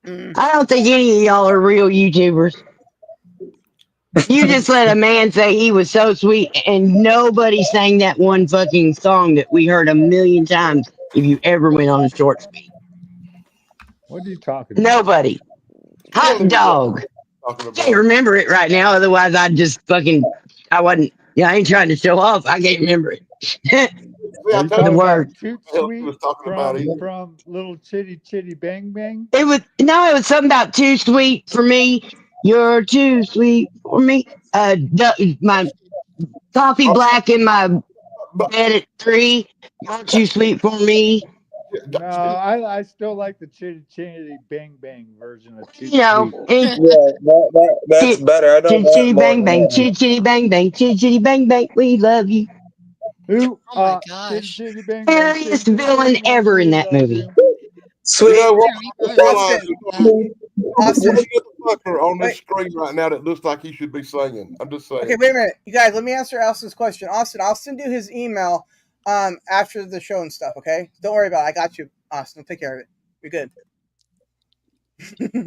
I don't think any of y'all are real YouTubers. You just let a man say he was so sweet, and nobody sang that one fucking song that we heard a million times if you ever went on a short speed. What are you talking about? Nobody. Hot dog. Can't remember it right now, otherwise I ain't trying to show off. I can't remember it. The word. Toot sweet from Little Chitty Bang Bang? It was something about too sweet for me. You're too sweet for me. My coffee black in my bed at 3. You're too sweet for me. No, I still like the Chitty Bang Bang version of Toot that's better. I don't Chitty Bang Bang, Chitty Bang Bang, Chitty Bang Bang. We love you. Who? Oh my gosh. Chitty Bang Scariest villain ever in that movie. Sweet. Austin. On this screen right now that looks like he should be singing. I'm just saying. Okay, wait a minute. You guys, let me answer Austin's question. Austin, I'll send you his email after the show and stuff, okay? Don't worry about it. I got you, Austin. I'll take care of it. You're good.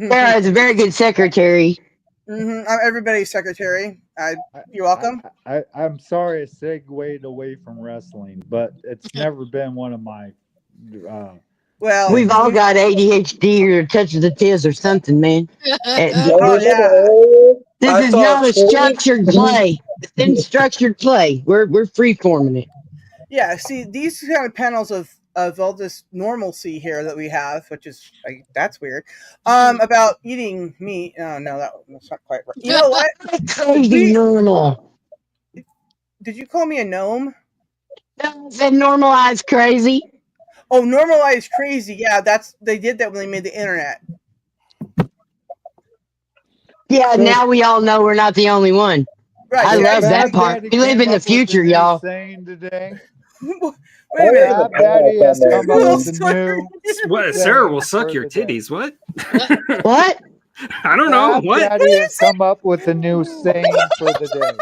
Sarah is a very good secretary. I'm everybody's secretary. You're welcome. I'm sorry I segued away from wrestling, but it's never been one of my... well, we've all got ADHD or touch of the tiz or something, man. This is not a structured play. It's in structured play. We're free forming it. Yeah, see, these kind of panels of all this normalcy here that we have, which is that's weird. About eating meat. Oh no, that's not quite right. You know what? Crazy normal. Did you call me a gnome? No, I said normalized crazy. Oh, normalized crazy. Yeah, they did that when they made the internet. Yeah, now we all know we're not the only one. Right. I love that part. We live in the future, y'all. Saying today. Wait a minute. Fab Daddy has come up with the new. What? Sarah will suck your titties. What? What? I don't know. Fab What? Daddy has come up with the new saying for the day.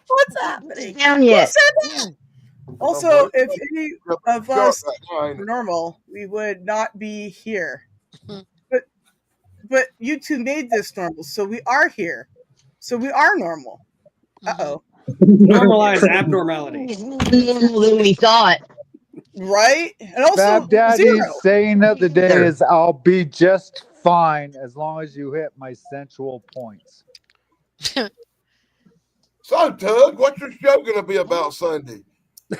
What's happening? Down yet? Who said that? Also, if any of us were normal, we would not be here. But you two made this normal, so we are here. So we are normal. Uh-oh. Normalize abnormality. More normal than we thought. Right? And also, Fab Daddy's zero. saying of the day is, "I'll be just fine as long as you hit my sensual points." So, Tug, what's your show going to be about Sunday? Your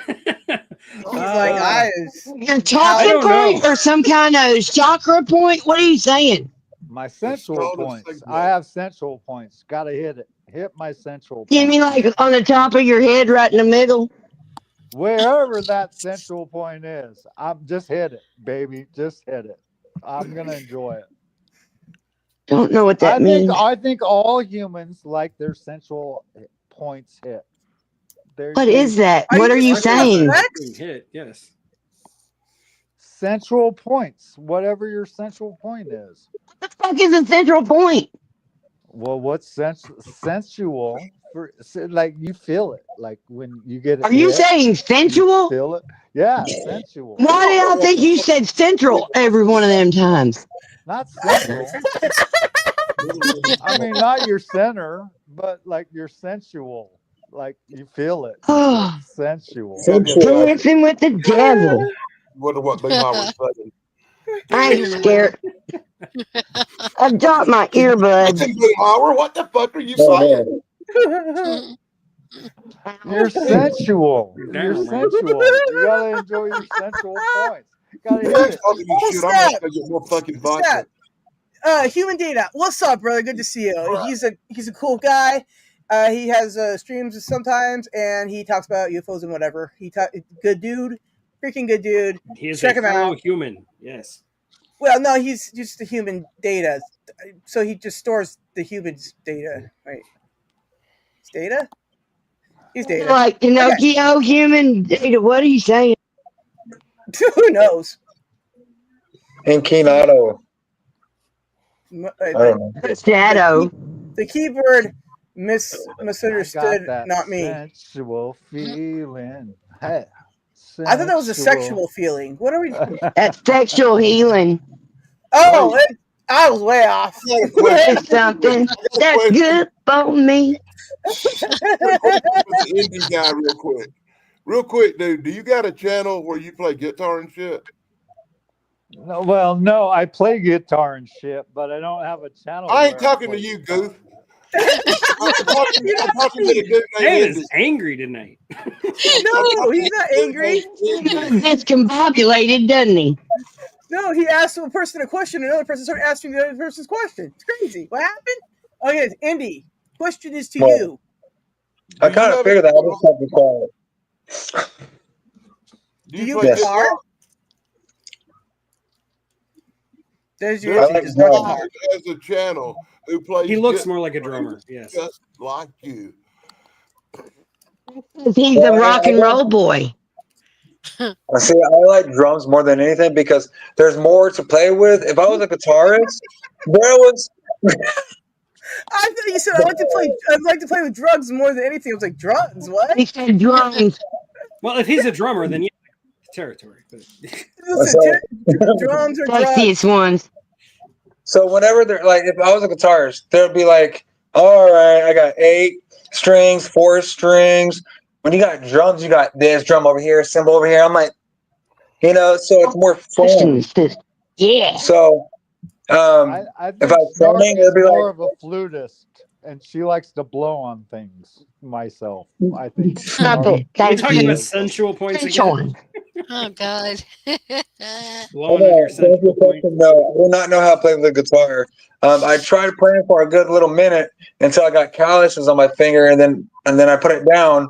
talking point or some kind of chakra point? What are you saying? My sensual points. I have sensual points. Gotta hit it. Hit my sensual points. You mean like on the top of your head, right in the middle? Wherever that sensual point is, I'm just hit it, baby. Just hit it. I'm gonna enjoy it. Don't know what that means. I think all humans like their sensual points hit. What is that? What are you saying? Hit, yes. Sensual points. Whatever your sensual point is. What the fuck is a central point? Well, what's sensual? For like you feel it, like when you get it. Are you saying sensual? Feel it? Yeah, sensual. Why did I think you said central every one of them times? Not central. I mean, not your center, but like your sensual. Like you feel it. Sensual. Dancing with the devil. Wonder what Big Mama was saying. I ain't scared. I dropped my earbuds. Big Mama, what the fuck are you saying? You're sensual. You're sensual. You gotta enjoy your sensual points. You gotta hit it. Human Data. What's up, brother? Good to see you. He's a cool guy. He has streams sometimes, and he talks about UFOs and whatever. Good dude, freaking good dude. He is Check a him out. human. Yes. Well, no, he's just the human data. So he just stores the human's data, right? It's data? He's data. Like Pinocchio, human data. What are you saying? Who knows? And Kinato. Shadow. The keyboard misunderstood, not me. Sensual feeling. Hey, I thought that was a sexual feeling. What are we? That's sexual healing. Oh, I was way off. It's something that's good for me. The indie guy, real quick, dude. Do you got a channel where you play guitar and shit? No, well, no, I play guitar and shit, but I don't have a channel. I ain't talking to you, goof. I'm talking to the dude Man named is angry tonight. No, he's not angry. That's combobulated, doesn't he? No, he asked a person a question, and another person started asking the other person's question. It's crazy. What happened? Oh, yes, Indy. Question is to you. I kind of figured that. I just have to call it. Do you play guitar? There's your as a channel who plays. He looks more like a drummer. Yes, just like you. He's a rock and roll boy. See, I like drums more than anything because there's more to play with. If I was a guitarist, there was. I thought you said I'd like to play with drugs more than anything. I was like, drugs? What? He said drums. Well, if he's a drummer, then yeah, territory. Listen, drums are Sexiest ones. So whenever they're like, if I was a guitarist, there'd be like, all right, I got 8 strings, 4 strings. When you got drums, you got this drum over here, cymbal over here. I'm like, so it's more fun. Yeah. So, I think if I was drumming, Snarky is it'd be more like of a flutist, and she likes to blow on things. Myself, I think. Stop it. Are you talking about sensual points again? Oh God. Blowing on your sensual point. No, I do not know how to play the guitar. I tried playing for a good little minute until I got calluses on my finger, and then I put it down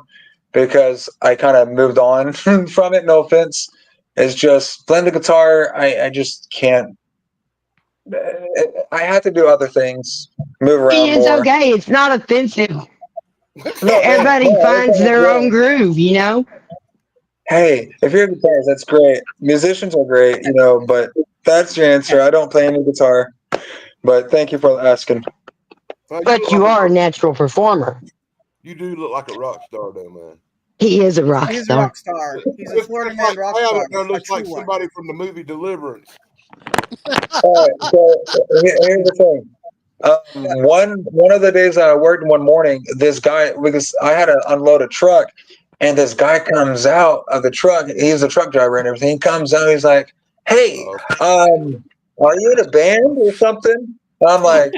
because I kind of moved on from it. No offense. It's just playing the guitar. I just can't I had to do other things, move around It's more. okay. It's not offensive. No, Everybody finds their own groove, you know. Hey, if you're a guitarist, that's great. Musicians are great, but that's your answer. I don't play any guitar, but thank you for asking. But you are a natural performer. You do look like a rock star, though, man. He is a rock He's a star. rock star. He's a Florida man rock Sam star. up there A looks true like one. somebody from the movie Deliverance. All right, so here's the thing. One of the days I worked one morning, this guy, because I had to unload a truck, and this guy comes out of the truck. He's a truck driver and everything. He comes out. He's like, "Hey, are you in a band or something?" And I'm like,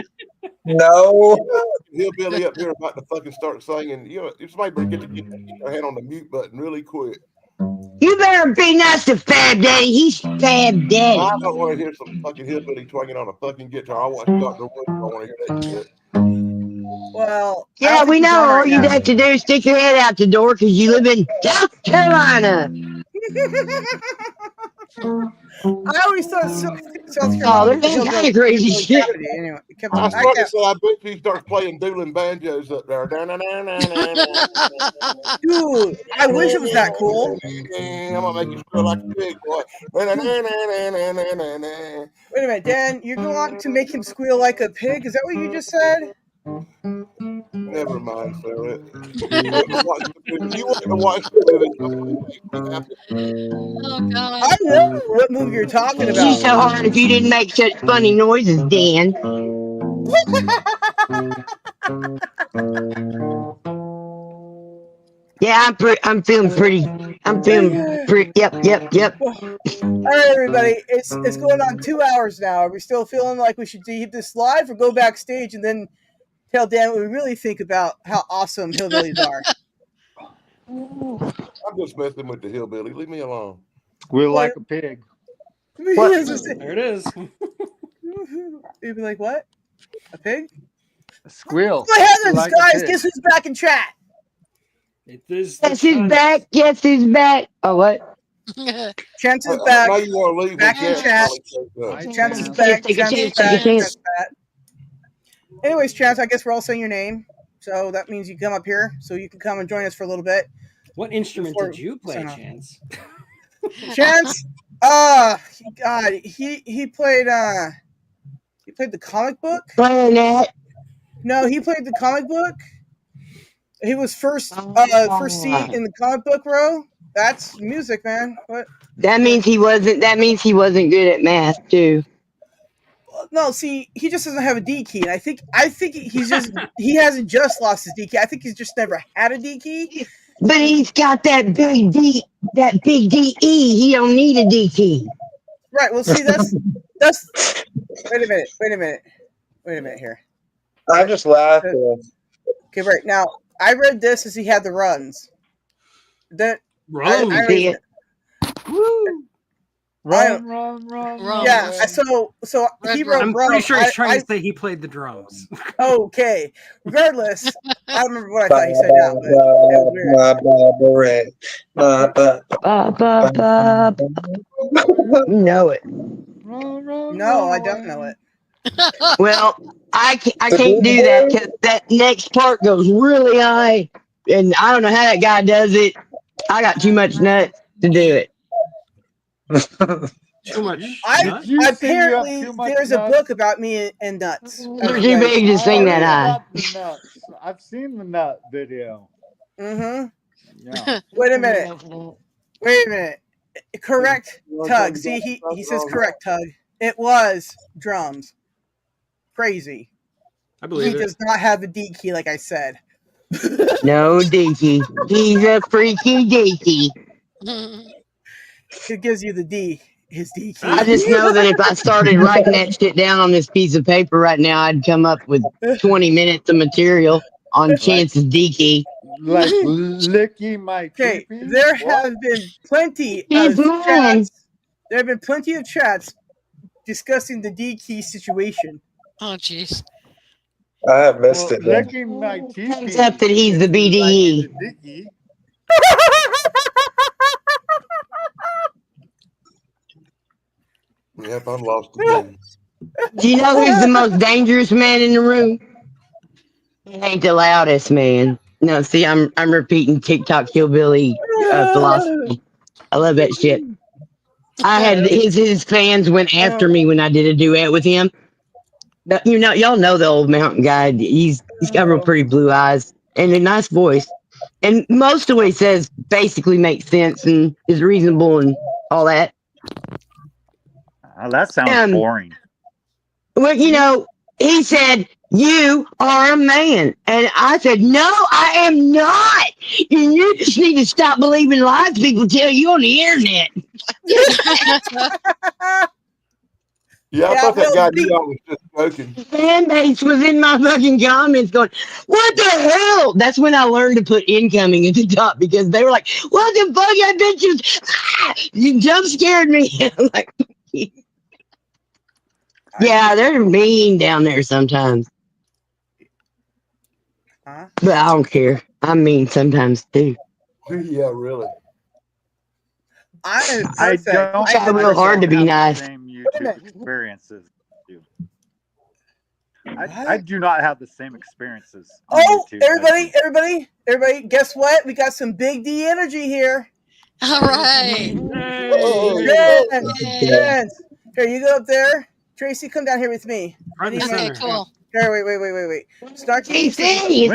"No." Hillbilly up here about to fucking start singing. If somebody better get their hand on the mute button really quick. You better be nice to Fab Daddy. He's Fab Daddy. I don't want to hear some fucking hillbilly twanging on a fucking guitar. I watch Dr. Woods. I want to hear that shit. Well, Yeah, we know. All you have to do is stick your head out the door because you live in South Carolina. I always thought South Oh, Carolina there's all kind of crazy shit. Anyway, I started to say, I bet he starts playing dueling banjos up there. Dude, I wish it was that cool. I'm gonna make you squeal like a pig, boy. Wait a minute, Dan, you're going to make him squeal like a pig? Is that what you just said? Never mind, Sarah. You wouldn't have watched the movie. Oh God! I know what movie you're talking about. She's so hard if you didn't make such funny noises, Dan. Yeah, I'm feeling pretty. I'm feeling pretty. Yep. All right, everybody, it's going on 2 hours now. Are we still feeling like we should keep this live or go backstage and then tell Dan what we really think about how awesome hillbillies are? I'm just messing with the hillbilly. Leave me alone. Squeal like a pig. What? There it is. You'd be like, what? A pig? A squeal. My heavens, like a guys, pig. guess who's back in chat? It is Guess who's back? Guess who's back? Oh, what? Chance is back. Now you want to leave Back in chat. Chance is back. Take a Chance is chance, take a back. chance. Chance back. Anyways, Chance, I guess we're all saying your name. So that means you come up here so you can come and join us for a little bit. What instrument did you play, Chance? Chance? God, he played the comic book. Clarinet. No, he played the comic book. He was first seat in the comic book row. That's music, man. What? That means he wasn't good at math too. No, see, he just doesn't have a D key, and I think he hasn't just lost his D key. I think he's just never had a D key. But he's got that big DE. He don't need a D key. Right. Well, see, that's. Wait a minute here. I'm just laughing. Okay, right now I read this as he had the runs. That Run. Run. Yeah. So he wrote. I'm pretty sure he's trying to say he played the drums. Okay. Regardless, I don't remember what I thought he said now, but it was weird. You know it. No, I don't know it. Well, I can't do that because that next part goes really high, and I don't know how that guy does it. I got too much nuts to do it. Too much. Apparently, there's a book about me and nuts. You're too big to sing that high. I've seen the nut video. Mm-hmm. Yeah. Wait a minute. Correct, Tug. See, he says correct, Tug. It was drums. Crazy. I believe he does not have a D key, like I said. No D key. He's a freaky D key. It gives you the D. His D key. I just know that if I started writing that shit down on this piece of paper right now, I'd come up with 20 minutes of material on Chance's D key. Like licky my Okay, there have been plenty of chats. There have been plenty of chats discussing the D key situation. Oh, jeez. I have missed it. Licking my teeth. Except that he's the BDE. Yep, I'm lost again. Do you know who's the most dangerous man in the room? He ain't the loudest man. No, see, I'm repeating TikTok hillbilly philosophy. I love that shit. I had his fans went after me when I did a duet with him. But, y'all know the old mountain guy. He's got real pretty blue eyes and a nice voice. And most of what he says basically makes sense and is reasonable and all that. That sounds boring. Well, he said, "You are a man." And I said, "No, I am not. And you just need to stop believing lies people tell you on the internet." Yeah, I thought that guy knew I was just joking. Fan base was in my fucking comments going, "What the hell?" That's when I learned to put incoming at the top because they were like, "What the fuck? I bitches!" You jump scared me. I'm like, yeah, they're mean down there sometimes. But I don't care. I'm mean sometimes too. Yeah, really. I try real hard to be nice. Same YouTube experiences. I do not have the same experiences. On YouTube everybody! Guess what? We got some Big D energy here. All right. Friends. Here, you go up there. Tracy, come down here with me. Okay, cool. Here, wait. Snarky. It's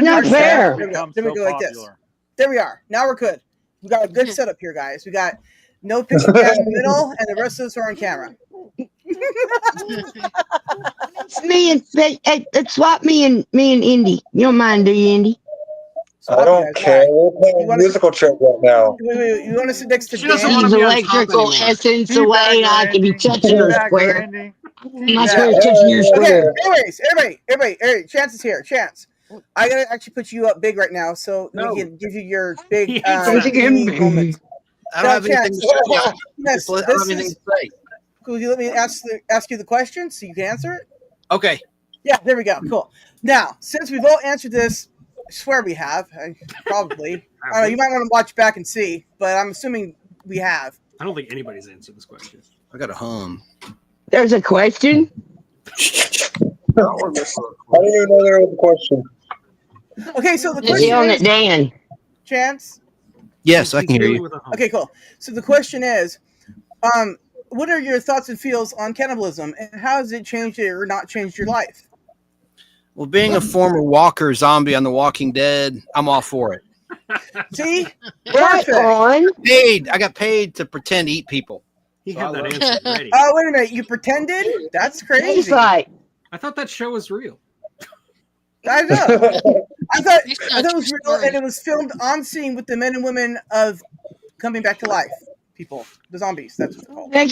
not fair. There we go, like this. There we are. Now we're good. We got a good setup here, guys. We got no picture cam in the middle, and the rest of us are on camera. It's me and swap me and Indy. You don't mind, do you, Indy? I don't care. We're playing musical chairs right now. Wait. You want to sit next to Dan? He's electrical essence away, and I can be touching your square. My square's touching your square. Okay, everybody, Chance is here. Chance, I gotta actually put you up big right now, so we can give you your big moment. I don't have anything to say. Yes, I don't have anything to say. Could you let me ask you the question so you can answer it? Okay. Yeah, there we go. Cool. Now, since we've all answered this, I swear we have. Probably. I don't know. You might want to watch back and see, but I'm assuming we have. I don't think anybody's answered this question. I got a hum. There's a question? I don't even know there was a question. Okay, so the question on is, it, Dan. Chance? Yes, I can hear you. Okay, cool. So the question is, what are your thoughts and feels on cannibalism, and how has it changed or not changed your life? Well, being a former walker zombie on The Walking Dead, I'm all for it. See? Right on. I got paid to pretend to eat people. He had that answer ready. Oh, wait a minute. You pretended? That's crazy. I thought that show was real. I know. I thought it was real, and it was filmed on scene with the men and women of coming back to life. People, the zombies. That's what they're called. My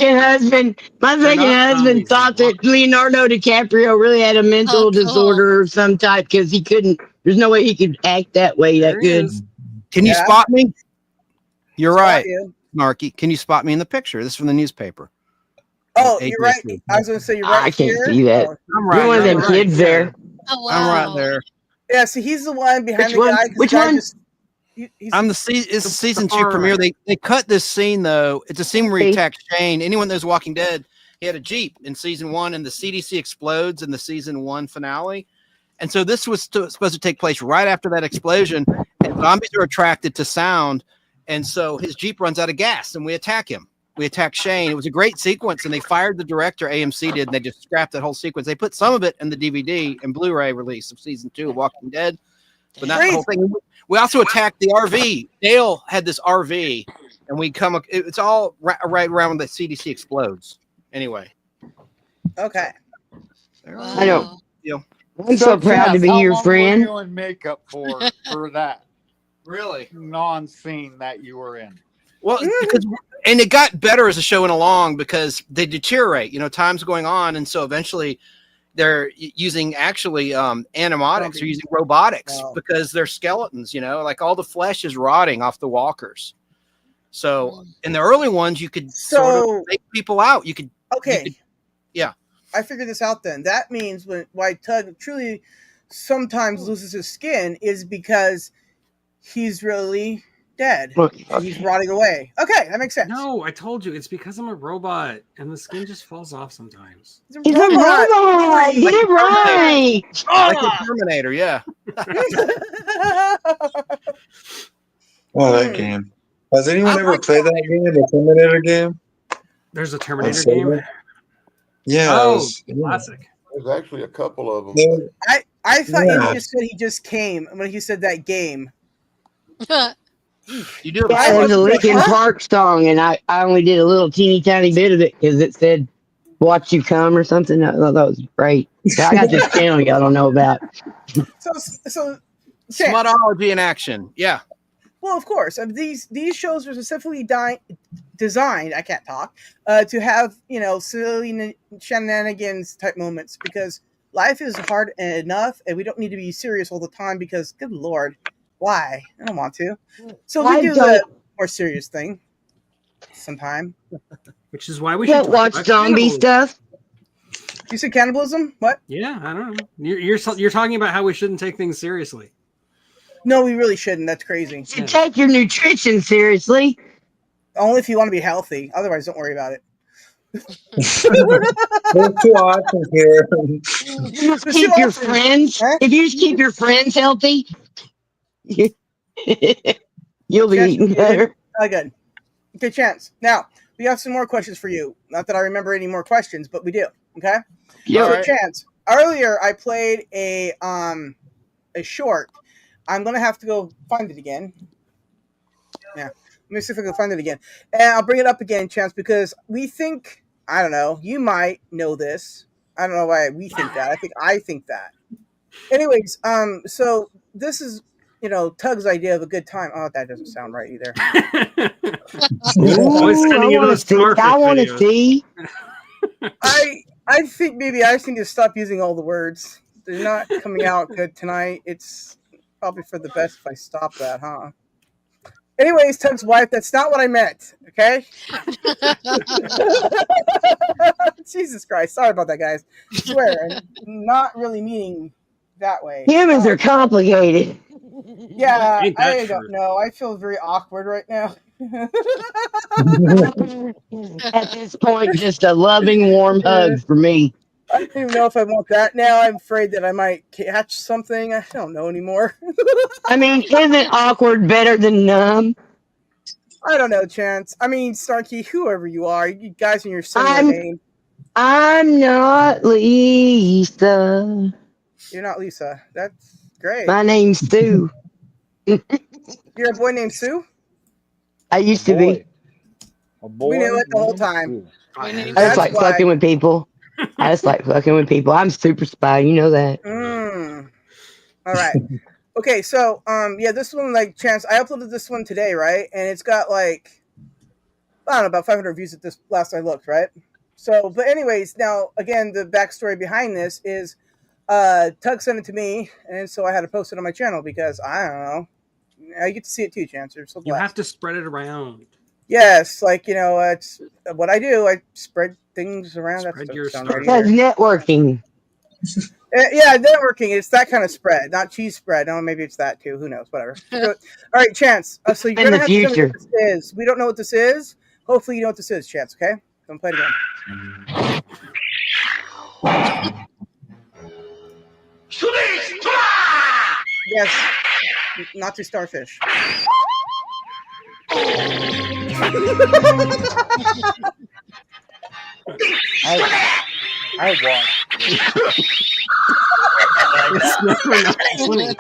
second husband thought that Leonardo DiCaprio really had a mental disorder of some type because he couldn't. There's no way he could act that way that good. Can you spot me? You're right, you. Snarky. Can you spot me in the picture? This is from the newspaper. Oh, you're right. I was going to say you're right. I can't here. see that. I'm right. You're one of them kids there. Oh, wow. I'm right there. Yeah, see, he's the one behind Which the one? guy. Which one? I'm the it's season 2 premiere. They cut this scene though. It's a scene where he attacks Shane. Anyone that's Walking Dead, he had a Jeep in season 1, and the CDC explodes in the season 1 finale. And so this was supposed to take place right after that explosion. And zombies are attracted to sound, and so his Jeep runs out of gas, and we attack him. We attack Shane. It was a great sequence, and they fired the director. AMC did, and they just scrapped that whole sequence. They put some of it in the DVD and Blu-ray release of season 2 of Walking Dead, but not the whole thing. We also attacked the RV. Dale had this RV, and we come. It's all right around when the CDC explodes. Anyway. Okay. I don't. I'm so proud to be your friend. How long were you in makeup for that? Really? Non-scene that you were in. Well, and it got better as the show went along because they deteriorate. Time's going on, and so eventually they're using actually animatics. They're using robotics because they're skeletons. Like all the flesh is rotting off the walkers. So in the early ones, you could sort of make people out. You could. Yeah. I figured this out then. That means why Tug truly sometimes loses his skin is because he's really dead. And he's rotting away. Okay, that makes sense. No, I told you it's because I'm a robot and the skin just falls off sometimes. He's a robot. Get it right. Like the Terminator, yeah. Oh, that game. Has anyone ever played that game, the Terminator game? There's a On Terminator Sega? game. Yeah. Oh, it was- classic. There's actually a couple of them. I thought Yeah. you just said he just came when he said that game. You do That was a Linkin Park song, and I only did a little teeny tiny bit of it because it said "Watch You Come" or something. I thought that was great. I got this channel y'all don't know about. So Smutology in action. Yeah. well, of course, these shows were specifically designed. I can't talk to have silly shenanigans type moments because life is hard enough, and we don't need to be serious all the time. Because good lord, why? I don't want to. So we do the more serious thing sometime. Which is why we Don't should talk watch about zombie cannibalism. stuff. You said cannibalism? What? Yeah, I don't know. You're talking about how we shouldn't take things seriously. No, we really shouldn't. That's crazy. You take your nutrition seriously. Only if you want to be healthy. Otherwise, don't worry about it. There's two options here. You just keep your friends. If you just keep your friends healthy, you'll be eating better. Good. Okay, Chance. Now we have some more questions for you. Not that I remember any more questions, but we do. Okay. Yeah. So, Right. Chance. Earlier, I played a short. I'm gonna have to go find it again. Yeah. Let me see if I can find it again, and I'll bring it up again, Chance, because we think I don't know. You might know this. I don't know why we think that. I think that. Anyways, so this is Tug's idea of a good time. Oh, that doesn't sound right either. Always sending you those Starfish I want to videos. see. I think maybe I just need to stop using all the words. They're not coming out good tonight. It's probably for the best if I stop that, huh? Anyways, Tug's wife, that's not what I meant, okay? Jesus Christ. Sorry about that, guys. I swear, I'm not really meaning that way. Humans are complicated. Yeah, Ain't that I don't true? know. I feel very awkward right now. At this point, just a loving, warm hug for me. I don't even know if I want that now. I'm afraid that I might catch something. I don't know anymore. I mean, isn't awkward better than numb? I don't know, Chance. I mean, Snarky, whoever you are, you guys in your similar name. I'm not Lisa. You're not Lisa. That's great. My name's Sue. You're a boy named Sue? I used to be. We knew it the whole time. I just like fucking with people. I'm super spy. You know that. All right. Okay, so yeah, this one, like, Chance, I uploaded this one today, right? And it's got like I don't know, about 500 views at this last I looked, right? So, but anyways, now again, the backstory behind this is Tug sent it to me, and so I had to post it on my channel because I don't know. I get to see it too, Chance. You're so You blessed. have to spread it around. Yes, like it's what I do. I spread things around. Spread That's your sound story. right That's either. networking. Yeah, networking. It's that kind of spread, not cheese spread. No, maybe it's that too. Who knows? Whatever. All right, Chance. So you're In gonna the have to tell me future. what this is. We don't know what this is. Hopefully, you know what this is, Chance. Okay, don't play it again. Yes, not to starfish. I watched. It's never not funny.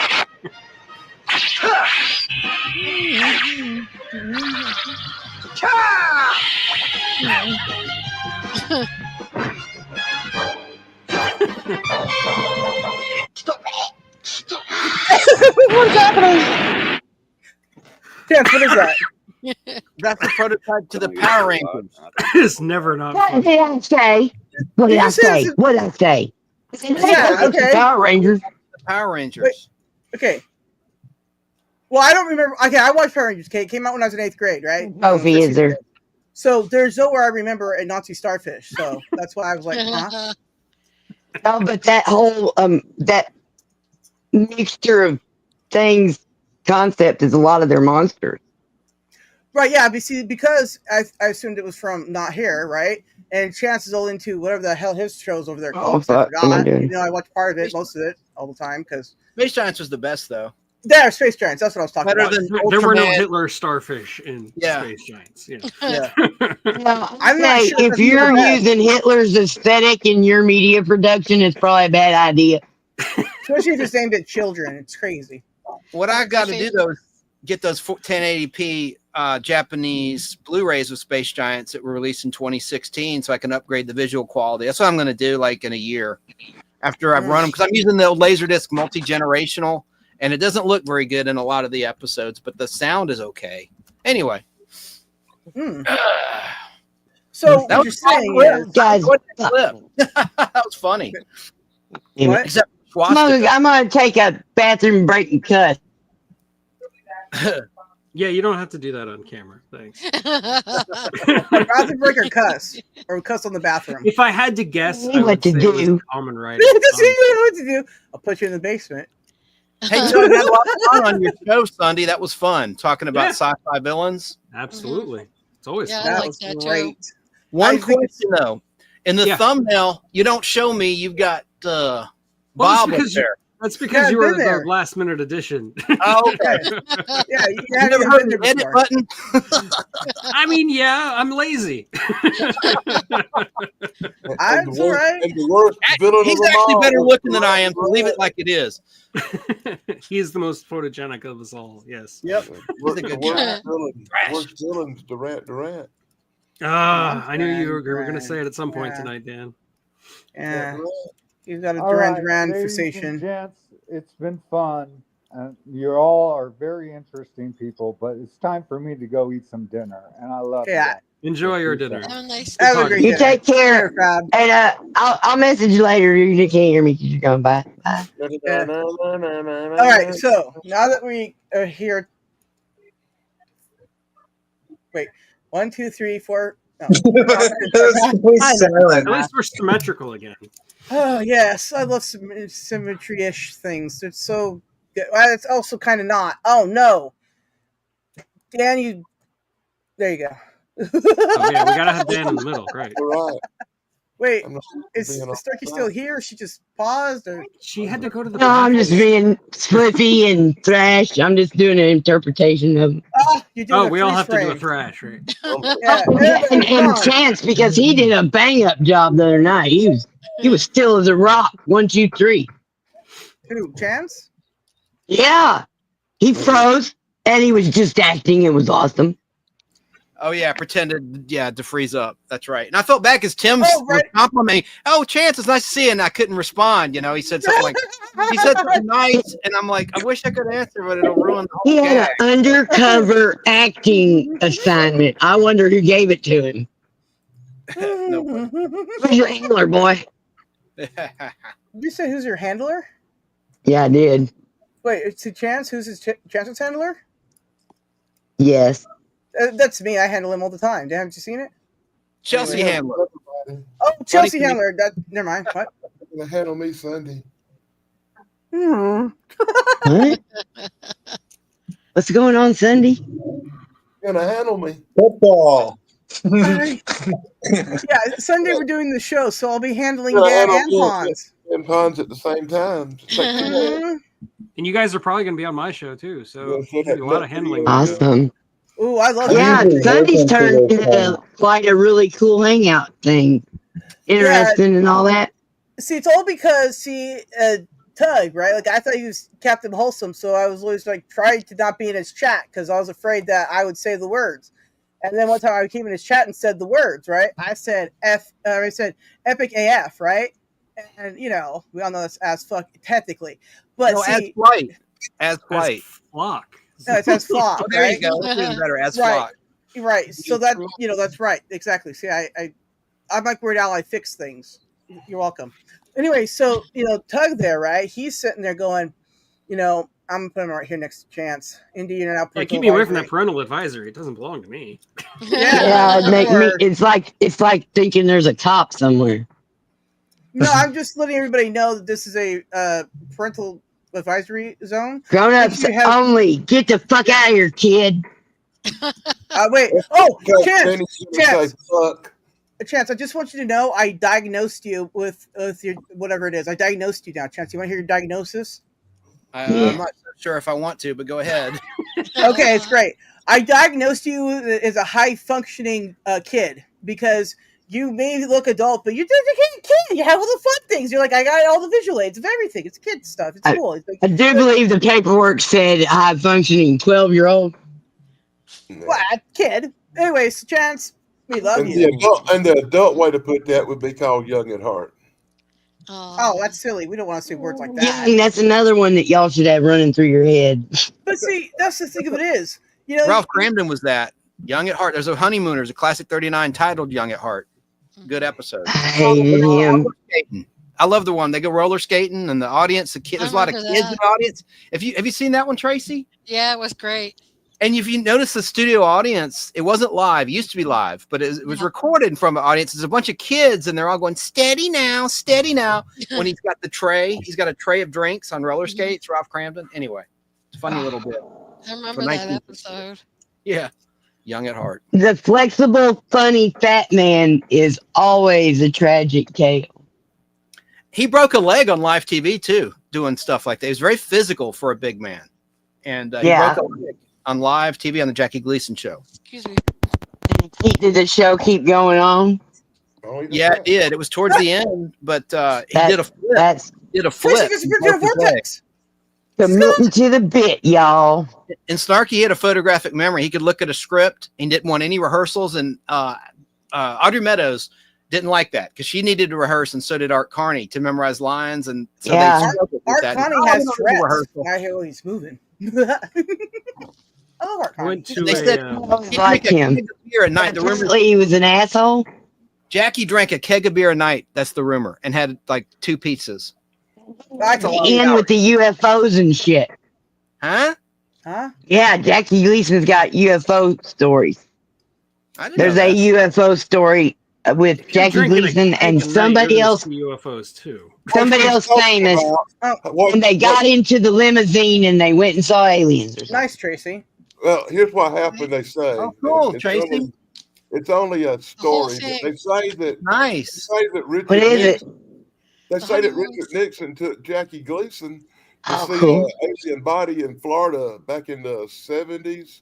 What's happening? Chance, what is that? That's the prototype to the Power Rangers. It's never not What funny. did I say? What did I say? What did I say? Yeah, okay. Power Rangers. The Power Rangers. Okay. Well, I don't remember. Okay, I watched Power Rangers. Okay, it came out when I was in 8th grade, right? Oh, he is there. So there's nowhere I remember a Nazi starfish. So that's why I was like, huh? Oh, but that whole that mixture of things concept is a lot of their monsters. Right, yeah, because I assumed it was from Not Here, right? And Chance is all into whatever the hell his show's over there called. I fuck, what am I forgot. doing? Even though I watch part of it, most of it, all the time, because Space Giants was the best, though. there, Space Giants. That's what I was talking Better about. than There were no Ultraman. Hitler starfish in Space Giants. Yeah. Yeah. I'm not Hey, sure if you're using Hitler's aesthetic in your media production, it's probably a bad idea. Especially if it's aimed at children. It's crazy. What I got to do though is get those 1080p Japanese Blu-rays of Space Giants that were released in 2016, so I can upgrade the visual quality. That's what I'm going to do, like in a year after I've run them, because I'm using the old Laserdisc multi-generational, and it doesn't look very good in a lot of the episodes, but the sound is okay. Anyway, so that what was you're saying is, guys, that was funny. What? Except I'm gonna take a bathroom break and cuss. Yeah, you don't have to do that on camera. Thanks. bathroom break or cuss on the bathroom. If I had to guess, I What would to say it was do? common right. Does he know what to do? I'll put you in the basement. Hey, you had a lot of fun on your show, Sunday. That was fun talking about sci-fi villains. Absolutely, it's always Yeah, fun. I like that too. One question though, in the thumbnail, you don't show me. You've got Well, Bob that's up there. That's because you been were there. the last minute addition. Oh, okay. Yeah, you You never heard the edit button? I mean, yeah, I'm lazy. That's all right. And the worst villain He's of them actually all better was looking than I am. Durant. Leave it like it is. He is the most photogenic of us all. Yes. Yep. He's a good guy. Worst villains, Durant. Ah, I knew you were going to say it at some point tonight, Dan. Yeah. You've got a All Duran right, Duran ladies and fixation. gents, it's been fun. You all are very interesting people, but it's time for me to go eat some dinner, and I love you. Enjoy your dinner. Have a nice Have a great You dinner. take care, Crab. and I'll message you later. You can't hear me because you're going by. Bye. All right, so now that we are here, wait, 1, 2, 3, 4. No. At least we're symmetrical again. Oh yes, I love symmetry-ish things. It's so good. Well, it's also kind of not. Oh no, Dan, there you go. Oh yeah, we gotta have Dan in the middle. Great. Right. Wait, is Snarky still here? Or she just paused, or she had to go to the. No, I'm just being spliffy and thrash. I'm just doing an interpretation of. Oh, we all have to do a thrash, right? Yeah, and Chance, because he did a bang up job the other night. He was still as a rock. 1, 2, 3. Who? Chance? Yeah, he froze and he was just acting. It was awesome. Oh yeah, pretended to freeze up. That's right. And I felt bad because Tim was complimenting. Oh, Chance, it's nice to see you. And I couldn't respond. You know, he said something nice, and I'm like, I wish I could answer, but it'll ruin the He whole had gag. an undercover acting assignment. I wonder who gave it to him. Who's your handler, boy? Did you say who's your handler? Yeah, I did. Wait, it's a Chance. Who's Chance's handler? Yes. That's me. I handle him all the time. Haven't you seen it? Chelsea Handler. Oh, Chelsea Handler. Never mind. What? Gonna handle me Sunday. What? What's going on, Sunday? Gonna handle me. Football. Yeah, Sunday we're doing the show, so I'll be handling Gonna Dan handle and Hans. and Hans at the same time. And you guys are probably going to be on my show too, so there'll be a lot of handling. Awesome. Ooh, I love Yeah, that. Sunday's turned into quite a really cool hangout thing. Interesting and all that. See, it's all because Tug, right? Like I thought he was Captain Wholesome, so I was always like trying to not be in his chat because I was afraid that I would say the words. And then one time I came in his chat and said the words, right? I said I said epic AF, right? And we all know that's as fuck technically, but see, as flight, flock. No, it says flock. Oh, there right? you go. That's even better. As right. flock. Right. So that that's right. Exactly. See, I'm like Weird Al. I fix things. You're welcome. Anyway, so Tug there, right? He's sitting there going, I'm gonna put him right here next to Chance. Indeed, and now keep me away from that parental advisory. It doesn't belong to me. Yeah, it's like thinking there's a cop somewhere. No, I'm just letting everybody know that this is a parental advisory zone. Grown-ups only. Get the fuck out of here, kid. Wait. Oh, Because Chance. then he's gonna say, fuck. Chance, I just want you to know I diagnosed you with your whatever it is. I diagnosed you now, Chance. You want to hear your diagnosis? I'm not sure if I want to, but go ahead. Okay, it's great. I diagnosed you as a high functioning kid because you may look adult, but you're just a kid. You have all the fun things. You're like, I got all the visual aids of everything. It's kid stuff. It's cool. It's like, I do believe the paperwork said high functioning 12-year-old. What, kid? Anyways, Chance, we love And you. the adult way to put that would be called young at heart. Oh, that's silly. We don't want to say words like Yeah, that. and that's another one that y'all should have running through your head. But see, that's the thing of it is, you know, Ralph Cramden was that. Young at Heart. There's a Honeymooners, a classic 39 titled Young at Heart. Good episode. I hated him. I love the one. They go roller skating and the audience, there's a lot of kids in the audience. Have you seen that one, Tracy? Yeah, it was great. And if you notice the studio audience, it wasn't live. It used to be live, but it was recorded from an audience. There's a bunch of kids and they're all going, steady now, steady now. When he's got a tray of drinks on roller skates, Ralph Cramden. Anyway, it's a funny little bit. I remember that episode. Yeah. Young at Heart. The flexible, funny fat man is always a tragic tale. He broke a leg on live TV too, doing stuff like that. He was very physical for a big man. And he broke a leg on live TV on the Jackie Gleason show. Excuse me. Did the show keep going on? Yeah, it did. It was towards the end, but he did a flip. Did a flip. Committing to the bit, y'all. And Snarky had a photographic memory. He could look at a script. He didn't want any rehearsals. And Audrey Meadows didn't like that because she needed to rehearse, and so did Art Carney to memorize lines. And so Art Carney has Tourette's. I hear he's moving. I love Art Carney. They said like him. Beer a night. The rumor Apparently he was an asshole. Jackie drank a keg of beer a night. That's the rumor, and had like 2 pizzas. That's in with the UFOs and shit. Huh? Yeah, Jackie Gleason's got UFO stories. There's a UFO story with Jackie Gleason and somebody else. UFOs too. Somebody else famous. And they got into the limousine and they went and saw aliens. Or something. Nice, Tracy. Well, here's what happened. They say. Oh, cool, Tracy. It's only a story. They say that. Nice. They say that Richard. What is it? They say that Richard Nixon took Jackie Gleason to see cool. an alien body in Florida back in the 70s.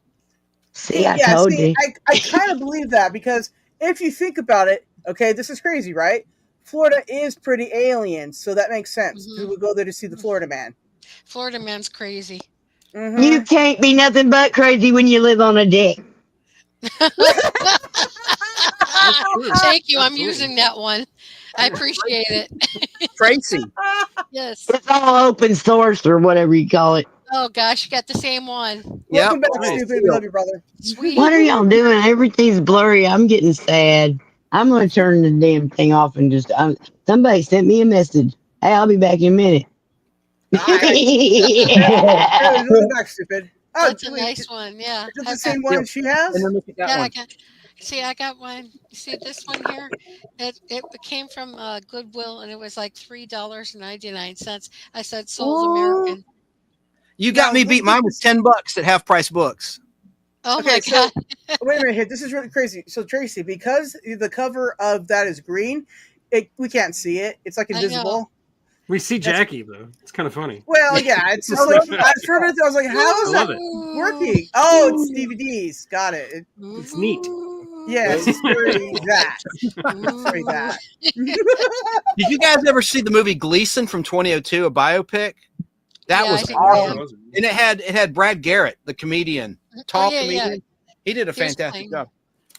See, I told you. I kind of believe that because if you think about it, okay, this is crazy, right? Florida is pretty alien, so that makes sense. Who would go there to see the Florida Man? Florida Man's crazy. You can't be nothing but crazy when you live on a deck. Thank you. I'm using that one. I appreciate it. Tracy. Yes. It's all open source or whatever you call it. Oh gosh, you got the same one. Welcome back, stupid. We love you, brother. Sweet. What are y'all doing? Everything's blurry. I'm getting sad. I'm going to turn the damn thing off and just... somebody sent me a message. Hey, I'll be back in a minute. Hey, welcome back, stupid. Oh, That's a nice one. Yeah. Is it the same one she has? Yeah, I got one. You see this one here? It came from Goodwill, and it was like $3.99. I said sold American. You got me beat. Mine was $10 at Half Price Books. Oh my God. Wait a minute here. This is really crazy. So Tracy, because the cover of that is green, we can't see it. It's like invisible. We see Jackie though. It's kind of funny. Well, yeah, it's just like I was like, how is that working? Oh, it's DVDs. Got it. It's neat. Yeah, it's very that. It's very that. Did you guys ever see the movie Gleason from 2002, a biopic? That was awesome. And it had Brad Garrett, the comedian, comedian. Yeah. He did a fantastic job.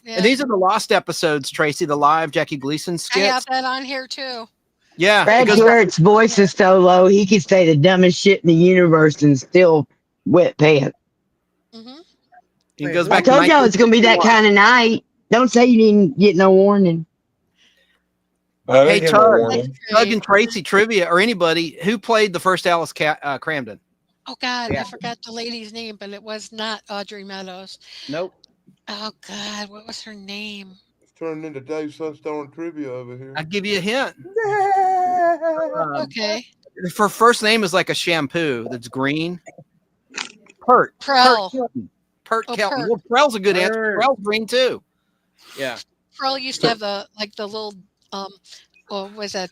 Yeah. And these are the lost episodes, Tracy, the live Jackie Gleason skits. I have that on here too. Yeah. Brad Garrett's voice is so low, he could say the dumbest shit in the universe and still wet pants. He goes I back told y'all it's going to be that kind of night. Don't say you didn't get no warning. Hey, Tug and Tracy trivia or anybody who played the first Alice Cramden. Oh God, I forgot the lady's name, but it was not Audrey Meadows. Nope. Oh God, what was her name? It's turning into Dave Sunstone trivia over here. I'll give you a hint. Okay. Her first name is like a shampoo that's green. Kurt. Prell. Pert Oh, Kelton. Pert. Well, Prell's a good answer. Pert. Prell's green too. Yeah. Pearl used to have the little what was that?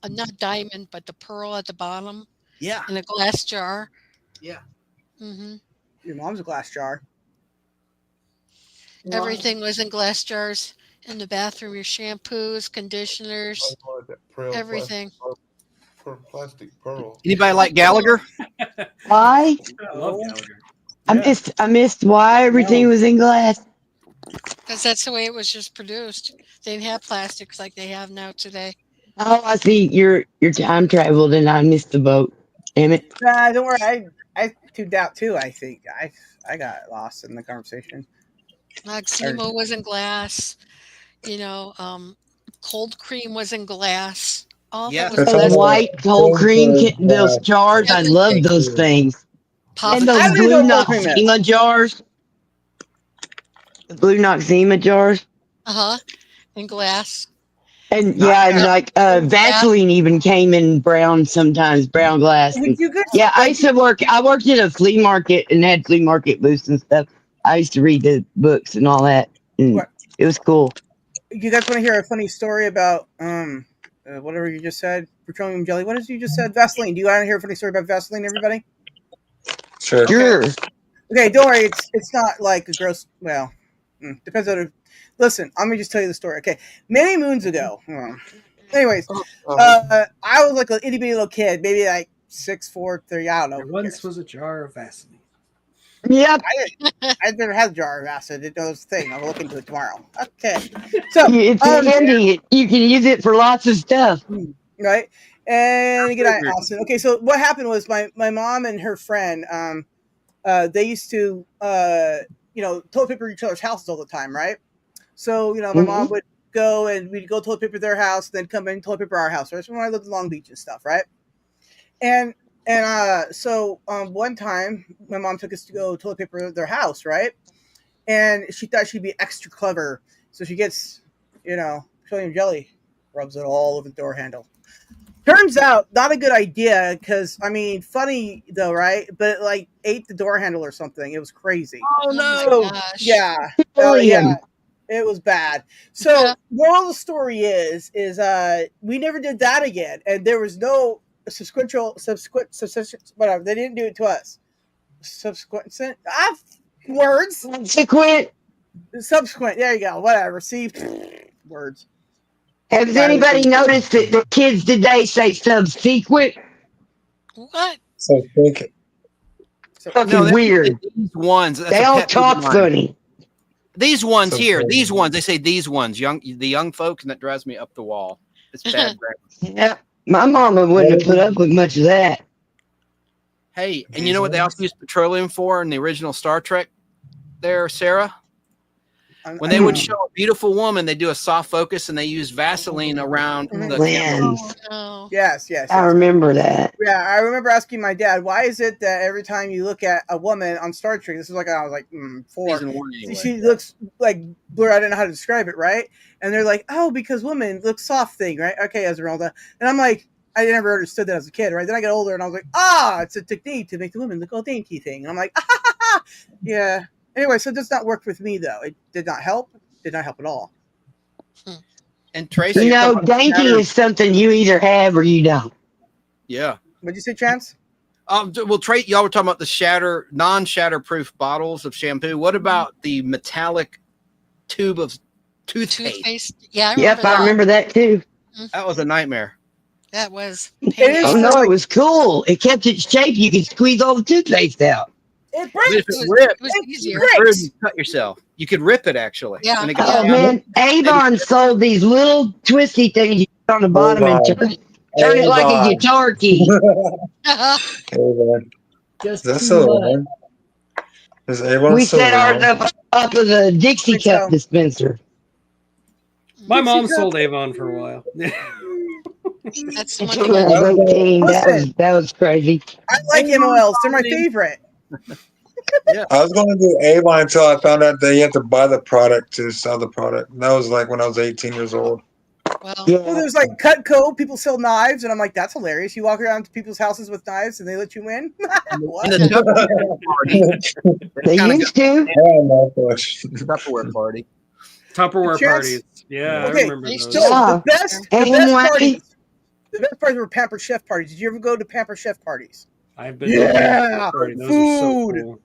Not diamond, but the pearl at the bottom. Yeah. In a glass jar. Yeah. Mm-hmm. Your mom's a glass jar. Everything was in glass jars in the bathroom. Your shampoos, conditioners, everything. Plastic pearl. Anybody like Gallagher? Why? I love Gallagher. I missed why everything was in glass. Because that's the way it was just produced. They didn't have plastics like they have now today. Oh, I see. Your time traveled and I missed the boat. Damn it. Nah, don't worry. I tuned out too. I think I got lost in the conversation. Maximo was in glass. Cold cream was in glass. All Yeah. that was Those glass. white cold cream, those jars, I love those things. Pop And those I didn't blue know cold cream is. Noxzema jars. The blue Noxzema jars. In glass. And yeah, and like Vaseline even came in brown sometimes, brown glass. Would you guys Yeah, I used to work. I worked at a flea market and had flea market booths and stuff. I used to read the books and all that, and it was cool. You guys want to hear a funny story about whatever you just said? Petroleum jelly. What did you just said? Vaseline. Do you want to hear a funny story about Vaseline, everybody? Sure. Okay, don't worry. It's not like a gross. Well, depends on. Listen, I'm gonna just tell you the story. Okay, many moons ago. Anyways, I was like an itty bitty little kid, maybe like 6'4", 30. I don't know. There once was a jar of Vaseline. Yep. I never had a jar of acid. It was a thing. I'll look into it tomorrow. Okay. So it's handy. You can use it for lots of stuff. Right. And good night, Austin. Okay, so what happened was my mom and her friend, they used to toilet paper each other's houses all the time, right? So, my mom would go and we'd go toilet paper their house, then come in and toilet paper our house, right? So when I lived in Long Beach and stuff, right? And so one time my mom took us to go toilet paper their house, right? And she thought she'd be extra clever. So she gets, petroleum jelly, rubs it all over the door handle. Turns out not a good idea because, funny though, right? But it like ate the door handle or something. It was crazy. Oh no! So, yeah. Yeah. It was bad. So moral of the story is we never did that again, and there was no subsequent whatever. They didn't do it to us. Subsequent words. Subsequent. There you go. Whatever. See words. Has anybody noticed that the kids today say subsequent? What? So think. Fucking weird. These ones. They all talk funny. These ones here. These ones. They say these ones. The young folks, and that drives me up the wall. It's bad grammar. Yeah, my mama wouldn't have put up with much of that. Hey, and you know what they also used petroleum for in the original Star Trek? There, Sarah. When they would show a beautiful woman, they do a soft focus and they use Vaseline around the lens. Yes. I remember that. Yeah, I remember asking my dad, why is it that every time you look at a woman on Star Trek, this is like I was like 4, Season 1 anyway. she looks like blur. I don't know how to describe it, right? And they're like, oh, because women look soft thing, right? Okay, Esmeralda. And I'm like, I never understood that as a kid, right? Then I got older and I was like, it's a technique to make the women look all dainty thing. And I'm like, yeah. Anyway, so it does not work with me though. It did not help. Did not help at all. And Tracy, dainty is something you either have or you don't. Yeah. What'd you say, Chance? Well, y'all were talking about the non-shatterproof bottles of shampoo. What about the metallic tube of toothpaste? Yeah. I remember that too. That was a nightmare. That was. Oh no, it was cool. It kept its shape. You could squeeze all the toothpaste out. It breaks. It was easier. you cut yourself. You could rip it actually. Yeah. And it got Man, Avon sold these little twisty things you put on the bottom and turn it like a guitar key. That's so Avon. Is Avon We still set ours around? up with a Dixie cup dispenser. My mom sold Avon for a while. That's that was crazy. I like MOLs. They're my favorite. Yeah. I was going to do Avon until I found out that you have to buy the product to sell the product. And that was like when I was 18 years old. Well, there's like Cutco. People sell knives, and I'm like, that's hilarious. You walk around to people's houses with knives, and they let you in. What? And the Tupperware party. They used to. Tupperware party. Tupperware Chance- parties. Yeah, I Okay, remember those. so the best Anyway. parties. The best parties were Pamper Chef parties. Did you ever go to Pamper Chef parties? I've been to a Yeah, party. Those food. are so cool.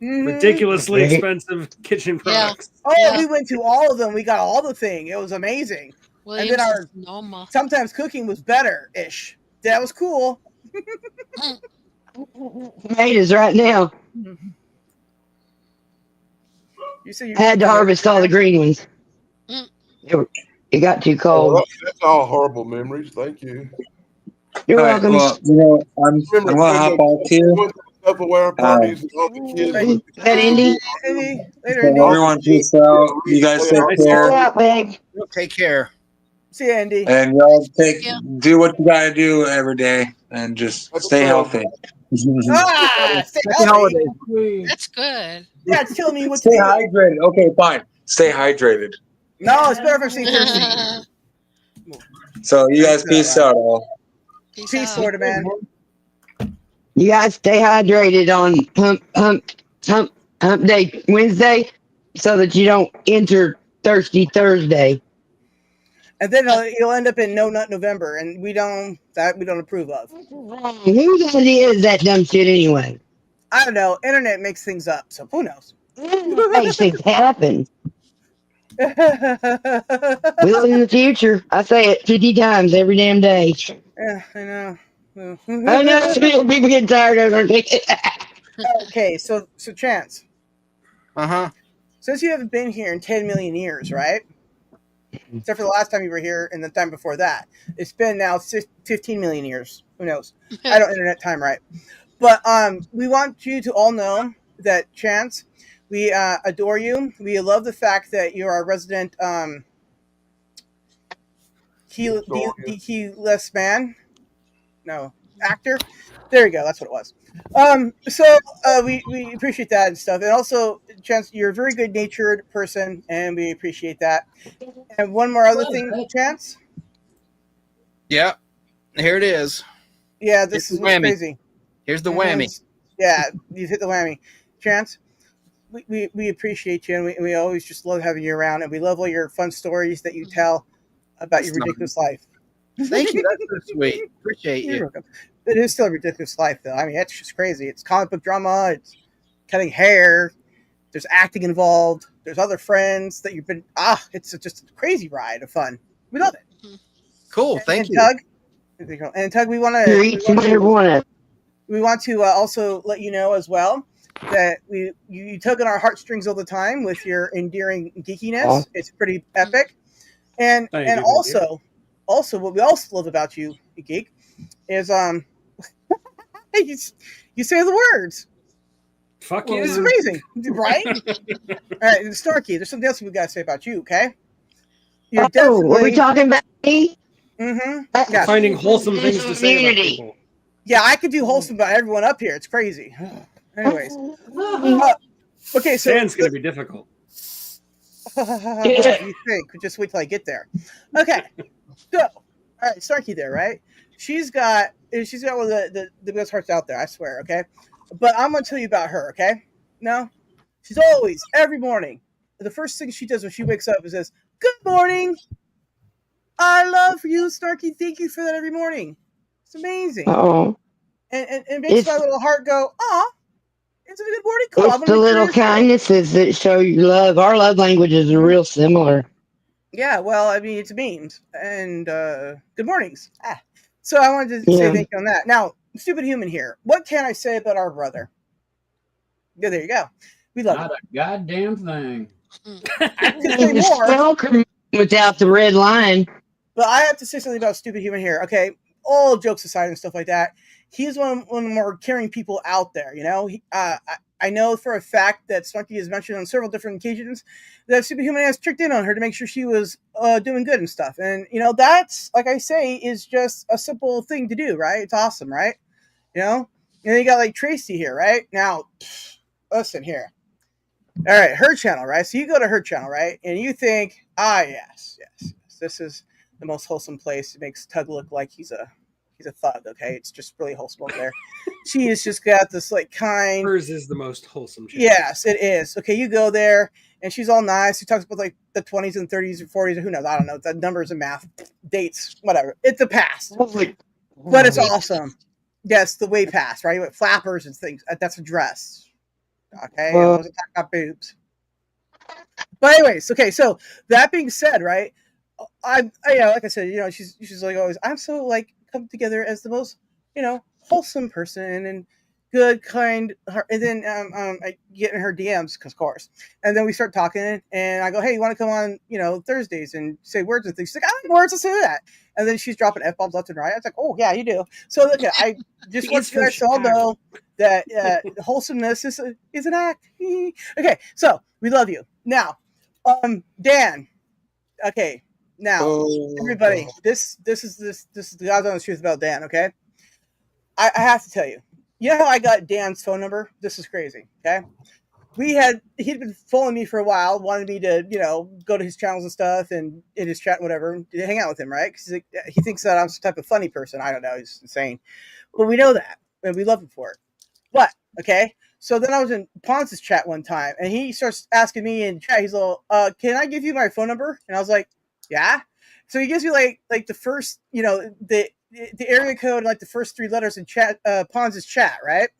Ridiculously expensive kitchen products. Oh, we went to all of them. We got all the thing. It was amazing. And then our Sonoma. sometimes cooking was better ish. That was cool. Tomatoes right now. You say you Had to harvest all the green ones. It got too Oh, cold. well, that's all horrible memories. Thank you. You're All right, welcome. well, I'm Remember gonna hop off too. Tupperware parties and all the kids. Right. That Indy? Later, So Indy. everyone, peace out. You guys take care, out, babe. Take care. See you, Andy. and y'all do what you gotta do every day, and just stay healthy. Stay Happy healthy. holidays. That's good. Yeah, it's telling me what Stay to do. hydrated. Okay, fine. Stay hydrated. No, it's better if I stay thirsty. So you guys, peace out, all. Peace, Florida man. You guys stay hydrated on hump day Wednesday so that you don't enter thirsty Thursday. And then you'll end up in No Nut November, and we don't approve of. Whose idea is that dumb shit anyway? I don't know. Internet makes things up, so who knows? Makes things happen. We live in the future. I say it 50 times every damn day. Yeah, I know. I know people get tired of it. Okay, so Chance. Uh-huh. Since you haven't been here in 10 million years, right? Except for the last time you were here and the time before that. It's been now 15 million years. Who knows? I don't internet time right. But we want you to all know that Chance, we adore you. We love the fact that you're our resident keyless man. No, actor. There you go. That's what it was. So we appreciate that and stuff. And also, Chance, you're a very good natured person, and we appreciate that. And one more other thing, Chance. Yep. Here it is. Yeah, this Here's is the whammy. crazy. Here's the whammy. Yeah, you've hit the whammy. Chance, we appreciate you, and we always just love having you around, and we love all your fun stories that you tell about your ridiculous life. Thank you. That's so sweet. Appreciate You're you. welcome. It is still a ridiculous life, though. I mean, it's just crazy. It's comic book drama. It's cutting hair. There's acting involved. There's other friends that you've been. It's just a crazy ride of fun. We love it. Cool. Thank you. Tug, and Tug, we want to also let you know as well that you tug on our heartstrings all the time with your endearing geekiness. It's pretty epic, and also what we also love about you, geek, is you say the words. Fuck you. This is amazing, right? All right, Snarky, there's something else we got to say about you, okay? You're definitely. Were we talking about me? Mm-hmm. Yeah. Finding wholesome things to say about people. Yeah, I could do wholesome about everyone up here. It's crazy. Anyways. Okay, so. Stan's going to be difficult. You think? Just wait till I get there. Okay. So, all right, Snarky there, right? She's got one of the best hearts out there, I swear, okay? But I'm going to tell you about her, okay? No? She's always, every morning, the first thing she does when she wakes up is says, "Good morning. I love you, Snarky. Thank you for that every morning." It's amazing. Oh. And it makes my little heart go, "Aw, it's a good morning call." It's the little kindnesses that show you love. Our love languages are real similar. Yeah, well, I mean, it's memes and good mornings. So I wanted to say thank you on that. Now, stupid human here. What can I say about our brother? Yeah, there you go. We love Not it. a goddamn thing. I could say more. Without the red line. But I have to say something about stupid human here. Okay, all jokes aside and stuff like that, he's one of the more caring people out there. You know, I know for a fact that Snarky has mentioned on several different occasions that stupid human has checked in on her to make sure she was doing good and stuff. And you know, that's, like I say, is just a simple thing to do, right? It's awesome, right? You know, and then you got like Tracy here, right? Now, listen here. All right, her channel, right? So you go to her channel, right? And you think, yes, this the most wholesome place. It makes Tug look like he's a thug. Okay, it's just really wholesome over there. She has just got this like kind. Hers is the most wholesome. Channel. Yes, it is. Okay, you go there, and she's all nice. She talks about like the 20s and 30s and 40s, or who knows? I don't know. The numbers and math, dates, whatever. It's the past, but it's awesome. Yes, the way past, right? With flappers and things. That's a dress. Okay, I wasn't talking about boobs. But anyways, okay. So that being said, right? Like I said, she's like always. I'm so like come together as the most, wholesome person and good, kind. And then I get in her DMs, of course. And then we start talking, and I go, "Hey, you want to come on, Thursdays and say words and things?" She's like, "I like words. Let's do that." And then she's dropping F-bombs left and right. I was like, "Oh yeah, you do." So look, I just want you guys to all know that wholesomeness is an act. Okay, so we love you. Now, Dan. Okay, now everybody, this is the God's honest truth about Dan. Okay, I have to tell you. You know how I got Dan's phone number? This is crazy. Okay, he'd been following me for a while, wanted me to go to his channels and stuff and in his chat and whatever, to hang out with him, right? Because he thinks that I'm some type of funny person. I don't know. He's insane, but we know that and we love him for it. But okay. So then I was in Ponce's chat one time, and he starts asking me in chat. He's like, "Can I give you my phone number?" And I was like, "Yeah." So he gives me like the first, the area code, and like the first 3 letters in chat, Ponce's chat, right?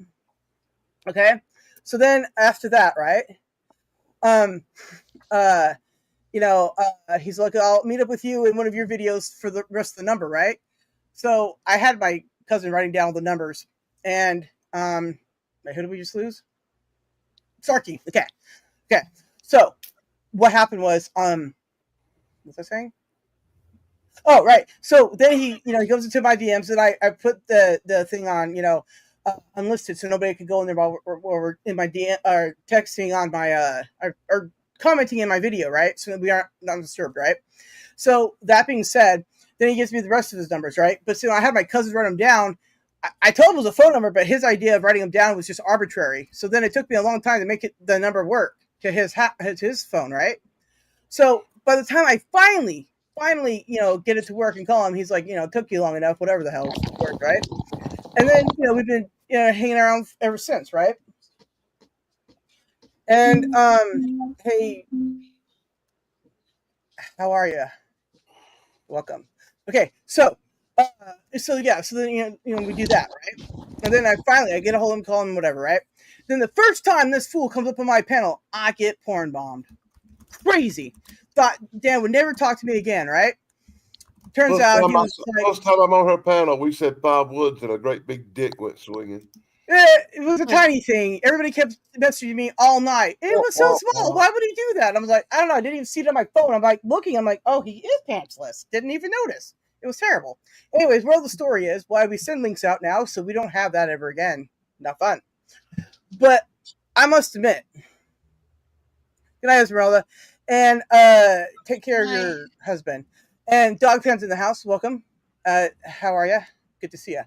Okay. So then after that, right? He's like, "I'll meet up with you in one of your videos for the rest of the number," right? So I had my cousin writing down the numbers, and wait, who did we just lose? Snarky. Okay. So what happened was, what was I saying? Oh, right. So then he goes into my DMs, and I put the thing on, unlisted, so nobody could go in there while we're in my DM or texting on my or commenting in my video, right? So that we aren't not disturbed, right? So that being said, then he gives me the rest of his numbers, right? But I had my cousins write them down. I told him it was a phone number, but his idea of writing them down was just arbitrary. So then it took me a long time to make the number work to his phone, right? So by the time I finally, get it to work and call him, he's like, it took you long enough, whatever the hell worked, right? And then, we've been, hanging around ever since, right? And, hey, how are you? Welcome. Okay, so then we do that, right? And then I get a hold of him, call him, whatever, right? Then the first time this fool comes up on my panel, I get porn bombed. Crazy. Thought Dan would never talk to me again, right? Turns out he was like, first time I'm on her panel, we said 5 woods and a great big dick went swinging. It was a tiny thing. Everybody kept messaging me all night. It was so small. Why would he do that? I was like, I don't know. I didn't even see it on my phone. I'm like looking. I'm like, oh, he is pantsless. Didn't even notice. It was terrible. Anyways, moral of the story is why we send links out now, so we don't have that ever again. Not fun. But I must admit, good night, Esmeralda, and take care of your husband. And dog fans in the house, welcome. How are you? Good to see you.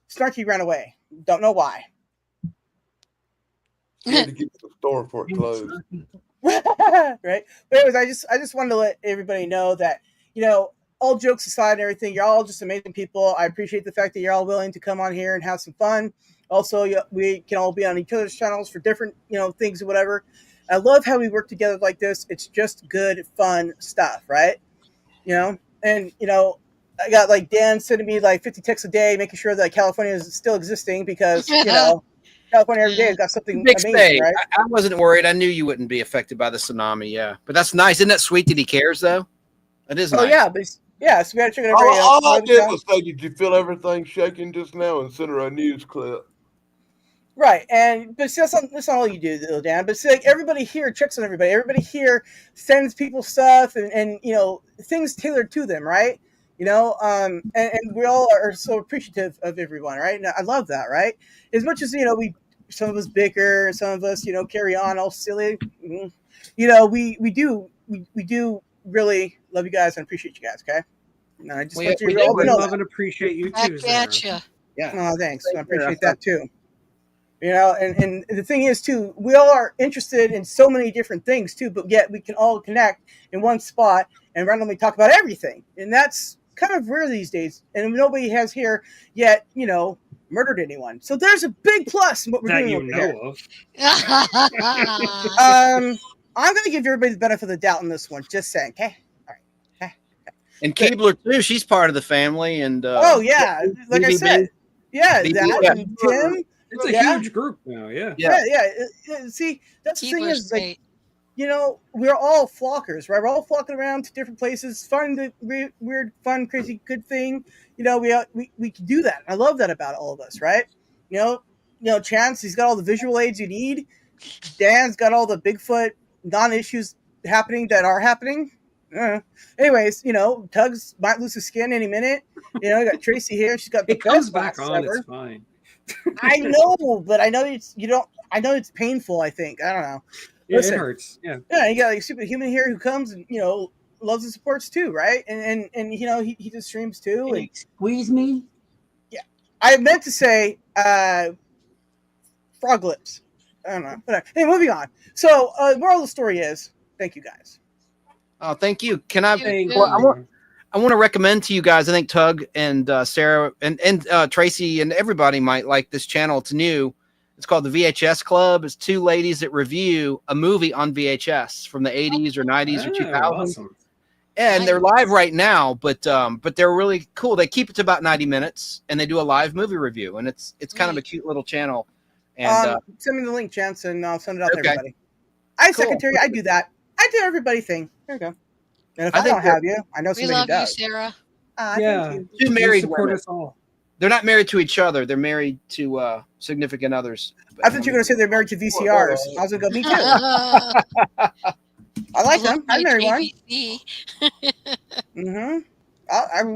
Snarky ran away. Don't know why. He had to get to the store before it closed. Right. But anyways, I just wanted to let everybody know that, all jokes aside and everything, you're all just amazing people. I appreciate the fact that you're all willing to come on here and have some fun. Also, we can all be on each other's channels for different, things or whatever. I love how we work together like this. It's just good, fun stuff, right? And, I got like Dan sending me like 50 texts a day, making sure that California is still existing because, California every day has got something amazing, right? I wasn't worried. I knew you wouldn't be affected by the tsunami. Yeah. But that's nice. Isn't that sweet that he cares, though? It is nice. Oh, yeah. But so we got to check it out. All I did was say, did you feel everything shaking just now, and send her a news clip? Right, but see, that's not all you do, though, Dan. But see, like everybody here checks on everybody. Everybody here sends people stuff and things tailored to them, right? And we all are so appreciative of everyone, right? And I love that, right? As much as some of us bicker, some of us carry on all silly. We do really love you guys and appreciate you guys. Okay, and I just want you to all know love and appreciate you too. Back at you. Yeah. Oh, thanks. I appreciate that too. And the thing is too, we all are interested in so many different things too, but yet we can all connect in one spot and randomly talk about everything. And that's kind of rare these days, and nobody has here yet, murdered anyone. So there's a big plus in what we're doing over here. I'm going to give everybody the benefit of the doubt in this one. Just saying, okay? All right. And Keebler too. She's part of the family, and oh yeah, like I said, yeah, BB, that yeah. and Tim. It's a huge group now. Yeah. See, that's the thing Keebler's is, like, we're all flockers, right? We're all flocking around to different places. Fun, weird, fun, crazy, good thing. We can do that. I love that about all of us, right? Chance, he's got all the visual aids you need. Dan's got all the Bigfoot non-issues happening that are happening. Anyways, Tugs might lose his skin any minute. You got Tracy here. She's got the It comes best back on. ever. It's fine. I know, but I know I know it's painful. I think I don't know. Listen, it hurts. Yeah. Yeah, you got a superhuman here who comes and loves and supports too, right? And he just streams too. And squeeze me. Yeah, I meant to say frog lips. I don't know. But hey, moving on. So, moral of the story is, thank you guys. Oh, thank you. Can I? Thank Well, I want to recommend to you guys. I think Tug and Sarah and Tracy and everybody might like this channel. It's new. It's called the VHS Club. It's two ladies that review a movie on VHS from the 80s or 90s or 2000s. Awesome. And they're live right now, but they're really cool. They keep it to about 90 minutes, and they do a live movie review, and it's kind of a cute little channel. And send me the link, Chance, and I'll send it out to Okay. everybody. I Cool. secretary. I do that. I do everybody thing. There you go. And if I, think don't have you, I know We somebody who love you, does. Sarah. Thank you. Two married support women. us all. They're not married to each other. They're married to significant others. I thought you were going to say they're married to VCRs. I was going to go, me too. I like them. I married one. Mm-hmm.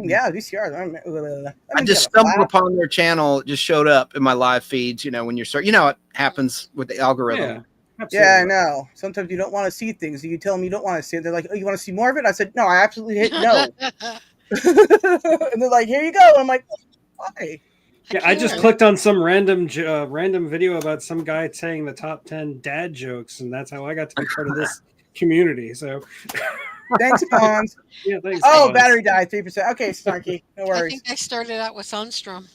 Yeah, VCRs. I just stumbled upon their channel. It just showed up in my live feeds. When you're it happens with the algorithm. Yeah, I know. Sometimes you don't want to see things. You tell them you don't want to see it. They're like, "Oh, you want to see more of it?" I said, "No, I absolutely hit no." And they're like, "Here you go." And I'm like, "Why?" Yeah, I just clicked on some random video about some guy saying the top 10 dad jokes, and that's how I got to be part of this community. So, thanks, Pons. Yeah, thanks. Oh, Pons. battery died 3%. Okay, Snarky, no I worries. think I started out with Sunstrom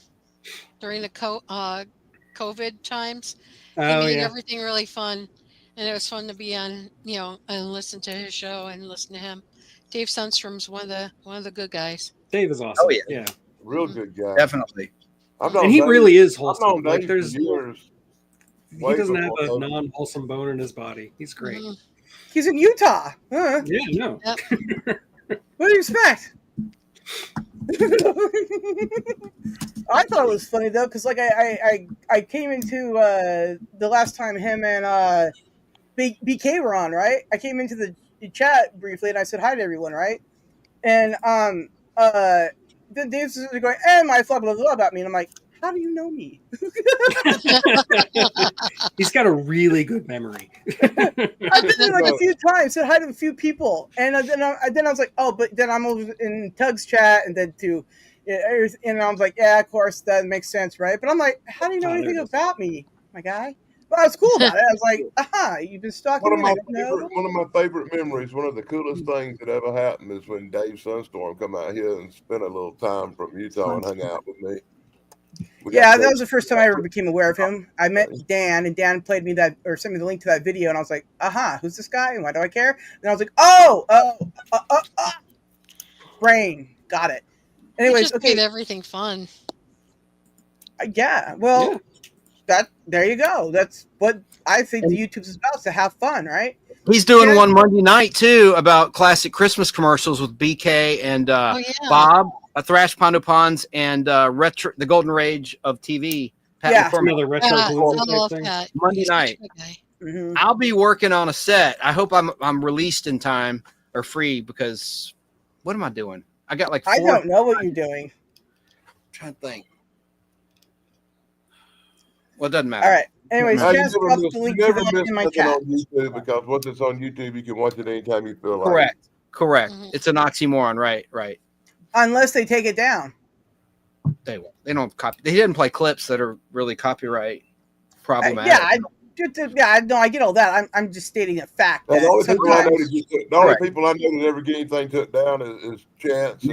during the COVID times. He Oh, made yeah. everything really fun, and it was fun to be on, and listen to his show and listen to him. Dave Sunstrom's one of the good guys. Dave is awesome. Oh, yeah. Yeah. Real good guy. Definitely. And he really is wholesome. I've known Like, Dave there's for years. he Way doesn't have before a COVID. non-wholesome bone in his body. He's great. He's in Utah. Huh? Yeah, no. What do you expect? I thought it was funny though, because like I came into the last time him and BK were on, right? I came into the chat briefly and I said hi to everyone, right? And then Dave's going, my blah blah blah about me, and I'm like, how do you know me? He's got a really good memory. I've been there like a few times, said hi to a few people, and then I was like, oh, but then I'm over in Tug's chat, and then and I was like, yeah, of course that makes sense, right? But I'm like, how do you know anything about me, my guy? But I was cool about it. I was like, aha, you've been stalking me. One of my favorite memories, one of the coolest things that ever happened is when Dave Sunstorm come out here and spent a little time from Utah and hung out with me. Yeah, that was the first time I ever became aware of him. I met Dan, and Dan played me sent me the link to that video, and I was like, aha, who's this guy, and why do I care? And I was like, brain, got it. Anyways, just made everything fun. Yeah, well, there you go. That's what I think the YouTube's about, to have fun, right? He's doing one Monday night too about classic Christmas commercials with BK and Bob, Thrash Pondo Ponds, and retro, the Golden Rage of TV. Pat McCormick. Another retro thing. Monday night. I'll be working on a set. I hope I'm released in time or free, because what am I doing? I got like 4. I don't know what you're doing. I'm trying to think. Well, it doesn't matter. All right. Anyways, You Chance never dropped miss- the you link never to that miss in my nothing chat. on YouTube, because once it's on YouTube, you can watch it anytime you feel like. Correct. It's an oxymoron, right. Unless they take it down. They won't. They don't copy. They didn't play clips that are really copyright problematic. I get all that. I'm just stating a fact. And That the only people I know sometimes- that ever get anything took down is Chance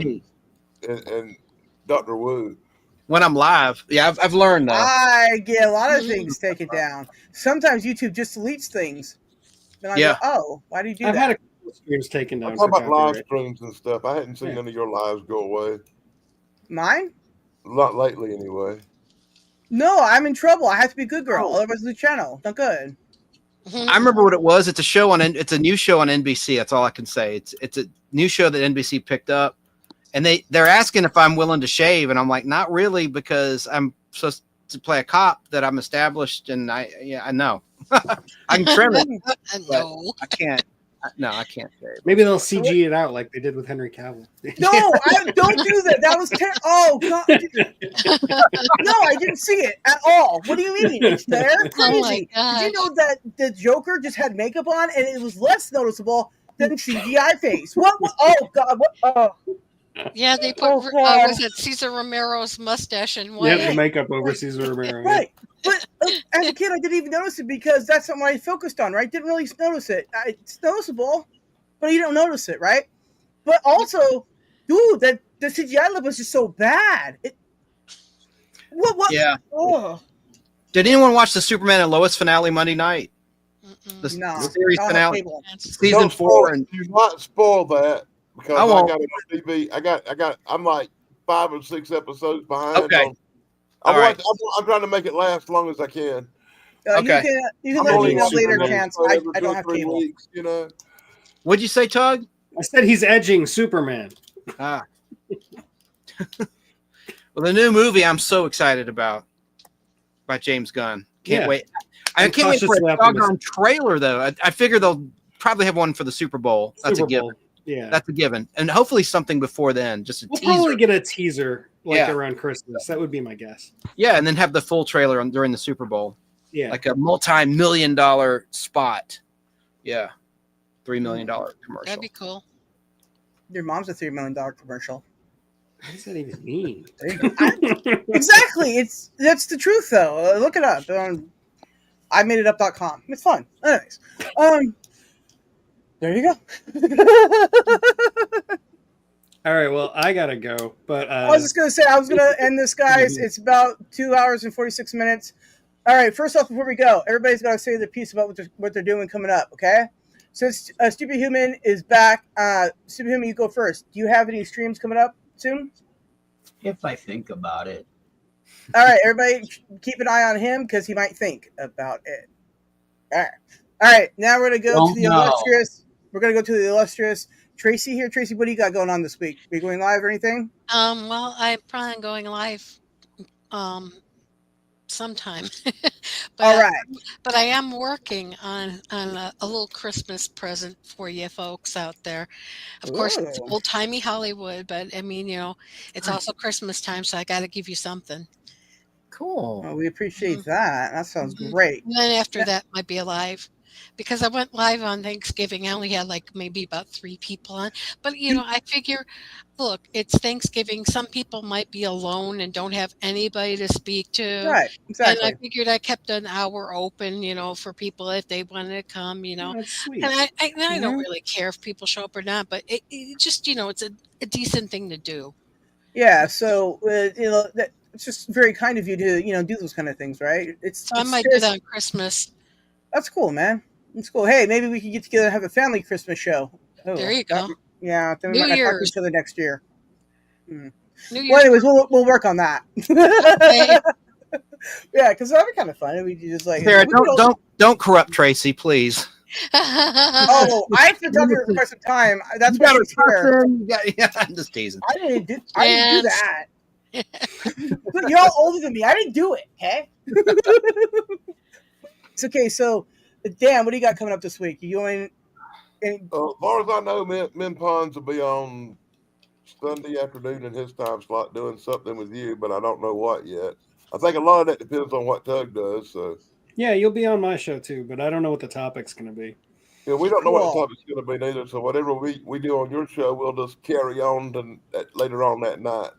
and Dr. Wu. When I'm live, yeah, I've learned though. I get a lot of things taken down. Sometimes YouTube just deletes things. Then I go, oh, why do you do I've that? had a couple of streams taken down I'm for talking about live copyright. streams and stuff. I hadn't seen none of your lives go away. Mine? Not lately, anyway. No, I'm in trouble. I have to be a good girl. Otherwise, the channel not good. I remember what it was. It's a show on. It's a new show on NBC. That's all I can say. It's a new show that NBC picked up, and they're asking if I'm willing to shave, and I'm like, not really, because I'm supposed to play a cop that I'm established, and I know I can trim it, but I can't. No, I can't shave. Maybe they'll CG it out like they did with Henry Cavill. No, I don't do that. That was terrible. Oh God! No, I didn't see it at all. What do you mean? It's there? Oh my Crazy. Did you know that the Joker just had makeup on and it was less noticeable than CGI face? What? Oh God! What? Oh. Yeah, they put was it Cesar Romero's mustache in white? Yeah, the makeup over Cesar Romero. Right. But as a kid, I didn't even notice it because that's something I focused on, right? Didn't really notice it. It's noticeable, but you don't notice it, right? But also, dude, the CGI look was just so bad. What? Yeah. Oh. Did anyone watch the Superman and Lois finale Monday night? The series finale, season 4, and do not spoil that because I won't. got it on TV. I'm like 5 or 6 episodes behind. Okay. I'm trying to make it last as long as I can. Okay. You can let me know later, Chance. I don't have cable. Weeks, you know. What'd you say, Tug? I said he's edging Superman. Ah. Well, the new movie I'm so excited about by James Gunn. Can't wait. I can't wait for a doggone trailer though. I figure they'll probably have one for the Super Bowl. That's a given. Yeah, that's a given, and hopefully something before then. Just a teaser. We'll probably get a teaser around Christmas. That would be my guess. Yeah, and then have the full trailer during the Super Bowl. Yeah, like a multi-million-dollar spot. Yeah, $3 million commercial. That'd be cool. Your mom's a $3 million commercial. What does that even mean? Exactly. That's the truth, though. Look it up. ImadeItUp.com. It's fun. Anyways, there you go. All right. Well, I gotta go. But I was just gonna say I was gonna end this, guys. It's about 2 hours and 46 minutes. All right. First off, before we go, everybody's got to say their piece about what they're doing coming up. Okay. Since Stupid Human is back, Stupid Human, you go first. Do you have any streams coming up soon? If I think about it. All right, everybody, keep an eye on him because he might think about it. All right. Now we're gonna go to the illustrious. We're gonna go to the illustrious Tracy here. Tracy, what do you got going on this week? Are you going live or anything? Well, I'm probably going live sometime. All right. But I am working on a little Christmas present for you folks out there. Of course, it's old-timey Hollywood, but I mean, it's also Christmas time, so I got to give you something. Cool. Well, we appreciate that. That sounds great. And then after that might be alive. Because I went live on Thanksgiving. I only had maybe about 3 people on. But, I figure, look, it's Thanksgiving. Some people might be alone and don't have anybody to speak to. Right, exactly. And I figured I kept an hour open, for people if they wanted to come, That's sweet. And I don't really care if people show up or not. But it just, it's a decent thing to do. Yeah, so, it's just very kind of you to, do those kind of things, right? I might do that on Christmas. That's cool, man. It's cool. Hey, maybe we can get together and have a family Christmas show. Oh, there you go. Yeah, then we New might talk to Year's. each other next year. New Well, Year's. anyways, we'll work on that. Okay. Yeah, because that'd be kind of fun. We just Sarah, don't corrupt Tracy, please. Oh, I have to talk to her for some time. That's why she's here. Yeah, I'm just teasing. I didn't do that. Look, you're all older than me. I didn't do it. Okay. It's okay. So, Dan, what do you got coming up this week? You going? As far as I know, Min Pons will be on Sunday afternoon in his time slot doing something with you, but I don't know what yet. I think a lot of that depends on what Tug does. So yeah, you'll be on my show too, but I don't know what the topic's going to be. Yeah, we don't know what the topic's going to be neither. So whatever we do on your show, we'll just carry on later on that night.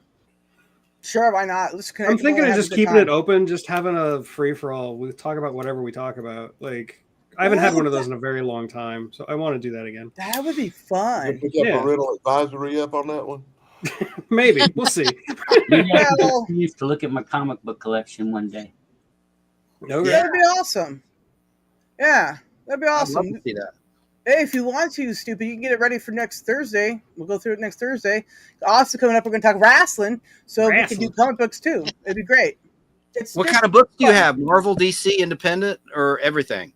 Sure, why not? Let's connect. I'm thinking of just keeping it open, just having a free for all. We talk about whatever we talk about. Like, I haven't had one of those in a very long time, so I want to do that again. That would be fun. Put a parental advisory up on that one. Maybe we'll see. Maybe I can continue to look at my comic book collection one day. Okay. That'd be awesome. Yeah, that'd be awesome. I'd love to see that. Hey, if you want to, stupid, you can get it ready for next Thursday. We'll go through it next Thursday. Also coming up, we're going to talk wrestling, so we can do comic books too. It'd be great. What kind of books do you have? Marvel, DC, Independent, or everything?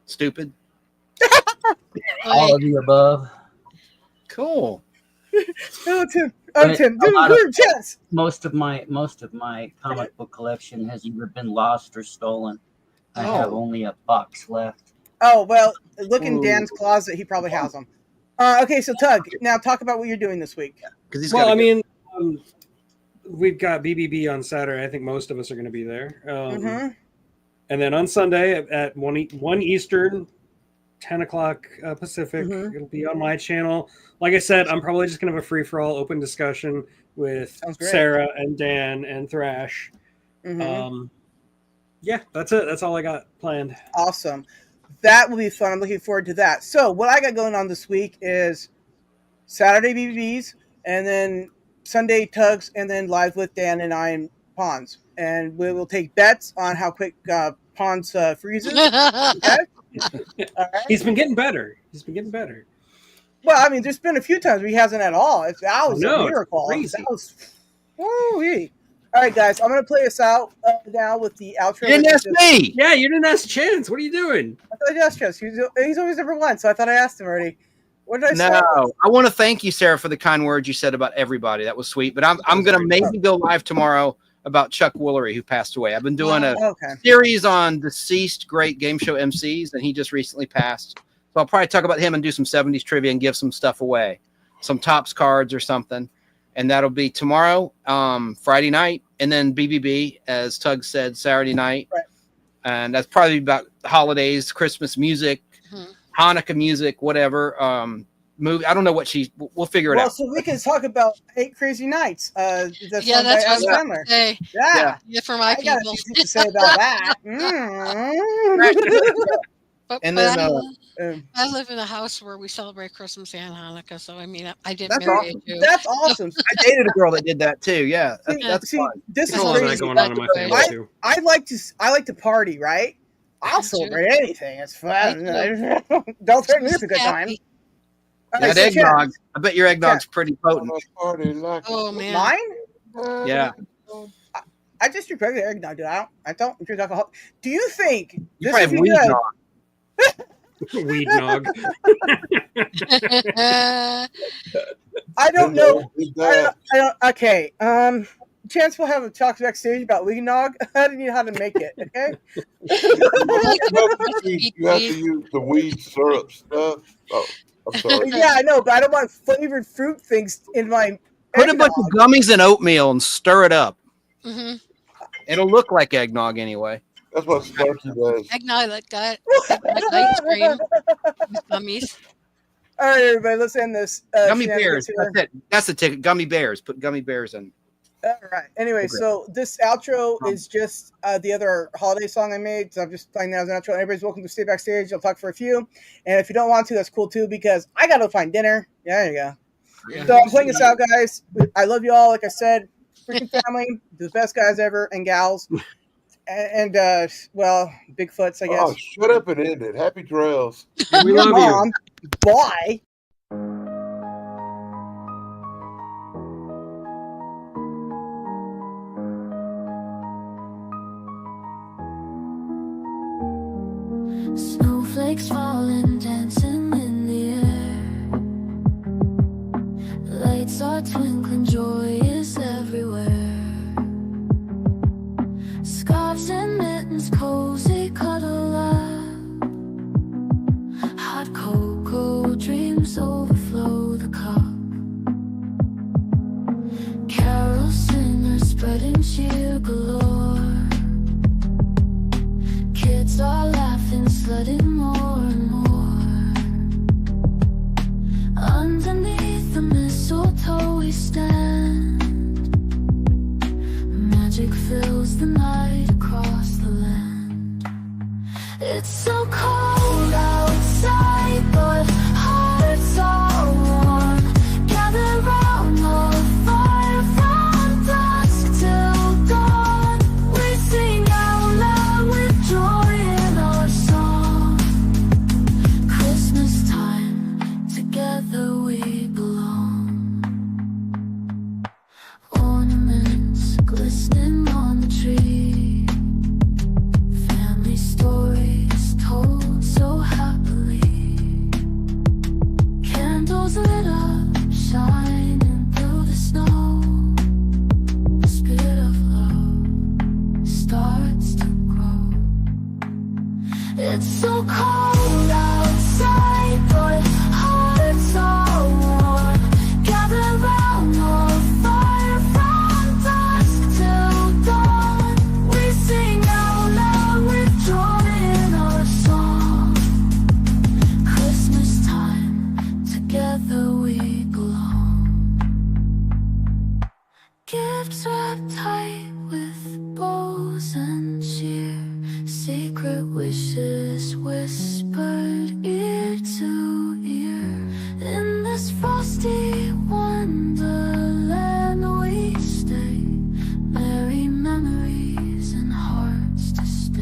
Stupid. All of the above. Cool. Tim. But Tim. a lot of- Yes. Most of my comic book collection has either been lost or stolen. I have only a box left. Oh, well, look in Dan's closet. He probably has them. Okay, so Tug, now talk about what you're doing this week. Well, I mean, we've got BBB on Saturday. I think most of us are going to be there. And then on Sunday at 1 Eastern, 10 o'clock Pacific, it'll be on my channel. Like I said, I'm probably just going to have a free-for-all open discussion with Sarah and Dan and Thrash. Yeah, that's it. That's all I got planned. Awesome. That will be fun. I'm looking forward to that. So what I got going on this week is Saturday BBBs, and then Sunday Tugs, and then live with Dan and I and Pons. And we will take bets on how quick Pons freezes. Okay? He's been getting better. Well, I mean, there's been a few times where he hasn't at all. That was a miracle. Crazy. That was woo-wee. All right, guys, I'm going to play us out now with the outro. You didn't ask me. Yeah, you didn't ask Chance. What are you doing? I thought I asked Chance. He's always number one, so I thought I asked him already. What did I say? No, I want to thank you, Sarah, for the kind words you said about everybody. That was sweet. But I'm going to maybe go live tomorrow about Chuck Woolery, who passed away. I've been doing a series on deceased great game show MCs, and he just recently passed. So I'll probably talk about him and do some 70s trivia and give some stuff away, some Topps cards or something. And that'll be tomorrow, Friday night, and then BBB, as Tug said, Saturday night. Right. And that's probably about holidays, Christmas music, Hanukkah music, whatever. Movie. I don't know what we'll figure it out. Well, so we can talk about 8 Crazy Nights. That's what I was going to say. Yeah, for my I got people. a few things to say about that. I live in a house where we celebrate Christmas and Hanukkah, so I mean, I didn't That's marry awesome. a Jew. That's awesome. I dated a girl that did that too. Yeah, that's fun. This is There's a lot of that crazy. going on in my family too. I like to party, right? I'll celebrate anything. It's fun. Don't threaten me with a good time. That eggnog. I bet your eggnog's pretty potent. Oh man, mine? Yeah. I just drink regular eggnog, dude. I don't drink alcohol. Do you think You this probably would have be weed good? nog. Weed nog. I don't know. I don't, okay. Chance will have a talk backstage about weed nog. I don't know how to make it. Okay. You have to use the weed syrup stuff. Oh, I'm sorry. Yeah, I know, but I don't want flavored fruit things in my. Put a bunch of gummies in oatmeal and stir it up. Mm-hmm. It'll look like eggnog anyway. That's what Snarky does. Eggnog like that. Like ice cream with gummies. All right, everybody, let's end this. Gummy bears. That's it. That's the ticket. Gummy bears. Put gummy bears in. All right. Anyway, so this outro is just the other holiday song I made. So I'm just playing that as an outro. Everybody's welcome to stay backstage. I'll talk for a few. And if you don't want to, that's cool too, because I got to find dinner. Yeah, there you go. Yeah. So I'm playing this out, guys. I love you all. Like I said, freaking family, the best guys ever and gals. And well, Bigfoots, I guess. Oh, shut up and end it. Happy trails. We love Mom, bye. Snowflakes falling, dancing in the air. Lights are twinkling, joy is everywhere. Scarves and mittens, cozy cuddle up. Hot cocoa, dreams overflow the cup. Carol singers spreading cheer galore. Kids are laughing, sledding more and more. Underneath the mistletoe we stand. Magic fills the night across the land. It's so cold outside, but hearts are warm. Gather It's so cold outside, but hearts are warm. Gather round the fire from dusk till dawn. We sing out loud, withdrawing our song. Christmas time, together we belong. Gifts wrapped tight with bows and cheer. Secret wishes whispered ear to ear. In this frosty wonderland we stay. Merry memories and hearts to stay.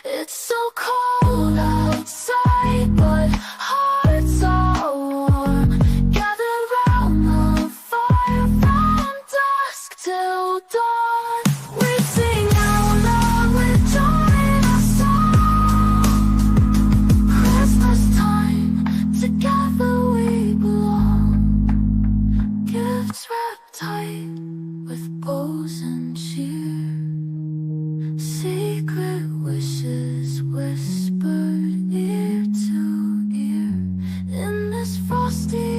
It's so cold outside, but hearts are warm. Gather round the fire from dusk till dawn. We sing out loud with joy in our song. Christmas time, together we belong. Gifts wrapped tight with bows and cheer. Secret wishes whispered ear to ear. In this frosty